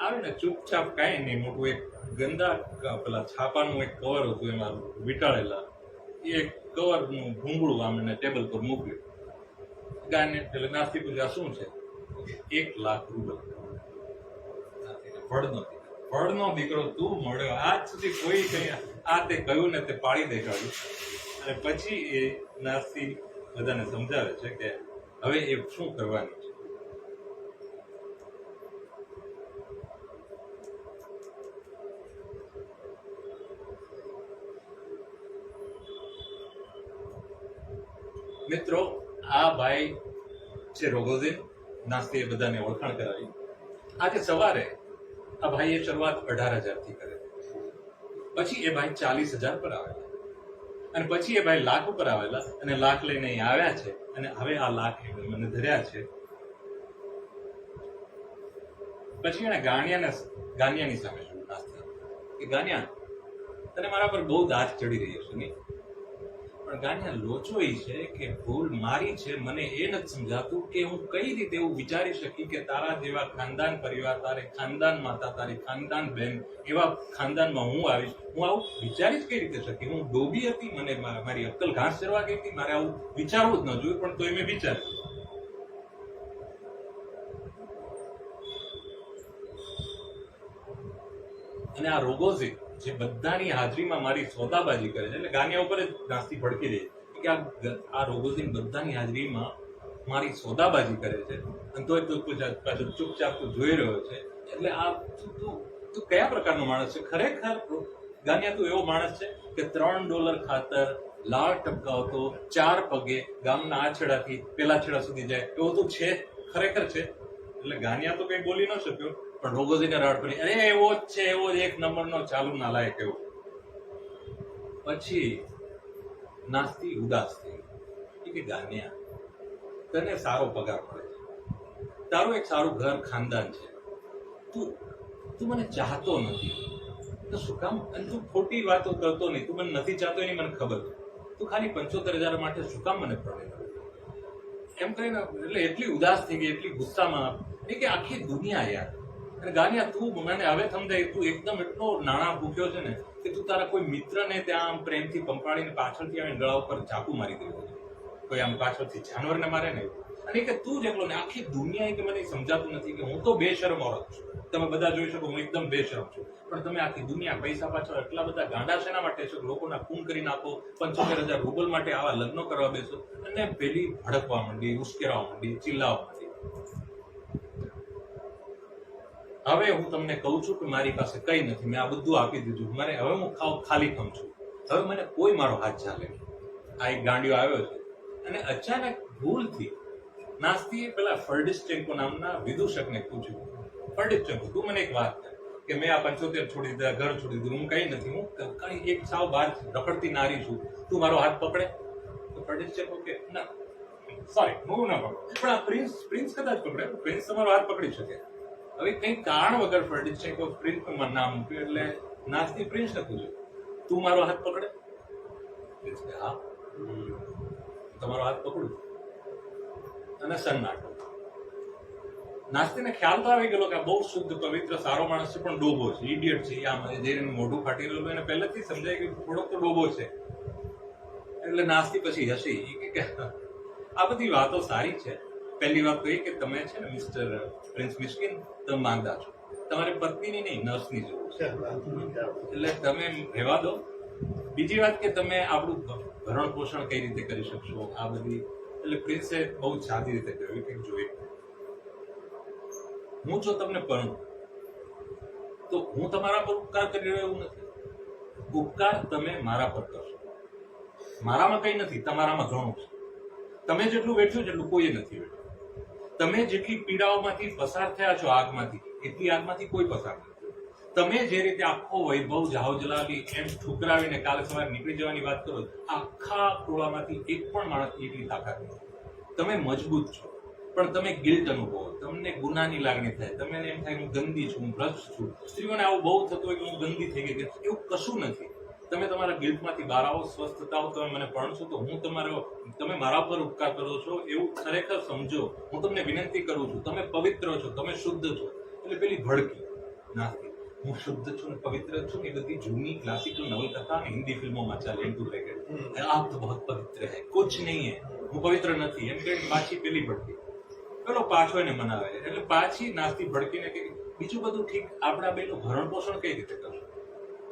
આવે ને ચૂપચાપ, કાંઈ નહીં, મોટું એક ગંદા પેલા છાપાનું એક કવર હતું એમાં વીંટાળેલા, એ કવરનું ભૂંગળું આમ એને ટેબલ પર મૂક્યું. ગાને એટલે નાસ્તી પૂછ્યા શું છે? 1 લાખ રૂપિયા. ફળનો દીકરો તું મળ્યો, આજ સુધી કોઈ કઈ આ તે કહ્યું ને તે પાડી દેખાડ્યું. અને પછી એ નાસ્તી બધાને સમજાવે છે કે હવે એ શું કરવાની છે. મિત્રો આ ભાઈ છે રોગોઝિન. નાસ્તીએ બધાને ઓળખાણ કરાવી. આજે સવારે આ ભાઈએ શરૂઆત 18,000 થી કરે, પછી એ ભાઈ 40,000 પર આવેલા, અને પછી એ ભાઈ લાખ ઉપર આવેલા, અને લાખ લઈને અહીં આવ્યા છે. અને હવે આ લાખ મને ધર્યા છે. પછી એને ગાનિયાની સામે જોયું નાસ્તા કે ગાનિયા, તને મારા પર બહુ દાજ ચડી રહી છે નહીં? પણ ગાનિયા લોચો એ છે કે ભૂલ મારી છે. મને એ નથી સમજાતું કે હું કઈ રીતે એવું વિચારી શકી કે તારા જેવા ખાનદાન પરિવાર, તારે ખાનદાન માતા, તારી ખાનદાન બહેન, એવા ખાનદાનમાં હું આવીશ. હું આવું વિચારી જ કઈ રીતે શકી? હું ડોબી હતી, મને મારી અક્કલ ઘાસ ચરવા ગઈ હતી. મારે આવું વિચારવું જ ન જોયું, પણ તોય મેં વિચાર્યું. અને આ રોગોઝિન જે બધાની હાજરીમાં મારી સોદાબાજી કરે છે, એટલે ગાનિયા ઉપર જ નાસ્તી ભડકી દે કે આ રોગોઝિન બધાની હાજરીમાં મારી સોદાબાજી કરે છે, અને તોય તું પાછું ચૂપચાપ તું જોઈ રહ્યો છે. એટલે આ તું કયા પ્રકારનો માણસ છે? ખરેખર ગાનિયા તું એવો માણસ છે કે $3 ખાતર લાળ ટપકાવતો 4 પગે ગામના આ છેડાથી પેલા છેડા સુધી જાય એવો તું છે? ખરેખર છે? એટલે ગાનિયા તો કઈ બોલી ન શક્યો, પણ રોગોઝીને રાડ પડી, અરે એવો જ છે, એવો જ એક નંબરનો ચાલુ નાલાયક એવો. પછી નાસ્તી ઉદાસ થઈ કે ગાનિયા, તને સારો પગાર મળે છે, તારું એક સારું ઘર ખાનદાન છે, તું મને ચાહતો નથી તો શું કામ? અને તું ખોટી વાતો કરતો નહીં, તું મને નથી ચાહતો એની મને ખબર છે, તું ખાલી 75,000 માટે શું કામ મને પડે એમ કહીને એટલે એટલી ઉદાસ થઈ ગઈ, એટલી ગુસ્સામાં કે આખી દુનિયા યાર. અને ગાનિયા તું મને હવે સમજાય, તું એકદમ એટલો નાણાં ભૂખ્યો છે ને કે તું તારા કોઈ મિત્રને ત્યાં આમ પ્રેમથી પંપાડીને પાછળથી આવીને ગળા ઉપર ચાકુ મારી દેવું, કોઈ આમ પાછળથી જાનવરને મારે ને, અને કે તું જ એકલો ને આખી દુનિયા કે મને સમજાતું નથી કે હું તો બેશરમ ઓરત છું, તમે બધા જોઈ શકો હું એકદમ બેશરમ છું, પણ તમે આખી દુનિયા પૈસા પાછળ એટલા બધા ગાંડા શેના માટે છો? લોકોના ખૂન કરી નાખો, 75,000 રૂબલ માટે આવા લગ્નો કરવા બેસો. અને પેલી ભડકવા માંડી, ઉશ્કેરવા માંડી, ચિલ્લાવા માંડી. હવે હું તમને કહું છું કે મારી પાસે કઈ નથી, મેં આ બધું આપી દીધું, મારે હવે હું ખાલી ખમ છું, હવે મને કોઈ મારો હાથ ચાલે નહીં. આ એક ગાંડિયો આવ્યો છે. અને અચાનક ભૂલથી નાસ્તીએ પેલા ફર્ડિસ્ચેન્કો નામના વિદૂષકને પૂછ્યું, ફર્ડિસ્ચેન્કો તું મને એક વાત કર કે મેં આ 75 છોડી દીધા, ઘર છોડી દીધું, હું કઈ નથી, હું કઈ એક સાવ બહાર રખડતી નારી છું, તું મારો હાથ પકડે? તો ફર્ડિસ્ચેન્કો કે ના સોરી હું ના પકડું, પણ આ પ્રિન્સ કદાચ પકડે, પ્રિન્સ તમારો હાથ પકડી શકે. હવે કઈ કારણ વગર ફર્ડિસ્ચેન્કો પ્રિન્સનું નામ મૂક્યું, એટલે નાસ્તી પ્રિન્સને પૂછ્યું તું મારો હાથ પકડે? પ્રિન્સ કે હા, તમારો હાથ પકડું. અને સન્નાટો. નાસ્તીને ખ્યાલ તો આવી ગયેલો કે આ બહુ શુદ્ધ પવિત્ર સારો માણસ છે, પણ ડોબો છે, ઇડિયટ છે. આમ જે મોઢું ફાટી રહેલું એને પહેલેથી સમજાય કે થોડોક તો ડોબો છે. એટલે નાસ્તી પછી હસી કે આ બધી વાતો સારી છે. પહેલી વાત તો એ કે તમે છે ને મિસ્ટર પ્રિન્સ મિસ્કિન, તમે માંદા છો, તમારી પત્નીની નહીં નર્સની જરૂર છે, એટલે તમે રહેવા દો. બીજી વાત કે તમે આપણું ભરણ પોષણ કઈ રીતે કરી શકશો આ બધી. એટલે પ્રિન્સે બહુ સાદી રીતે કહ્યું કે જોઈએ હું જો તમને પરણું તો હું તમારા પર ઉપકાર કરી રહ્યો એવું નથી, ઉપકાર તમે મારા પર કરશો. મારામાં કઈ નથી, તમારામાં ઘણું છે. તમે જેટલું વેઠ્યું છે એટલું કોઈ નથી વેઠ્યું. તમે જેટલી પીડાઓમાંથી પસાર થયા છો આગમાંથી, એટલી આગમાંથી કોઈ પસાર નથી. તમે જે રીતે આખો વૈભવ જાહો જલાલી એમ ઠુકરાવીને કાલે સવારે નીકળી જવાની વાત કરો, આખા ટોળામાંથી એક પણ માણસ એટલી તાકાત નથી. તમે મજબૂત છો, પણ તમે ગિલ્ટ અનુભવો, તમને ગુનાની લાગણી થાય, તમને એમ થાય હું ગંદી છું, હું ભ્રષ્ટ છું. સ્ત્રીઓને આવું બહુ થતું હોય કે હું ગંદી થઈ ગઈ, એવું કશું નથી. તમે તમારા ગિલ્ટમાંથી બહાર આવો, સ્વસ્થ થાઓ, તમે મને ભણશો તો હું તમે મારા પર ઉપકાર કરો છો એવું ખરેખર સમજો. હું તમને વિનંતી કરું છું, તમે પવિત્ર છો, તમે શુદ્ધ છો. એટલે પેલી ભડકી નાસ્તી, હું શુદ્ધ છું ને પવિત્ર છું, એ બધી જૂની ક્લાસિકલ નવલકથા અને હિન્દી ફિલ્મોમાં ચાલે એમ તું કે આપ તો બહુ પવિત્ર હૈ, કુછ નહીં હૈ, હું પવિત્ર નથી એમ કહીને પાછી પેલી ભડકી. પેલો પાછો એને મનાવે, એટલે પાછી નાસ્તી ભડકીને કે બીજું બધું ઠીક, આપણા બેનું ભરણ પોષણ કઈ રીતે કરશું?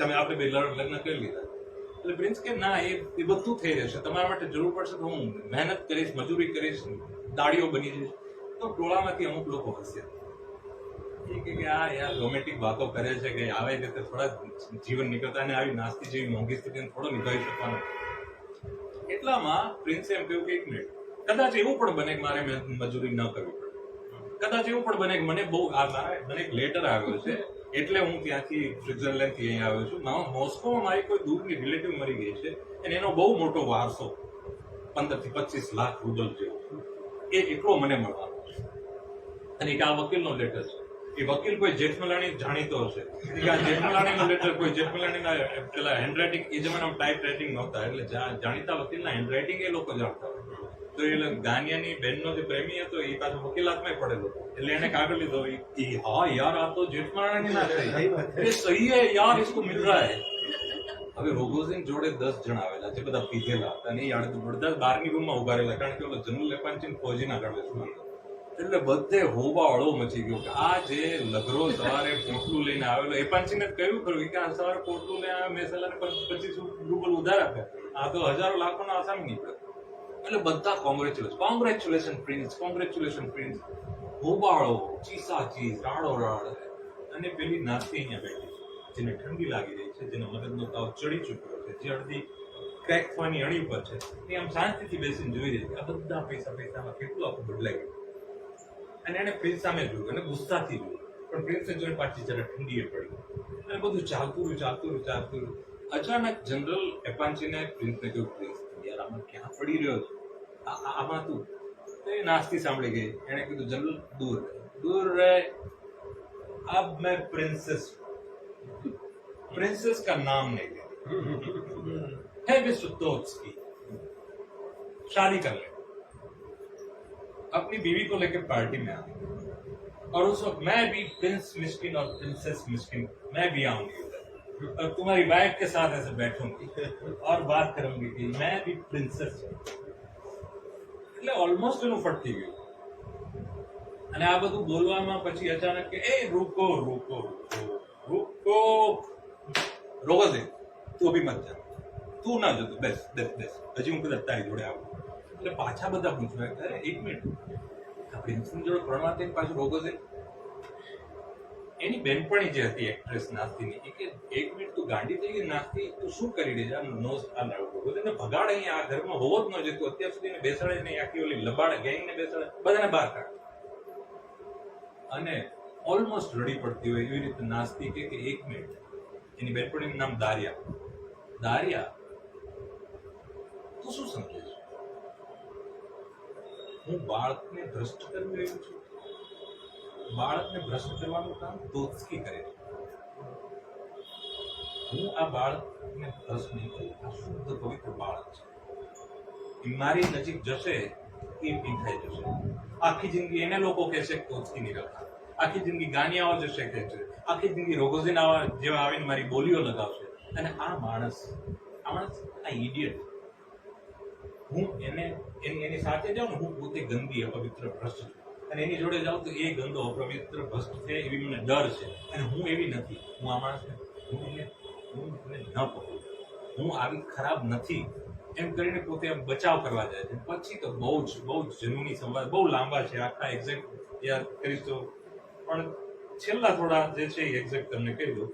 તમે આપણે બે લગ્ન કરી લીધા. એટલે પ્રિન્સ કે ના, એ બધું થઈ રહેશે, તમારા માટે જરૂર પડશે તો હું મહેનત કરીશ, મજૂરી કરીશ, દાડીઓ બની જઈશ. તો ટોળામાંથી અમુક લોકો હસ્યા કે આ યાર રોમેન્ટિક વાતો કરે છે કે આવે છે થોડા જીવન નીકળતા, અને આવી નાસ્તી જેવી મોંઘી સ્થિતિને થોડો નિભાવી શકવાનો. એટલામાં પ્રિન્સે એમ કહ્યું કે એક મિનિટ, કદાચ એવું પણ બને કે મારે મજૂરી ન કરવી પડે, કદાચ એવું પણ બને કે મને એક લેટર આવ્યો છે એટલે હું ત્યાંથી સ્વિટ્ઝરલેન્ડથી અહીં આવ્યો છું. મોસ્કોમાં મારી કોઈ દૂરની રિલેટિવ મરી ગઈ છે અને એનો બહુ મોટો વારસો 15 થી 25 લાખ રૂબલ જેવો એ એટલો મને મળવાનો છે. અને આ વકીલનો લેટર છે. એ વકીલ કોઈ જેઠમલાણી જાણીતો હશે, આ જેઠમલાણીનો લેટર કોઈ જેઠમલાણીના પેલા હેન્ડરાઇટિંગ, એ જમાનામાં ટાઈપ રાઇટિંગ નહોતા, એટલે જાણીતા વકીલના હેન્ડરાઇટિંગ એ લોકો જાણતા હોય. તો એટલે ગાનિયાની બહેનનો જે પ્રેમી હતો એ પાછો વકીલાતમાં પડેલો, એટલે એને કાગળ લીધો, હા યાર આ તો જેઠમલાણી ના છે, સહી હે યાર, ઇસકો મિલ રહા હે. હવે રોગોઝિન જોડે 10 જણ આવેલા છે, બધા પીધેલા હતા, અને એ બધા 12ની રૂમમાં ઉભા રહેલા, કારણ કે ઓલો જનરલ લેપાન્ચીન ફોજીના ગળે શું. એટલે બધે હોબાળો મચી ગયો કે આ જે લગરો સવારે પોટલું લઈને આવેલો, એપાન્ચીને કહ્યું ખરું કે આ સવારે પોટલું લઈને આવ્યો, મેં સલાને 25 રૂબલ ઉધાર આપ્યા, આ તો હજારો લાખોનો આસામી નીકળે. એટલે બધા કોંગ્રેચ્યુલેશન પ્રિન્સ, કોંગ્રેચ્યુલેશન પ્રિન્સ. હોબાળો, ચીસા ચીસ, રાડો રાડ. અને પેલી નાસ્તી અહીંયા બેઠી, જેને ઠંડી લાગી રહી છે, જેનો મગજનો તાવ ચડી ચૂક્યો છે, જે અડધી ક્રેક થવાની અણી પર છે, એ આમ શાંતિથી બેસીને જોઈ રહી છે આ બધા પૈસામાં કેટલું આખું બદલાઈ ગયું. અને એને પ્રિન્સ સામે જોયું અને ગુસ્સાથી જોયું, પણ પ્રિન્સને જોઈને પાછી જરા ઠંડીએ પડી અને બધું ચાલતું રહ્યું. અચાનક જનરલ એપાન્ચીને પ્રિન્સને કહ્યું, પ્રિન્સ યાર આમાં ક્યાં પડી રહ્યો છે, આમાં તું. તો એ નાસ્તી સાંભળી ગઈ. એણે કીધું, જનરલ दूर रहे, अब मैं प्रिंसेस का नाम नहीं ले, है विश्वतोत्सकी, शादी कर ले, अपनी बीवी को लेकर पार्टी में आ, और उस वक्त मैं भी प्रिंस मिस्किन और प्रिंसेस मिस्किन मैं भी आऊंगी उधर, और तुम्हारी वाइफ के साथ ऐसे बैठूंगी और बात करूंगी कि मैं भी प्रिंसेस हूं. એટલે ઓલમોસ્ટ એનું ફટતી ગયું. અને આ બધું બોલવામાં પછી અચાનક કે એ રૂકો રોગઝે, તું અભી મત જા, તું ના જતો, બેસ, હજી હું કદાચ તારી જોડે આવું. એટલે પાછા બધા પૂછવા, અરે એક મિનિટ, આ પ્રિન્સની જોડે પરણવા થઈને પાછું રોગઝે. એની બેનપણી જે હતી એક્ટ્રેસ નાસ્તીની, એ કે એક મિનિટ તું ગાંડી થઈ ગઈ નાસ્તી, તું શું કરી રહી છે, એને ભગાડ, અહીંયા આ ઘરમાં હોવો જ ન જોઈએ, તું અત્યાર સુધી બેસાડે નહીં, આખી ઓલી લબાડ ગેંગને બેસાડે, બધાને બહાર કાઢ. અને ઓલમોસ્ટ રડી પડતી હોય એવી રીતે નાસ્તી કે એક મિનિટ, એની બેનપણીનું નામ દારિયા, તું શું સમજે છે, હું બાળકને ભ્રષ્ટ કરી રહ્યું છું? બાળકને ભ્રષ્ટ કરવાનું કામ તોત્સકી કરે છે. હું આ બાળકને ભ્રષ્ટ નહીં કરું, આ શુદ્ધ પવિત્ર બાળક છે. એ મારી નજીક જશે એ પીંખાઈ જશે. આખી જિંદગી એને લોકો કહેશે તોત્સકી નહીં રાખતા, આખી જિંદગી ગાનિયાઓ જશે કહે છે, આખી જિંદગી રોગોઝીન જેવા આવીને મારી બોલીઓ લગાવશે. અને આ માણસ આ ઇડિયટ, હું એની સાથે જાઉં ને, હું પોતે ગંદી અપવિત્ર ભ્રષ્ટ છું, અને એની જોડે જાઉં તો એ ગંદો અપવિત્ર ભ્રષ્ટ છે એવી મને ડર છે. અને હું એવી નથી, હું આ માણસને હું એને ન પકડું, હું આવી ખરાબ નથી એમ કરીને પોતે બચાવ કરવા જાય છે. પછી તો બહુ જ જનૂની સંવાદ, બહુ લાંબા છે, આખા એક્ઝેક્ટ યાદ કરીશ તો, પણ છેલ્લા થોડા જે છે એ એક્ઝેક્ટ તમને કહી દઉં.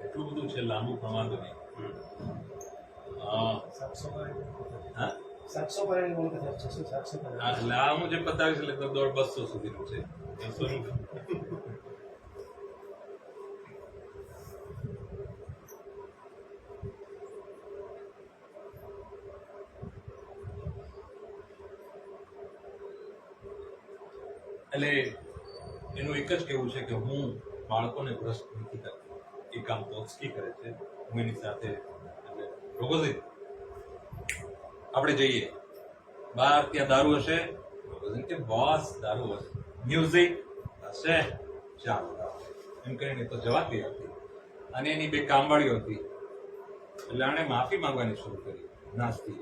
એટલું બધું છે લાંબુ પણ વાંધો નહીં. હા, 700 પર એની બોલ કથા 700 પર. એટલે આ હું જે બતાવીશ એટલે 200 સુધીનું છે. 200 નું એટલે એનું એક જ કહેવું છે કે હું બાળકોને ભ્રષ્ટ નથી કરતો, એ કામ તોત્સકી કરે છે. હું એની સાથે રોગોઝીન આપણે જઈએ બહાર, ત્યાં દારૂ હશે, રોગોઝીન કે બોસ દારૂ હશે, મ્યુઝિક હશે, ચાલો એમ કરીને તો જવાતી હતી. અને એની બે કામવાળીઓ હતી, એટલે આણે માફી માંગવાની શરૂ કરી નાસ્તી,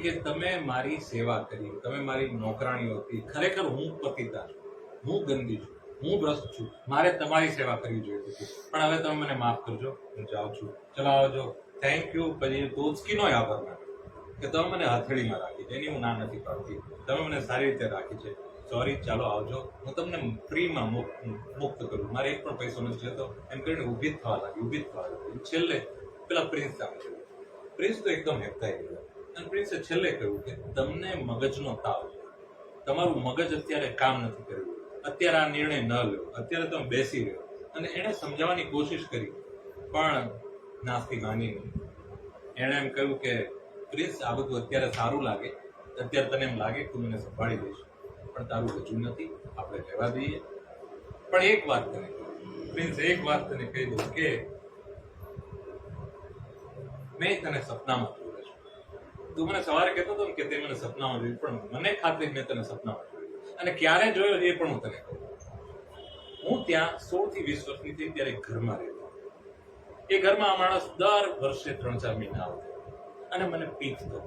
કે તમે મારી સેવા કરી, તમે મારી નોકરાણીઓ હતી, ખરેખર હું પતિતા છું, હું ગંદી છું, હું ભ્રષ્ટ છું, મારે તમારી સેવા કરવી જોઈએ હતી, પણ હવે તમે મને માફ કરજો, હું જાઉં છું, ચલો આવજો, થેન્ક યુ. પછી તોત્સકીનો આભાર માન્યો કે તમે મને હથેળીમાં રાખી છે, એની હું ના નથી પાડતી, તમે મને સારી રીતે રાખી છે, સોરી, ચાલો આવજો, હું તમને ફ્રીમાં મુક્ત કરું, મારે એક પણ પૈસો નથી જતો, એમ કરીને ઊભી જ થવા લાગી. છેલ્લે પેલા પ્રિન્સ સામે જોયું. પ્રિન્સ તો એકદમ હેપતાઈ ગયો, અને પ્રિન્સે છેલ્લે કહ્યું કે તમને મગજનો તાવ છે, તમારું મગજ અત્યારે કામ નથી કર્યું, અત્યારે આ નિર્ણય ન લો, અત્યારે તમે બેસી રહ્યો. અને એણે સમજાવવાની કોશિશ કરી, પણ નાસ્તી માની નહીં. એણે એમ કહ્યું કે પ્રિન્સ, આ બધું અત્યારે સારું લાગે, અત્યારે તને એમ લાગે કે તું મને સંભાળી દઈશ, પણ તારું હજુ નથી, આપણે રહેવા દઈએ. પણ એક વાત તને પ્રિન્સ, એક વાત તને કહી દઉં કે મેં તને સપનામાં જોયું છે. તું મને સવારે કહેતો હતો કે તે મને સપનામાં જોયું, પણ મને ખાતરી મેં તને સપનામાં જોયું, અને ક્યારે જોયો એ પણ હું તને કહું. હું ત્યાં 16 થી 20 વર્ષની થઈ ત્યારે ઘરમાં રહેતો. એ ઘરમાં આ માણસ દર વર્ષે 3-4 મહિના આવતો અને મને પીકતો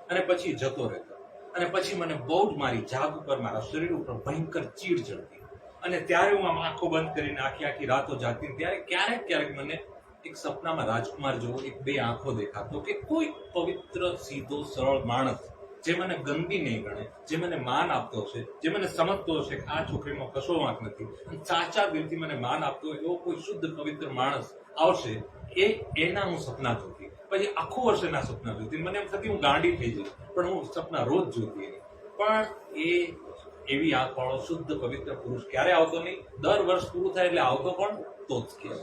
અને પછી જતો રહેતો. અને પછી મને બહુ જ મારી જાગ ઉપર, મારા શરીર ઉપર ભયંકર ચીડ ચડતી. અને ત્યારે હું આમ આંખો બંધ કરીને આખી રાતો જાગતી. ત્યારે ક્યારેક મને એક સપનામાં રાજકુમાર જેવો એક બે આંખો દેખાતો કે કોઈ પવિત્ર સીધો સરળ માણસ જે મને ગંદી નહીં ગણે, જે મને માન આપતો હશે, જે મને સમજતો હશે કે આ છોકરીમાં કશો વાંક નથી, અને સાચા દિલથી મને માન આપતો હોય એવો કોઈ શુદ્ધ પવિત્ર માણસ આવશે, એના હું સપના જોતી. પછી આખું વર્ષ એના સપના જોતી. મને એમ થતી હું ગાંડી થઈ જઈશ, પણ હું સપના રોજ જોતી. પણ એ એવી આંખ વાળો શુદ્ધ પવિત્ર પુરુષ ક્યારે આવતો નહીં. દર વર્ષ પૂરું થાય એટલે આવતો કોણ? તોચકી.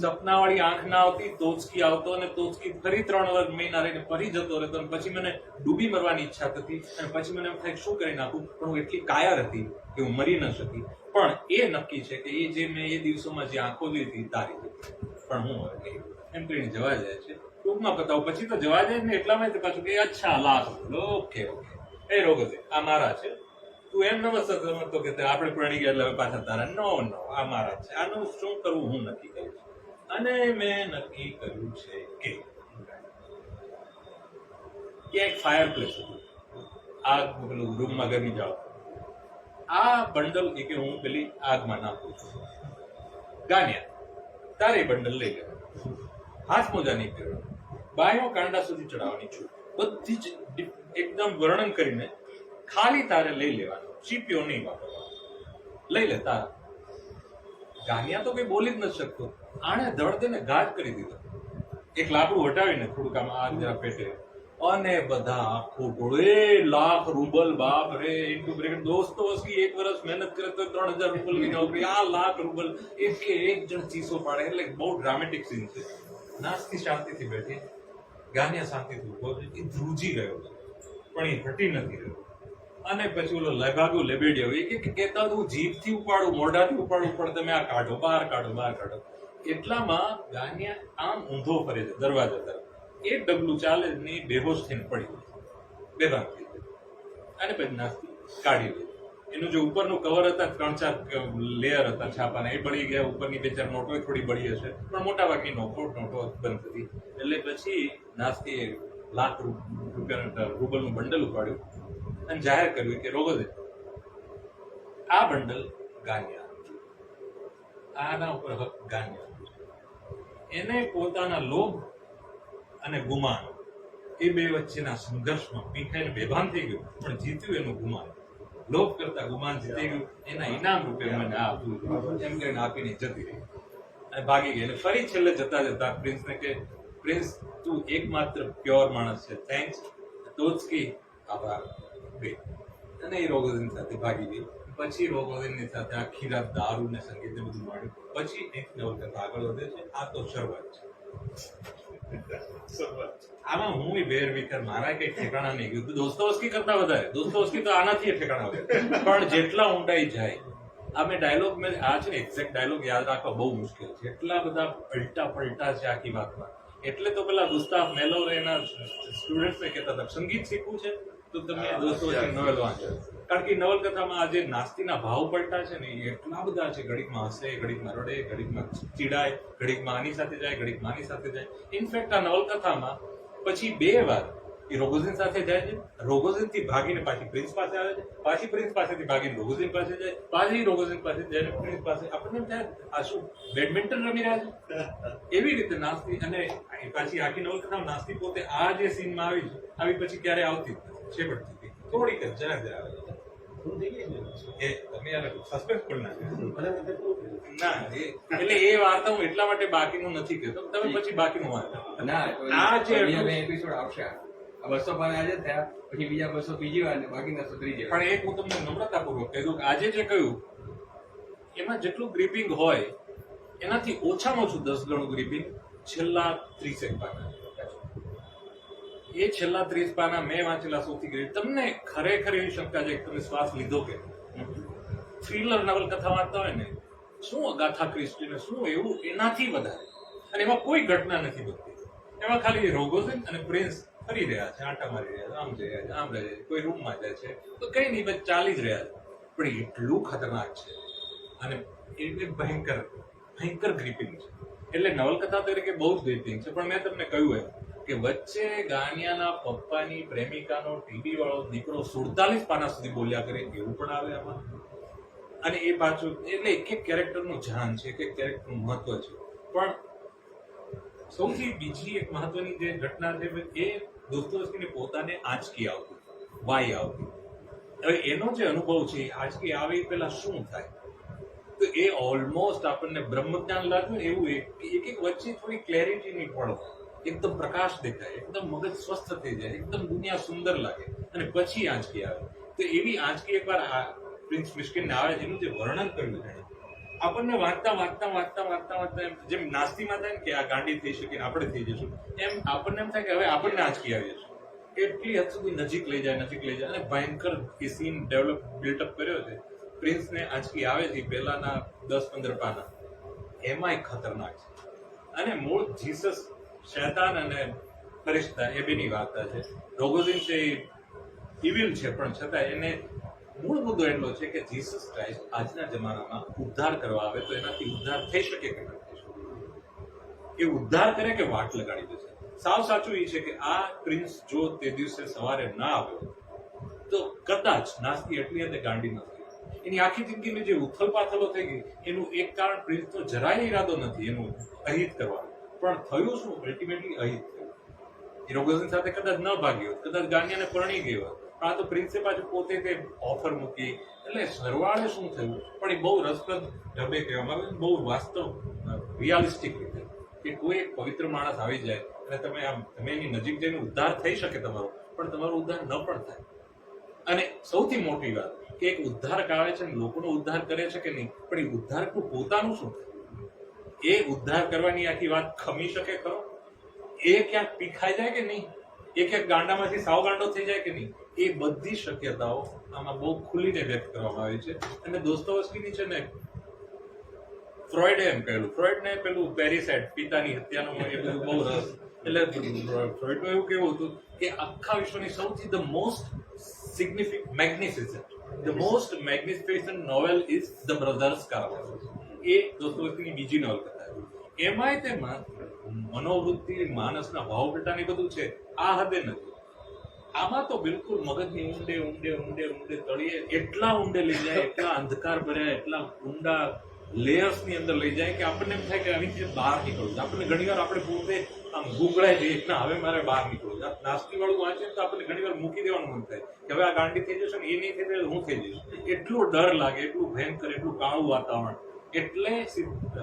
સપનાવાળી આંખ ના આવતી, તોચકી આવતો, અને તોચકી ફરી 3 મહિના રહીને ફરી જતો રહેતો. અને પછી મને ડૂબી મરવાની ઈચ્છા થતી, અને પછી મને એમ થાય શું કરી નાખું, પણ હું એટલી કાયર હતી કે હું મરી ન શકી. પણ એ નક્કી છે કે એ જે મેં એ દિવસોમાં જે આંખો લીધી તારી હતી, પણ હું હવે નહીં. એમ કરીને જવા જાય છે. ટૂંકમાં બતાવું પછી તો જવા જાય ને એટલામાં પાછું કે અચ્છા લાખ ઓકે ઓકે એ રોગ છે, આ મારા છે. તું એમ ન સમજતો કે આપણે પરણી ગયા એટલે પાછા તારા. નો આ મારા છે. આનું શું કરવું હું નક્કી કરું છું. અને મેં નક્કી કર્યું છે કે એક ફાયર પ્લેસ હતું, આગ પેલું રૂમમાં ગરમી જાવ, આ બંડલ કે હું પેલી આગમાં નાખું છું. ગાનિયા તારે બંડલ લઈ લેવાનું, હાથ મોજા નહીં પહેરવાનું, બાયો કાંડા સુધી ચડાવવાની છું, બધી જ એકદમ વર્ણન કરીને ખાલી તારે લઈ લેવાનું, ચીપીઓ નહીં વાપરવાનો. લઈ લે તારા. ગાનિયા તો કઈ બોલી જ નથી શકતો. આને ધડધને ઘાટ કરી દીધો. એક લાકડું હટાવીને થોડુંક આમ આગ જરા પેટે, અને બધા આખું ટોળું, 1 લાખ રૂબલ, બાપ રે, ઇન્ટુ બ્રેકેટ. દોસ્તો વસ્તી 1 વર્ષ મહેનત કરે તો 3000 રૂબલ ની નોકરી, આ લાખ રૂબલ એક જણ ચીસો પાડે. એટલે બહુ ડ્રામેટિક સીન છે. નાસ્તી શાંતિથી બેઠી, ગાનિયા શાંતિથી ઉભો છે. એ ધ્રુજી ગયો છે, પણ એ હટી નથી રહ્યો. અને પછી ઓલો લગાગ્યો લેબેડિયો એ કે કહેતા હું જીભથી ઉપાડું, મોઢાથી ઉપાડું, પણ તમે આ કાઢો, બહાર કાઢો, બહાર કાઢો. એટલામાં ગાનિયા આમ ઊંધો ફરે છે દરવાજા તરફ. એક ડગલું ચાલે ને બેહોશ થઈને પડી બેભાન થઈ ગઈ. અને પછી નાસ્તી કાઢી લીધી. એનું જે ઉપરનું કવર હતા, 3-4 લેયર હતા છાપાના, એ બળી ગયા. ઉપરની 2-4 નોટો થોડી બળી હશે, પણ મોટા ભાગની નોટો બંધ હતી. એટલે પછી નાસ્તી ₹1 લાખ રૂબલનું બંડલ ઉપાડ્યું અને જાહેર કર્યું કે રોગો દે આ બંડલ ગાનિયા, આના ઉપર હક ગાનિયા. એને પોતાના લોભ અને ગુમાન એ બે વચ્ચેના સંઘર્ષમાં પીખાઈને બેભાન થઈ ગયું, પણ જીત્યું એનું ગુમાન. લોભ કરતા ગુમાન જીતી ગયું. એના ઇનામ રૂપે મને આ આપવું, એમ કરીને આપીને જતી રહી અને ભાગી ગઈ. અને ફરી છેલ્લે જતા જતા પ્રિન્સને કે પ્રિન્સ તું એકમાત્ર પ્યોર માણસ છે, થેન્ક્સ. તોચકી આભાર બે. અને એ રોગોદિન સાથે ભાગી ગઈ. પછી રોગોદિનની સાથે આખી રાત દારૂ ને સંગીત ને બધું માંડ્યું. પછી એક નવલકથા આગળ વધે છે. આ તો શરૂઆત છે. આમાં હું બેર વિખર મારા કઈ ઠેકાણા નહીં ગયું. દોસ્તોવસ્કી કરતા વધારે, દોસ્તોવસ્કી તો આનાથી ઠેકાણા વધારે, પણ જેટલા ઊંડાઈ જાય. આ મેં ડાયલોગ મેં આ છે ને એક્ઝેક્ટ ડાયલોગ યાદ રાખવા બહુ મુશ્કેલ છે. એટલા બધા પલટા પલટા છે આખી વાતમાં. એટલે તો પેલા ગુસ્તાફ મેલોર એના સ્ટુડન્ટ્સને કહેતા હતા સંગીત શીખવું છે તો તમે દોસ્તોવસ્કી નોવેલ વાંચો. કારણ કે નવલકથામાં આ જે નાસ્તીના ભાવ પલટા છે ને એ એટલા બધા છે. ઘડીકમાં હસે, ઘડીકમાં રડે, ઘડીકમાં ચીડાય, ઘડીકમાં આની સાથે જાય, ઘડીકમાં આની સાથે જાય. ઇનફેક્ટ આ નવલકથામાં પછી 2 વાર એ રોગોઝિન સાથે જાય છે. રોગોઝિન થી ભાગીને પાછી પ્રિન્સ પાસે આવે છે, પાછી પ્રિન્સ પાસેથી ભાગીને રોગોઝિન પાસે જાય, પાછી રોગોઝિન પાસે જાય પ્રિન્સ પાસે. આપણને એમ થાય આ શું બેડમિન્ટન રમી રહ્યા છે એવી રીતે નાસ્તી. અને પાછી આખી નવલકથામાં નાસ્તી પોતે આ જે સીનમાં આવી છે આવી પછી ક્યારે આવતી છેવટથી થોડીક જ જરા જરા આવે. એ તમે યાર સસ્પેન્સ પણ ના એટલે એ વાર્તા હું એટલા માટે બાકીનું નથી કહેતો. તમે પછી બાકીનું વાંચો. ના આ જે એપિસોડ આવશે, 200 પાના આજે થયા, પછી બીજા 200 બીજી વાર ને બાકીના 100 ત્રીજી વાર. પણ એક હું તમને નમ્રતાપૂર્વક કહી દઉં કે આજે જે કહ્યું એમાં જેટલું ગ્રીપિંગ હોય એનાથી ઓછામાં ઓછું 10 ગણું ગ્રીપિંગ છેલ્લા 30 પાના. એ છેલ્લા 30 પાના મેં વાંચેલા સૌથી ગ્રેટ. તમને ખરેખર એવી શંકા છે કે તમે શ્વાસ લીધો કે થ્રિલર નવલકથા વાંચતા હોય ને, શું અગાથા ક્રિસ્ટીને શું એવું એનાથી વધારે. અને એમાં કોઈ ઘટના નથી બનતી. એમાં ખાલી રોગોઝિન અને પ્રિન્સ ફરી રહ્યા છે, આંટા મારી રહ્યા છે, આમ જઈ રહ્યા છે, આમ રહે છે, કોઈ રૂમમાં જાય છે, તો કઈ નહીં બસ ચાલી જ રહ્યા છે. પણ એટલું ખતરનાક છે અને એ ભયંકર ભયંકર ગ્રીપિંગ છે. એટલે નવલકથા તરીકે બહુ જ ગ્રીપિંગ છે. પણ મેં તમને કહ્યું એમ કે વચ્ચે ગાનિયાના પપ્પાની પ્રેમિકાનો ટીવી વાળો દીકરો 47 પાના સુધી બોલ્યા કરે એવું પણ આવે આમાં. અને એ પાછું એટલે એક એક કેરેક્ટરનું ધ્યાન છે, એક એક કેરેક્ટરનું મહત્વ છે. પણ સૌથી બીજી એક મહત્વની જે ઘટના છે એ દોસ્તોવસ્કીને પોતાને આંચકી આવતી, વાય આવતી. હવે એનો જે અનુભવ છે આંચકી આવે પહેલા શું થાય, તો એ ઓલમોસ્ટ આપણને બ્રહ્મજ્ઞાન લાગ્યું ને એવું એક વચ્ચે થોડી ક્લેરિટી ની પડો, એકદમ પ્રકાશ દેખાય, એકદમ મગજ સ્વસ્થ થઈ જાય, એકદમ દુનિયા સુંદર લાગે, અને પછી આંચકી આવે. તો એવી આંચકી એકવાર પ્રિન્સ મિસ્કિનને આવે, જેનું જે વર્ણન કર્યું છે આપણને વાંચતા વાંચતા વાંચતા વાંચતા વાંચતા જેમ નાસ્તીમાં થાય ને કે આ ગાંડી થઈ શકે આપણે થઈ જશું, એમ આપણને એમ થાય કે હવે આપણને આંચકી આવી જશે. એટલી હદ સુધી નજીક લઈ જાય અને ભયંકર એ સીન બિલ્ટઅપ કર્યો છે. પ્રિન્સને આંચકી આવે છે પહેલાના 10-15 પાના એમાંય ખતરનાક છે. અને મૂળ જીસસ શૈતાન અને ફરિશ્તા એ બેની વાર્તા છે. રોગોઝિન છે ઇવિલ છે, પણ છતાં એને મૂળ મુદ્દો એટલો છે કે જીસસ ક્રાઇસ્ટ આજના જમાનામાં ઉદ્ધાર કરવા આવે તો એનાથી ઉદ્ધાર થઈ શકે કે ન થઈ શકે. એ ઉદ્ધાર કરે કે વાટ લગાડી દેશે. સાવ સાચું એ છે કે આ પ્રિન્સ જો તે દિવસે સવારે ના આવ્યો તો કદાચ નાસ્તી એટલી હદે ગાંડી ન થઈ. એની આખી જિંદગીની જે ઉથલ પાથલો થઈ ગઈ એનું એક કારણ પ્રિન્સનો જરાય ઈરાદો નથી એનું અહિત કરવાનો, પણ થયું શું? અલ્ટિમેટલી અહિત થયું. એ રોગોઝિન સાથે કદાચ ન ભાગ્યો, કદાચ ગાન્યાને પરણી ગયો, પણ આ તો પ્રિન્સે પાછું પોતે તે ઓફર મૂકી. એટલે સરવાળે શું થયું? પણ એ બહુ રસપ્રદ ઢબે કહેવામાં આવે, બહુ વાસ્તવ રિયાલિસ્ટિક રીતે કે કોઈ એક પવિત્ર માણસ આવી જાય અને તમે એની નજીક જઈને ઉદ્ધાર થઈ શકે તમારો, પણ તમારો ઉદ્ધાર ન પણ થાય. અને સૌથી મોટી વાત કે એક ઉદ્ધારક આવે છે ને લોકોનો ઉદ્ધાર કરે છે કે નહીં, પણ એ ઉદ્ધારકનું પોતાનું શું થાય? એ ઉદ્ધાર કરવાની આખી વાત ખમી શકે ખરો? એ ક્યાંક પીખાઈ જાય કે નહીં? એ ક્યાંક ગાંડામાંથી સાવ ગાંડો થઈ જાય કે નહીં? એ બધી શક્યતાઓ આમાં બહુ ખુલીને વ્યક્ત કરવામાં આવી છે. અને દોસ્તોવસ્કીની છે ને ફ્રોઈડે એમ કહેલું, ફ્રોઈડને પેલું પેરિસાઇડ પિતાની હત્યાનો એ બધું બહુ રસ. એટલે ફ્રોઈડનું એવું કેવું હતું કે આખા વિશ્વની સૌથી the most magnificent novel is the brothers Karamazov. એ દોસ્તોવસ્કીની બીજી નવલકથા. એમાંય તેમાં મનોવૃત્તિ, માણસના ભાવ પેટાની બધું છે, આ હદે નથી. આમાં તો બિલકુલ મગજની ઊંડે ઊંડે ઊંડે ઊંડે તળિયે એટલા ઊંડે લઈ જાય, એટલા અંધકાર ભર્યા, એટલા ઊંડા લેયર્સ ની અંદર લઈ જાય કે આપણને એમ થાય કે આની બહાર નીકળવું. આપણને ઘણી વાર આપણે પોતે આમ ગુગળાઈ જઈએ ના હવે મારે બહાર નીકળવું. નાસ્તી વાળું વાંચે તો આપણને ઘણી વાર મૂકી દેવાનું મન થાય કે હવે આ ગાંડી થઈ જશે ને એ નહીં થઈ જાય હું થઈ જઈશ. એટલો ડર લાગે, એટલું ભયંકર, એટલું કાળું વાતાવરણ. એટલે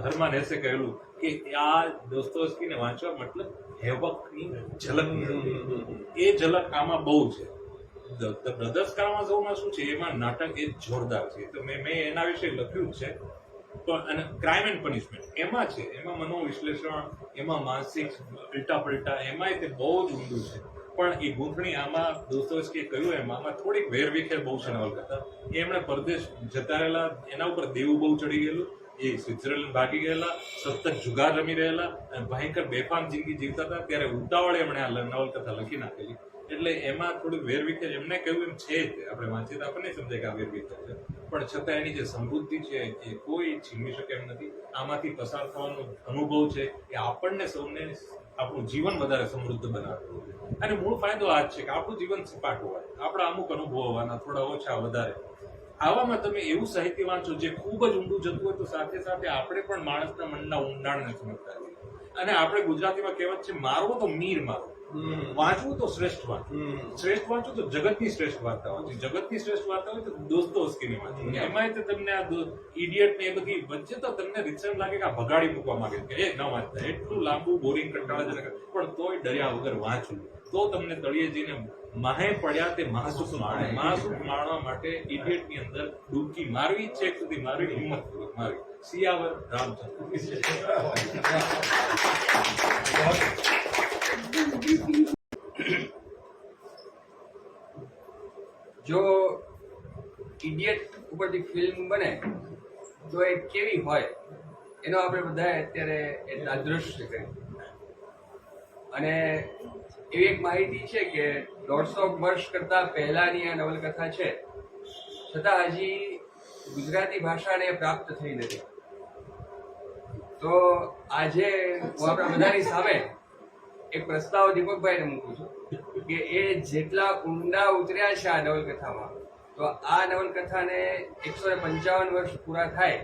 હરમાન હેસે કહેલું કે આ દોસ્તોવસ્કીને વાંચવા મતલબ હેવકની ઝલક. એ ઝલક આમાં બહુ છે. ધ બ્રધર્સ કારામાઝોવમાં શું છે, એમાં નાટક એ જોરદાર છે. તો મેં એના વિશે લખ્યું જ છે. અને ક્રાઇમ એન્ડ પનિશમેન્ટ એમાં છે, એમાં મનોવિશ્લેષણ, એમાં માનસિક પલટા પલટા, એમાંય તે બહુ જ ઊંડું છે. પણ એ ગૂંથણી આમાં દોસ્તોવસ્કીએ કહ્યું આમાં થોડીક વેરવિખેર બહુ છે નવલકથા. એમણે પરદેશ જતા રહેલા, એના ઉપર દેવું બહુ ચડી ગયેલું, એ સ્વિટ્ઝરલેન્ડ ભાગી ગયેલા, સતત જુગાર રમી રહેલા અને ભયંકર બેફામ જિંદગી જીવતા હતા. ત્યારે ઉતાવળે એમણે આ નવલકથા લખી નાખેલી. એટલે એમાં થોડુંક વેરવિખેર એમને કહ્યું એમ છે જ. આપણે વાંચીએ તો આપણને સમજાય કે આ વેરવિખેર છે, પણ છતાં એની જે સમૃદ્ધિ છે એ કોઈ છીનવી શકે એમ નથી. આમાંથી પસાર થવાનો અનુભવ છે એ આપણને સૌને આપણું જીવન વધારે સમૃદ્ધ બનાવે. અને મૂળ ફાયદો આ જ છે કે આપણું જીવન સપાટ હોય, આપણા અમુક અનુભવો હોવાના, થોડા ઓછા વધારે. આવામાં તમે એવું સાહિત્ય વાંચો જે ખૂબ જ ઊંડું જતું હોય તો સાથે સાથે આપણે પણ માણસના મનના ઊંડાણને સમજતા હોઈએ. અને આપણે ગુજરાતીમાં કહેવત છે મારવો તો મીર મારો, વાંચવું તો શ્રેષ્ઠ વાંચવું. શ્રેષ્ઠ વાંચવું તો જગતની શ્રેષ્ઠ વાર્તા વાંચવી. જગતની શ્રેષ્ઠ વાર્તા હોય તો દોસ્તોવસ્કીની વાંચવી. એમાંય તો તમને આ ઇડિયટ ને એ બધી વચ્ચે તો તમને રીતસર લાગે કે આ ભગાડી મૂકવા માંગે કે એ ન વાંચતા, એટલું લાંબુ બોરિંગ કંટાળાજનક, પણ તોય ડર્યા વગર વાંચવું. તો તમને તળિયે જઈને માહે પડ્યા તે મહાસુખ માણે. મહાસુખ માણવા માટે ઇડિયટ ની અંદર ડૂબકી મારવી, છેક સુધી મારવી, હિંમત મારવી. સિયાવર રામચંદ્ર. જો ઇડિયટ ઉપરથી ફિલ્મ બને તો એ કેવી હોય એનો આપણે બધા અત્યારે અદૃશ્ય કરી. અને એવી એક માહિતી છે કે 150 વર્ષ કરતા પહેલાની આ નવલકથા છે, છતાં હજી ગુજરાતી ભાષાને પ્રાપ્ત થઈ નથી. તો આજે હું આપણા બધાની સામે એક પ્રસ્તાવ દીપકભાઈને મૂકું છું કે એ જેટલા ઊંડા ઉતર્યા છે આ નવલકથામાં, તો આ નવલકથાને 155 વર્ષ પૂરા થાય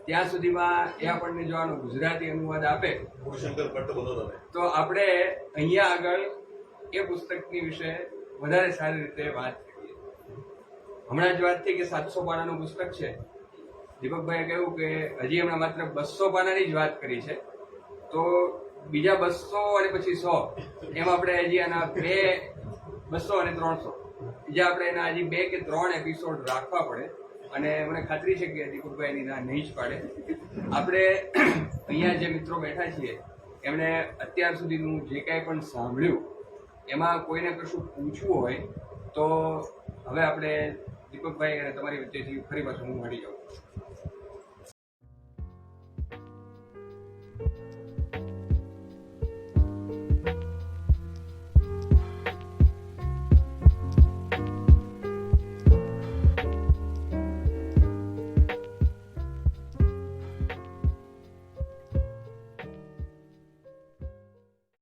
ત્યાં સુધીમાં એ આપણને જો આનો ગુજરાતી અનુવાદ આપે ગુરુશંકર ભટ્ટ બોલો તમે. તો આપણે અહીંયા આગળ એ પુસ્તકની વિશે વધારે સારી રીતે વાત કરીએ. હમણાં જ વાત થઈ કે 700 પાનાનું પુસ્તક છે. દીપકભાઈએ કહ્યું કે હજી એમણે માત્ર 200 પાનાની જ વાત કરી છે, તો બીજા 200 અને પછી 100 એમ આપણે હજી આના 200 અને 300 બીજા આપણે એના હજી 2 કે 3 એપિસોડ રાખવા પડે. અને મને ખાતરી છે કે દીપકભાઈ એની ના નહીં જ પાડે. આપણે અહીંયા જે મિત્રો બેઠા છીએ એમણે અત્યાર સુધીનું જે કાંઈ પણ સાંભળ્યું એમાં કોઈને કશું પૂછવું હોય તો હવે આપણે દીપકભાઈ અને તમારી વચ્ચેથી ફરી પાછું હું મળી જાઉં.